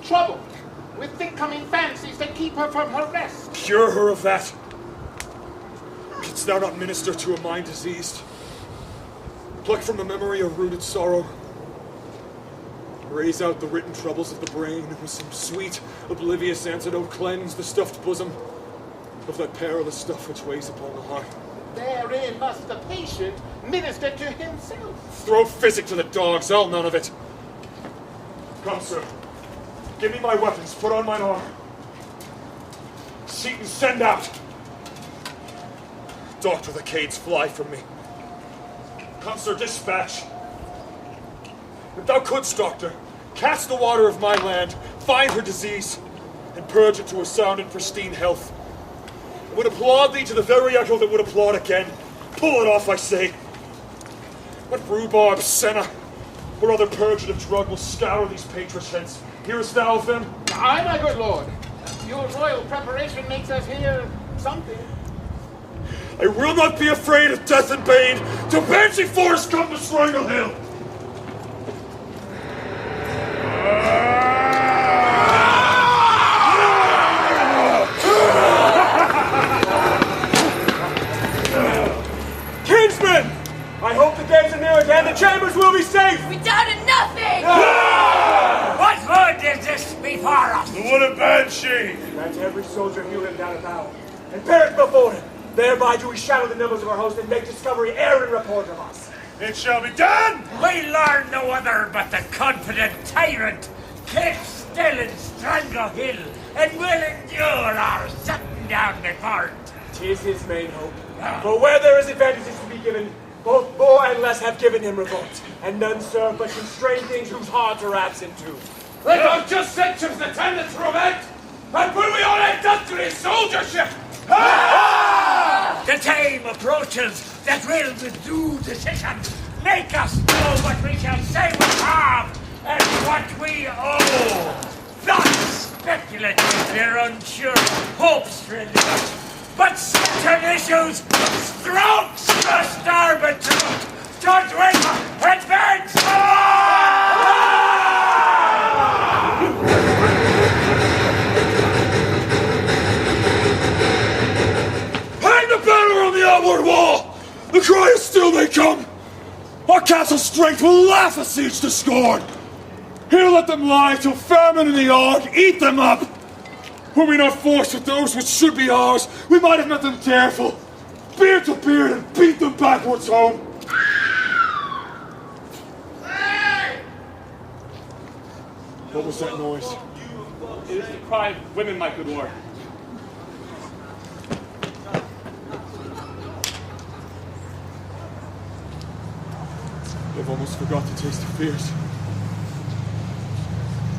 troubled with thick coming fancies that keep her from her rest. Cure her of that. Couldst thou not minister to a mind diseased? Pluck from the memory a rooted sorrow. Raise out the written troubles of the brain with some sweet, oblivious antidote. Cleanse the stuffed bosom of that perilous stuff which weighs upon the heart. Therein must the patient minister to himself. Throw physic to the dogs, I'll none of it. Come, sir. Give me my weapons, put on mine armor. Seaton, send out. Doctor, the cades fly from me. Come, sir, dispatch. If thou couldst, doctor, cast the water of my land, find her disease, and purge it to a sound and pristine health. I would applaud thee to the very echo that would applaud again. Pull it off, I say. What rhubarb, senna, or other purgative drug will scour these patron's heads? Hearest thou of them? Aye, my good lord. Your royal preparation makes us hear something. I will not be afraid of death and bane till Banshee Forest come to Strangle Hill. she? Grant every soldier hew him down a bow, and bear it before him. Thereby do we shadow the numbers of our host and make discovery ere in report of us. It shall be done! We learn no other but the confident tyrant keep still and strangle hill, and will endure our sitting down before it. 'Tis his main hope. For where there is advantages to be given, both more and less have given him revolt, and none serve but constrain things whose hearts are absent too. Let our just censures the tenants prevent, and put we on industrious soldiership! The time approaches that will with due decision make us know what we shall say we have and what we owe. Not speculative, their unsure hopes renewed, but certain issues, strokes the starboard truth, judge with advance! Hang the banner on the outward wall! The cry is still they come! Our castle's strength will laugh a siege to scorn! Here let them lie till famine in the yard eat them up! Were we not forced with those which should be ours, we might have met them careful, beard to beard, and beat them backwards home! What was that noise? It is the cry of women, my good lord. I've almost forgot to taste the fears.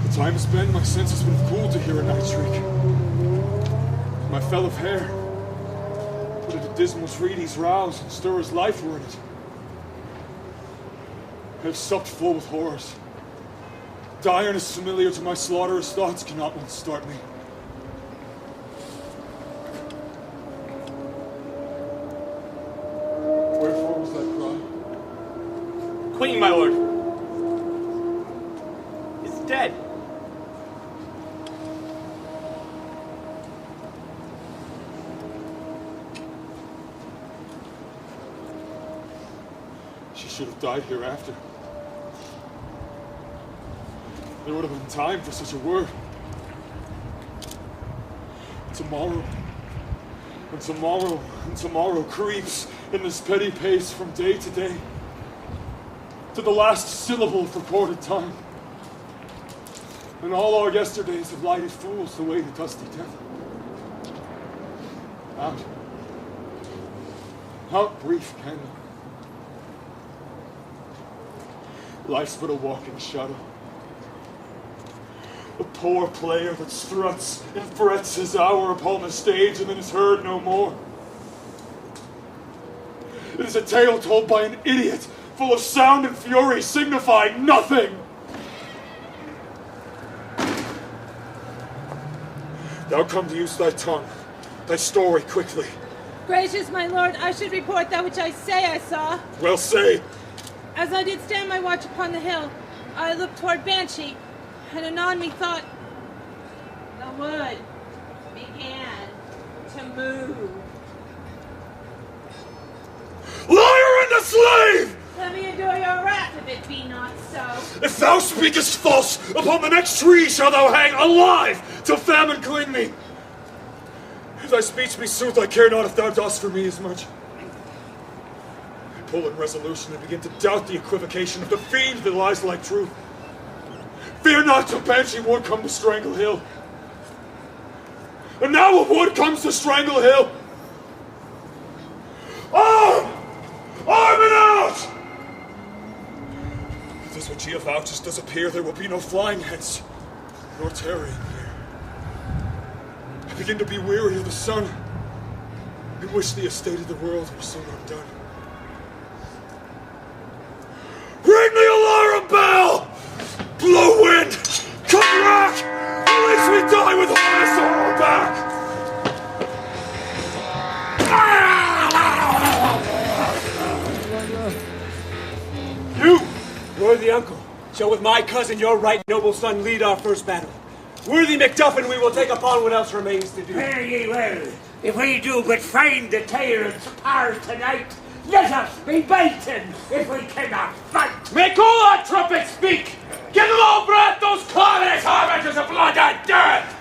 The time has been, my senses would have cooled to hear a night shriek. My fell of hair. Would a dismal treaties rouse and stir as life were in it. I have supped full with horrors. Direness familiar to my slaughterous thoughts cannot once start me. Wherefore was that cry? Queen, my lord, is dead. She should have died hereafter. There would have been time for such a word. Tomorrow, and tomorrow, and tomorrow creeps in this petty pace from day to day, to the last syllable of recorded time. And all our yesterdays have lighted fools the way to dusty death. Out brief candle. Life's but a walking shadow. A poor player that struts and frets his hour upon the stage and then is heard no more. It is a tale told by an idiot, full of sound and fury, signifying nothing. Thou come to use thy tongue, thy story quickly. Gracious my lord, I should report that which I say I saw. Well, say. As I did stand my watch upon the hill, I looked toward Banshee, and anon methought the wood began to move. Liar and a slave! Let me endure your wrath if it be not so. If thou speakest false, upon the next tree shalt thou hang alive, till famine cling thee. If thy speech be sooth, I care not if thou dost for me as much. I pull in resolution and begin to doubt the equivocation of the fiend that lies like truth. Fear not till Banshee wood come to Strangle Hill. And now a wood comes to Strangle Hill. Arm! Arm and out! If this which ye avouches does appear, there will be no flying hence, nor tarrying here. I begin to be weary of the sun, and wish the estate of the world were soon undone. Ring the alarm bell! Blow wind! Come back! At least we die with harness on our back! You, worthy uncle, shall with my cousin, your right noble son, lead our first battle. Worthy Macduffin, we will take upon what else remains to do. Fare ye well. If we do but find the tyrant's power tonight, let us be beaten if we cannot fight. Make all our trumpets speak! Give them all breath, those clawless harbingers of blood and death!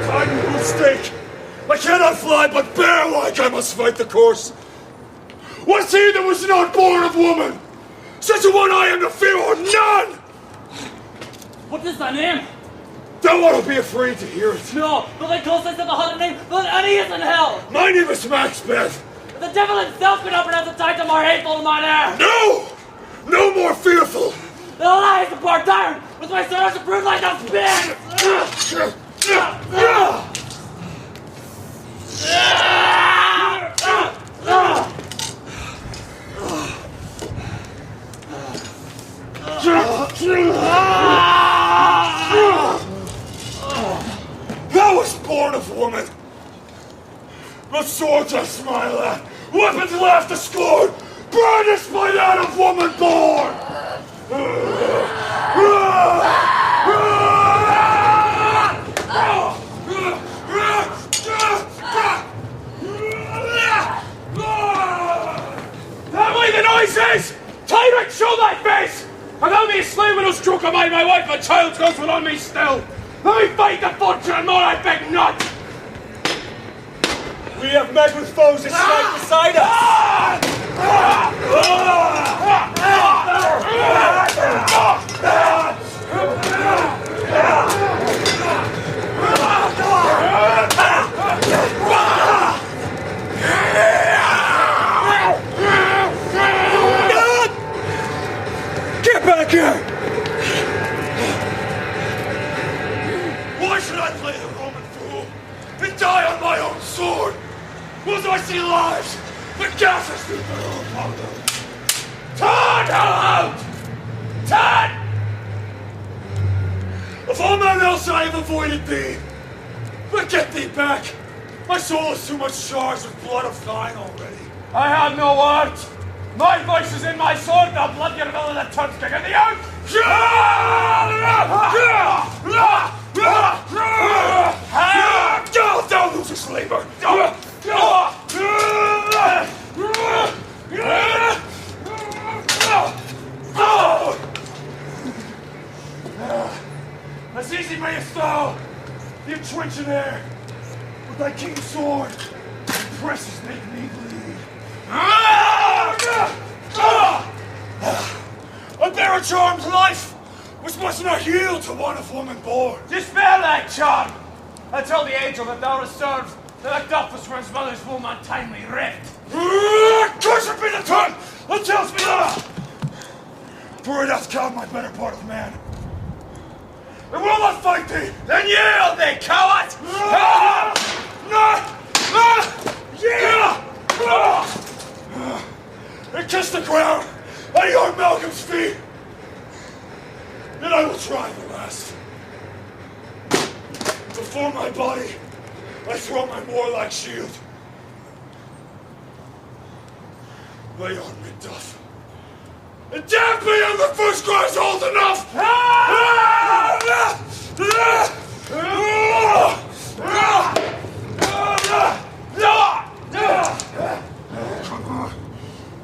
Tiny mistake. I cannot fly, but bear-like I must fight the course. Was he that was not born of woman? Such a one I am to fear or none! What is thy name? Thou ought to be afraid to hear it. No, but thy closest of the hundred name, than any is in hell! My name is Maxbeth. The devil himself could not pronounce a title more hateful than mine air! No! No more fearful! The lie is the barbed iron, with my swords to prove like those men! Thou wast born of woman. The swords I smile at, weapons laugh to scorn, brandished by that of woman born. That way the noise is! Tyrant, show thy face! And thou me a slave who struck on my wife and child's ghost will on me still! Let me fight the butcher and more I beg not! We have met with foes that strike beside us! Get back here! Why should I play the Roman fool and die on my own sword? Will I see lives that gases through barrel upon them? Turn out! Turn! Of all men else I have avoided thee. But get thee back. My soul is too much charged with blood of thine already. I have no words! My voice is in my sword, thou blood your villain that turns king of the earth! Thou losest labor! As easy mayest thou the entrenching air with thy king's sword, presses make me bleed. I bear a charmed life, which must not yield to one of woman born. Despair thy charm, until the angel that thou hast served, that doffest from his mother's womb untimely ripped. Cursed be the tongue that tells me that! For it hath cowed my better part of man. I will not fight thee! Then yield thee, coward! And kiss the ground at your Malcolm's feet. Then I will try the last. Before my body, I throw my warlike shield. Lay on, Macduff. And damn me if the first cry's old enough!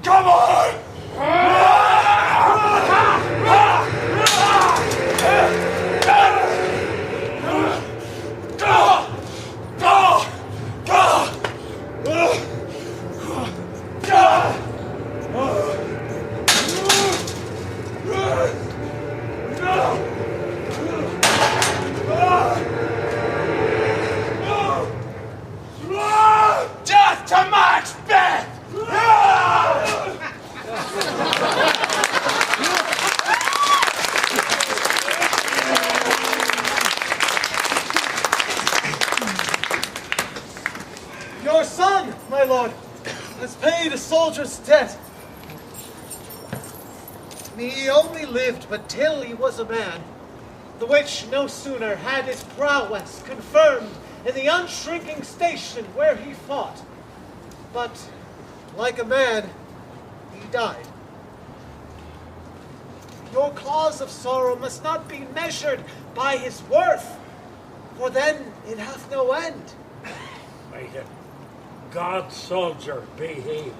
Come on! Death to Maxbeth! Your son, my lord, has paid a soldier's debt. He only lived but till he was a man, the which no sooner had his prowess confirmed in the unshrinking station where he fought, but, like a man, he died. Your cause of sorrow must not be measured by his worth, for then it hath no end. May the God soldier be he.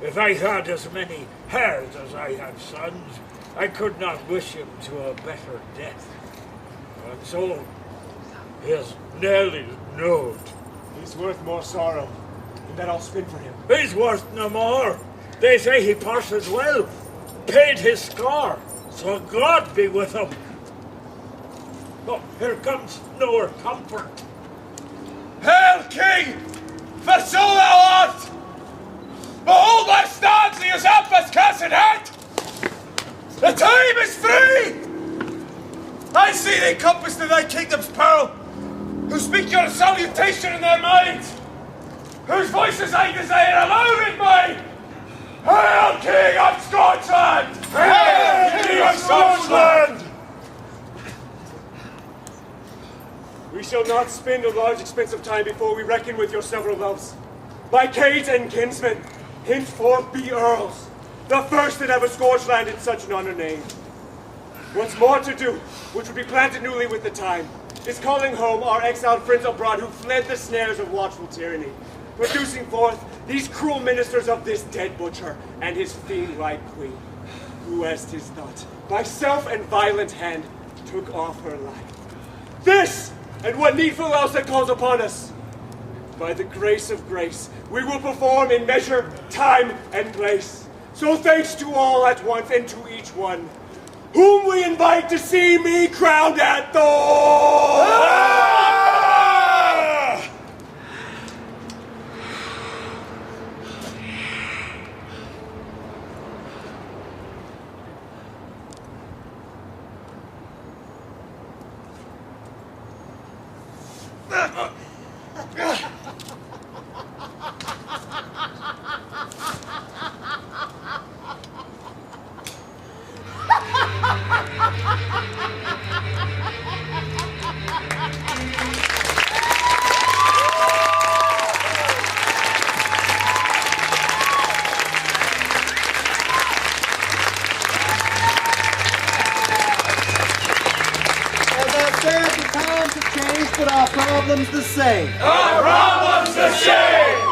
If I had as many heirs as I have sons, I could not wish him to a better death. And so, here's Nelly's note. He's worth more sorrow, and that I'll spin for him. He's worth no more. They say he parted well, paid his score, so God be with him. Oh, here comes Noor Comfort. Hail, King! For so thou art! Behold my stance, he is up as cursed head! The time is free! I see thee compassed in thy kingdom's peril, who speak your salutation in their minds, whose voices I desire aloud in mine! Hail, King of Scotland! Hail, King of Scotland! We shall not spend a large expense of time before we reckon with your several loves. By Cates and kinsmen, henceforth be earls, the first that ever scourged land in such an honor name. What's more to do, which would be planted newly with the time, is calling home our exiled friends abroad who fled the snares of watchful tyranny, producing forth these cruel ministers of this dead butcher and his fiend-like queen, who, as 'tis thought, by self and violent hand took off her life. This, and what needful else that calls upon us, by the grace of grace, we will perform in measure, time, and place. So thanks to all at once, and to each one, whom we invite to see me crowned at Thor! But our problem's the same. Our problem's the same!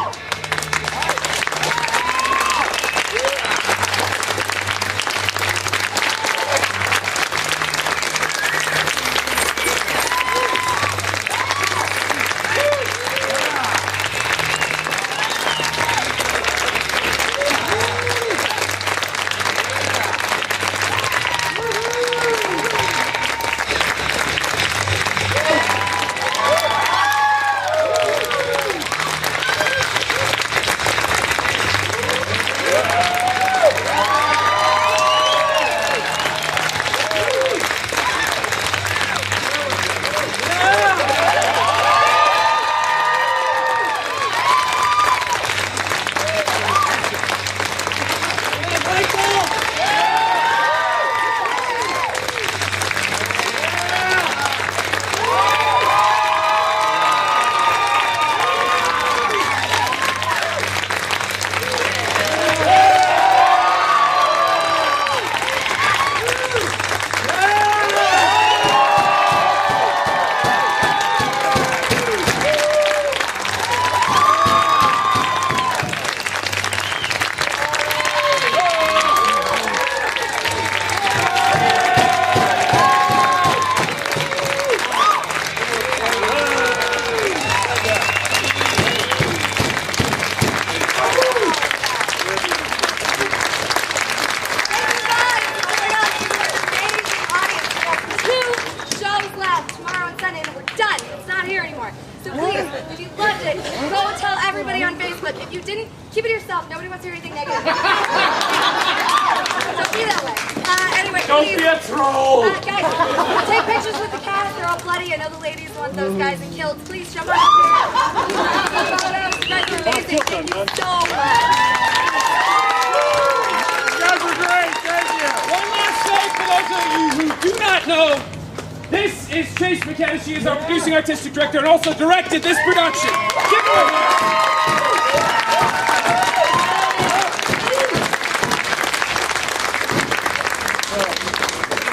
This is Chase McKenna. She is our producing artistic director and also directed this production. Give her a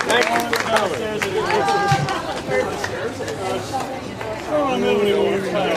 Thank you for coming.